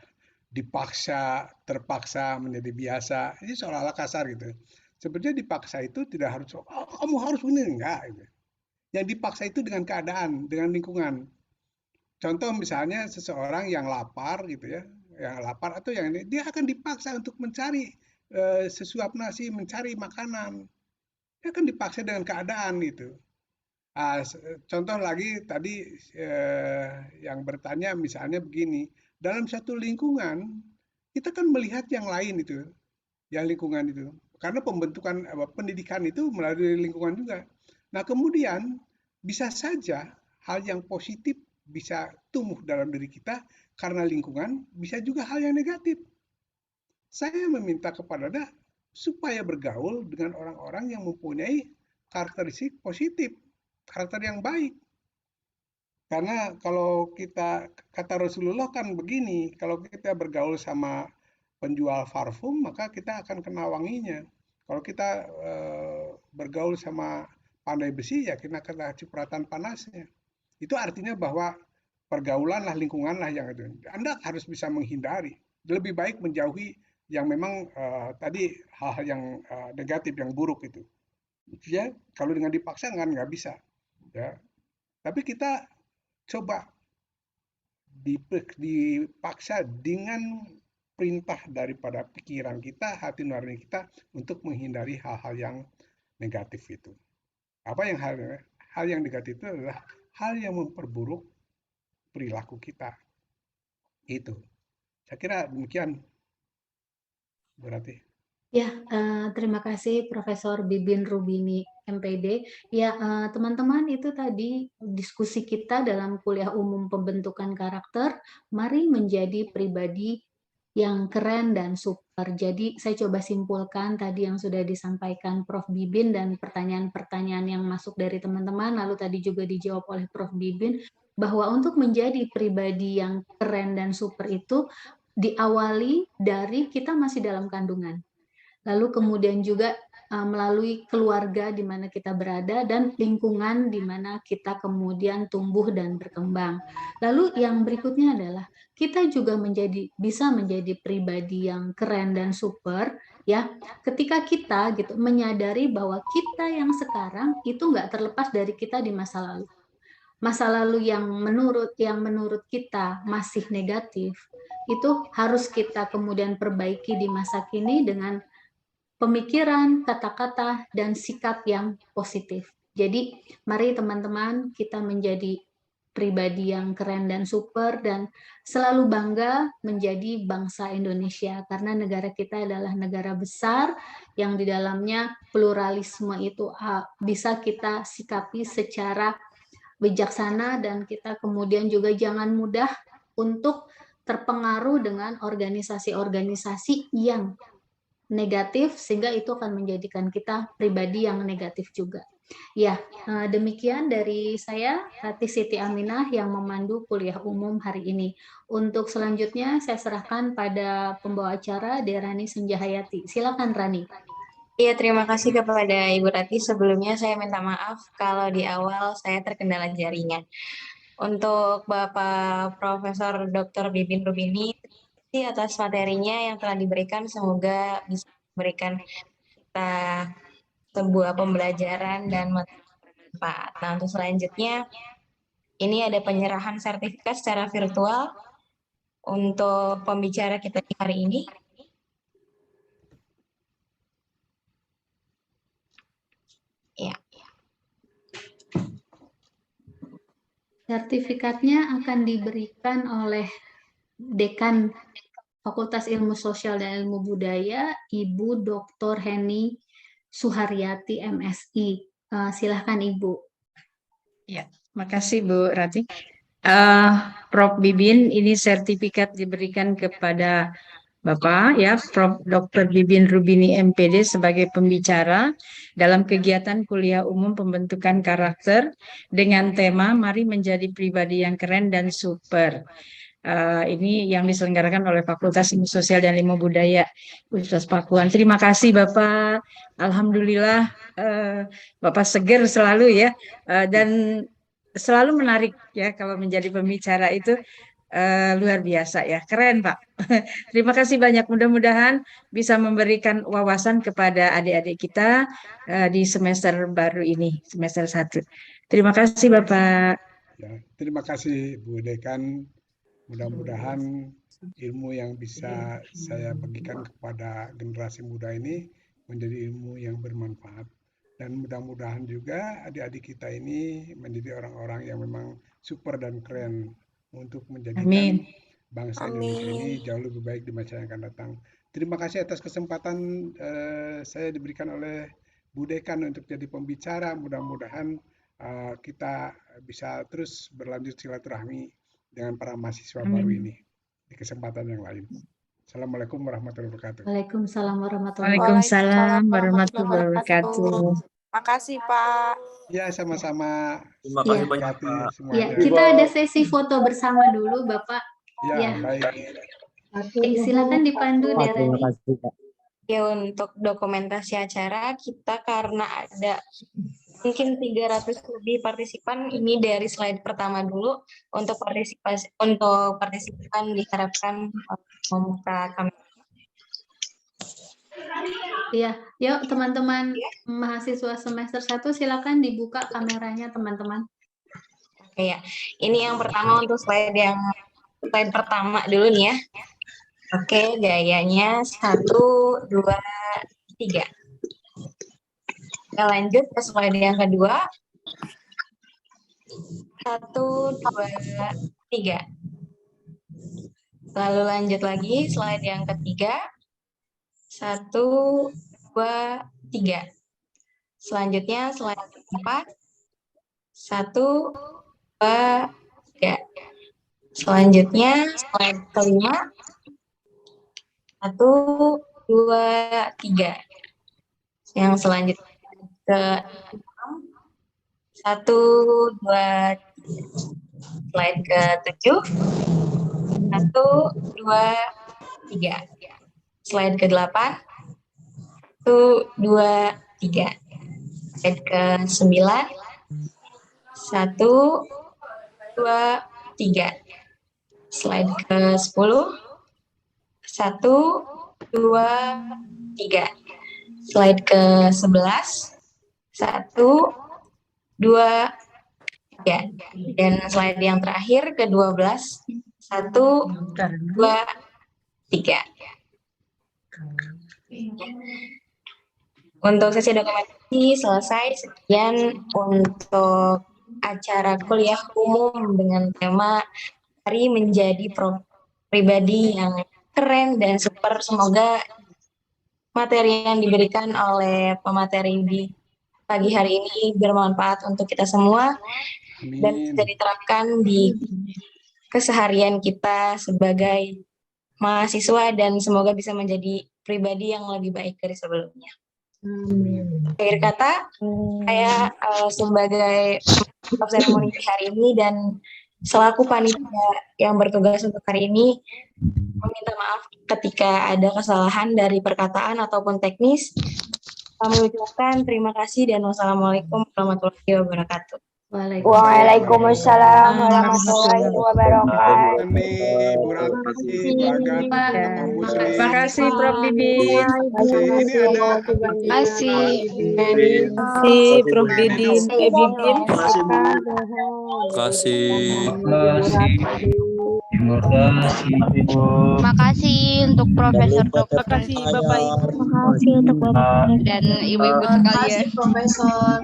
dipaksa, terpaksa menjadi biasa. Ini seolah-olah kasar gitu. Sebenarnya dipaksa itu tidak harus, oh, kamu harus begini, enggak. Gitu. Yang dipaksa itu dengan keadaan, dengan lingkungan. Contoh misalnya seseorang yang lapar gitu ya, yang lapar atau yang ini, dia akan dipaksa untuk mencari sesuap nasi, mencari makanan. Dia akan dipaksa dengan keadaan gitu. Contoh lagi tadi yang bertanya misalnya begini, dalam satu lingkungan kita kan melihat yang lain itu, yang lingkungan itu. Karena pembentukan pendidikan itu melalui lingkungan juga. Nah, kemudian bisa saja hal yang positif bisa tumbuh dalam diri kita karena lingkungan, bisa juga hal yang negatif. Saya meminta kepada Anda supaya bergaul dengan orang-orang yang mempunyai karakteristik positif, karakter yang baik. Karena kalau kita, kata Rasulullah kan begini, kalau kita bergaul sama penjual parfum, maka kita akan kena wanginya. Kalau kita bergaul sama pandai besi, ya kita kena cipratan panasnya. Itu artinya bahwa pergaulan lah, lingkungan lah yang itu. Anda harus bisa menghindari. Lebih baik menjauhi yang memang tadi hal-hal yang negatif, yang buruk itu. Ya, kalau dengan dipaksa kan nggak bisa. Ya, tapi kita coba dipaksa dengan perintah daripada pikiran kita, hati nurani kita untuk menghindari hal-hal yang negatif itu. Apa yang hal yang negatif itu adalah hal yang memperburuk perilaku kita. Itu. Saya kira demikian, berarti.
Ya, terima kasih Profesor Bibin Rubini, MPD. Ya, teman-teman, itu tadi diskusi kita dalam kuliah umum pembentukan karakter. Mari menjadi pribadi yang keren dan super. Jadi, saya coba simpulkan tadi yang sudah disampaikan Prof. Bibin dan pertanyaan-pertanyaan yang masuk dari teman-teman, lalu tadi juga dijawab oleh Prof. Bibin, bahwa untuk menjadi pribadi yang keren dan super itu diawali dari kita masih dalam kandungan. Lalu kemudian juga melalui keluarga di mana kita berada dan lingkungan di mana kita kemudian tumbuh dan berkembang. Lalu yang berikutnya adalah kita juga bisa menjadi pribadi yang keren dan super ya ketika kita gitu menyadari bahwa kita yang sekarang itu nggak terlepas dari kita di masa lalu. Masa lalu yang menurut kita masih negatif itu harus kita kemudian perbaiki di masa kini dengan pemikiran, kata-kata, dan sikap yang positif. Jadi, mari teman-teman kita menjadi pribadi yang keren dan super dan selalu bangga menjadi bangsa Indonesia karena negara kita adalah negara besar yang di dalamnya pluralisme itu bisa kita sikapi secara bijaksana dan kita kemudian juga jangan mudah untuk terpengaruh dengan organisasi-organisasi yang negatif sehingga itu akan menjadikan kita pribadi yang negatif juga. Ya, demikian dari saya, Rati Siti Aminah yang memandu kuliah umum hari ini. Untuk selanjutnya saya serahkan pada pembawa acara Derani Senjahayati. Silakan Rani.
Iya, terima kasih kepada Ibu Rati. Sebelumnya saya minta maaf kalau di awal saya terkendala jaringan. Untuk Bapak Profesor Dr. Bibin Rubini, atas materinya yang telah diberikan, semoga bisa memberikan kita sebuah pembelajaran dan manfaat. Nah, untuk selanjutnya, ini ada penyerahan sertifikat secara virtual untuk pembicara kita di hari ini. Ya.
Sertifikatnya akan diberikan oleh Dekan Fakultas Ilmu Sosial dan Ilmu Budaya, Ibu Dr. Heni Suharyati, MSI. Silahkan Ibu.
Ya, makasih Bu Rati. Prof. Bibin, ini sertifikat diberikan kepada Bapak ya, Prof. Dr. Bibin Rubini MPD sebagai pembicara dalam kegiatan kuliah umum pembentukan karakter dengan tema Mari Menjadi Pribadi yang Keren dan Super. Ini yang diselenggarakan oleh Fakultas Ilmu Sosial dan Ilmu Budaya Universitas Pakuan. Terima kasih Bapak. Alhamdulillah Bapak seger selalu ya, dan selalu menarik ya kalau menjadi pembicara itu. Luar biasa ya, keren Pak. Terima kasih banyak, mudah-mudahan bisa memberikan wawasan kepada adik-adik kita di semester baru ini, semester 1. Terima kasih Bapak.
Ya, terima kasih Bu Dekan. Mudah-mudahan ilmu yang bisa saya bagikan kepada generasi muda ini menjadi ilmu yang bermanfaat. Dan mudah-mudahan juga adik-adik kita ini menjadi orang-orang yang memang super dan keren untuk menjadikan
Amin.
bangsa Indonesia ini jauh lebih baik di masa yang akan datang. Terima kasih atas kesempatan saya diberikan oleh Bu Dekan untuk jadi pembicara. Mudah-mudahan kita bisa terus berlanjut silaturahmi dengan para mahasiswa baru ini di kesempatan yang lain. Assalamualaikum warahmatullahi wabarakatuh.
Waalaikumsalam warahmatullahi
Waalaikumsalam warahmatullahi wabarakatuh.
Makasih Pak.
Ya, sama-sama.
Terima kasih
Iya.
banyak
Hati
Pak.
semuanya.
Ya, kita ada sesi foto bersama dulu, Bapak.
Ya,
Ya.
baik.
Oke, silakan dipandu Derani.
Ya, untuk dokumentasi acara kita karena ada mungkin 300 lebih partisipan, ini dari slide pertama dulu. Untuk partisipan diharapkan membuka kamera.
Iya, yuk teman-teman mahasiswa semester 1 silakan dibuka kameranya teman-teman.
Oke ya, ini yang pertama untuk slide pertama dulu nih ya. Oke, gayanya 1, 2, 3. Kita lanjut ke slide yang kedua. 1, 2, 3. Lalu lanjut lagi slide yang ketiga. 1, 2, 3. Selanjutnya slide keempat. 1, 2, 3. Selanjutnya slide kelima. 1, 2, 3. Yang selanjutnya ke 6. 1, 2, 3. Slide ke 7. 1, 2, 3. Slide ke 8. 1, 2, 3. Slide ke 9. 1, 2, 3. Slide ke 10. 1, 2, 3. Slide ke 11. 1, 2, 3. Dan slide yang terakhir ke 12. 1, 2, 3. Untuk sesi dokumentasi selesai. Sekian untuk acara kuliah umum dengan tema Mari Menjadi Pribadi yang Keren dan Super. Semoga materi yang diberikan oleh pemateri di pagi hari ini bermanfaat untuk kita semua dan bisa diterapkan di keseharian kita sebagai mahasiswa dan semoga bisa menjadi pribadi yang lebih baik dari sebelumnya. Akhir kata, saya sebagai penutup seremoni hari ini dan selaku panitia yang bertugas untuk hari ini meminta maaf ketika ada kesalahan dari perkataan ataupun teknis. Kami ucapkan terima kasih dan wassalamualaikum warahmatullahi wabarakatuh.
Waalaikumsalam warahmatullahi wabarakatuh.
Amin, Bu Ratih, Bu Agat, Pak Muslim.
Terima kasih Prof. Bibin.
Ini ada
Kasih Prof. Bidin, Bibin.
Kasih.
Terima kasih Ibu.
Terima kasih untuk Profesor Dokter.
Terima kasih Bapak Ibu.
Terima kasih untuk Bapak dan Ibu-ibu sekalian.
Profesor.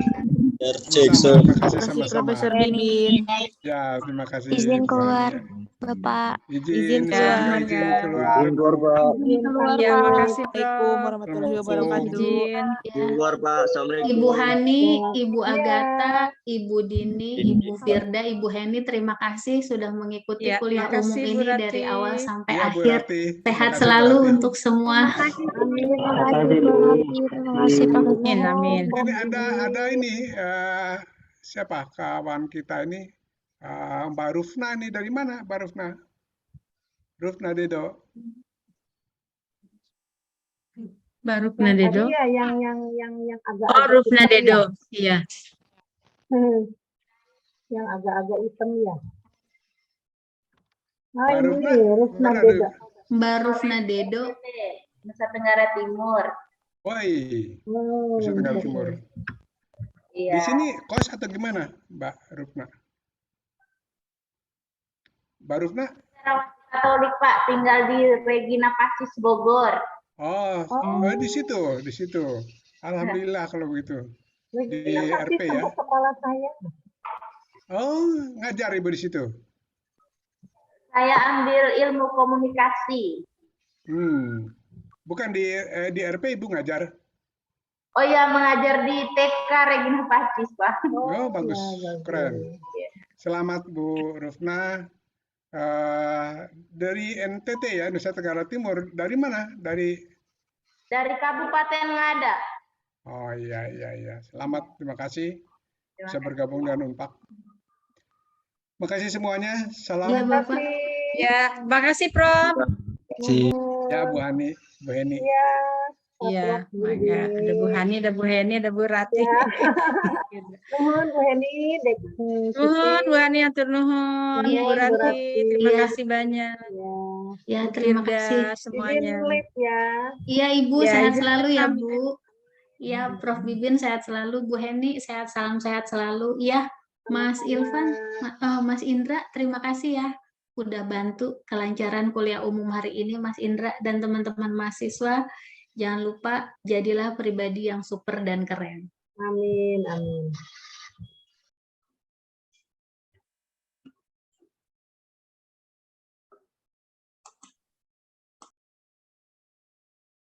Sama-sama, makasih
Terima kasih
sama-sama.
Profesor Bibin.
Ya, terima kasih.
Izin
Bu
keluar,
Hani.
Bapak.
Izin,
Izin
saya juga
keluar.
izin
Ya.
keluar.
Ya, makasih
Assalamualaikum
Prof.
warahmatullahi wabarakatuh.
Izin.
Ya. Ibu Hani, Ibu Agatha, Ibu Dini, Ibu Firda, Ibu Heni, terima kasih sudah mengikuti
Ya,
kuliah umum
makasih Bu
ini dari
Rati.
awal sampai
Iya, Bu
akhir.
Rati. Terima
Sehat
kasih, Bu
selalu
Rati.
untuk semua.
Terima kasih,
Amin, amin.
Ini ada ini siapa kawan kita ini Mbak Rufna ini dari mana Mbak Rufna? Rufna Dedo.
Baru Nadedo.
Iya, yang agak
Oh, Rufna Dedo. Iya.
yang agak-agak hitam ya. Ah,
Mbak
ini
Rufna,
Rufna
mana
Dedo.
Mbak Rufna Dedo,
Nusa Tenggara Timur.
Woi, Nusa Tenggara Timur. Di
Iya.
sini kos atau gimana, Mbak Rufna? Mbak Rufna?
Katolik Pak, tinggal di Regina Pacis Bogor.
Oh, di situ. Alhamdulillah kalau begitu. Di RP ya.
Tempat kepala saya.
Oh, ngajar Ibu di situ.
Saya ambil ilmu komunikasi.
Bukan di RP Ibu ngajar.
Oh ya, mengajar di TK Regina Pacis, Pak.
Oh, bagus, keren. Selamat Bu Rufna. Dari NTT ya, Nusa Tenggara Timur. Dari mana? Dari
Kabupaten Ngada.
Oh iya. Selamat, terima kasih bisa bergabung dengan Unpak. Makasih semuanya. Salam.
Ya Bapak.
Ya, makasih Prof.
Ya Bu Hani, Bu Heni.
Iya, mangga. Ada Bu Hani, ada Bu Heni, ada Bu Rati.
Nuhun Bu Heni,
Nuhun, Bu Hani, atur nuhun.
Iya,
Bu
Ibu
Rati,
Rati.
terima
Iya.
kasih banyak.
Ya,
Bu
terima
Firda,
kasih.
semuanya.
Iya Ibu,
Ya,
sehat
izin
selalu ya
pamit.
Bu. Ya, Prof Bibin sehat selalu, Bu Heni sehat, salam sehat selalu. Ya, Mas Ilvan, Mas Indra, terima kasih ya udah bantu kelancaran kuliah umum hari ini, Mas Indra dan teman-teman mahasiswa. Jangan lupa jadilah pribadi yang super dan keren.
Amin.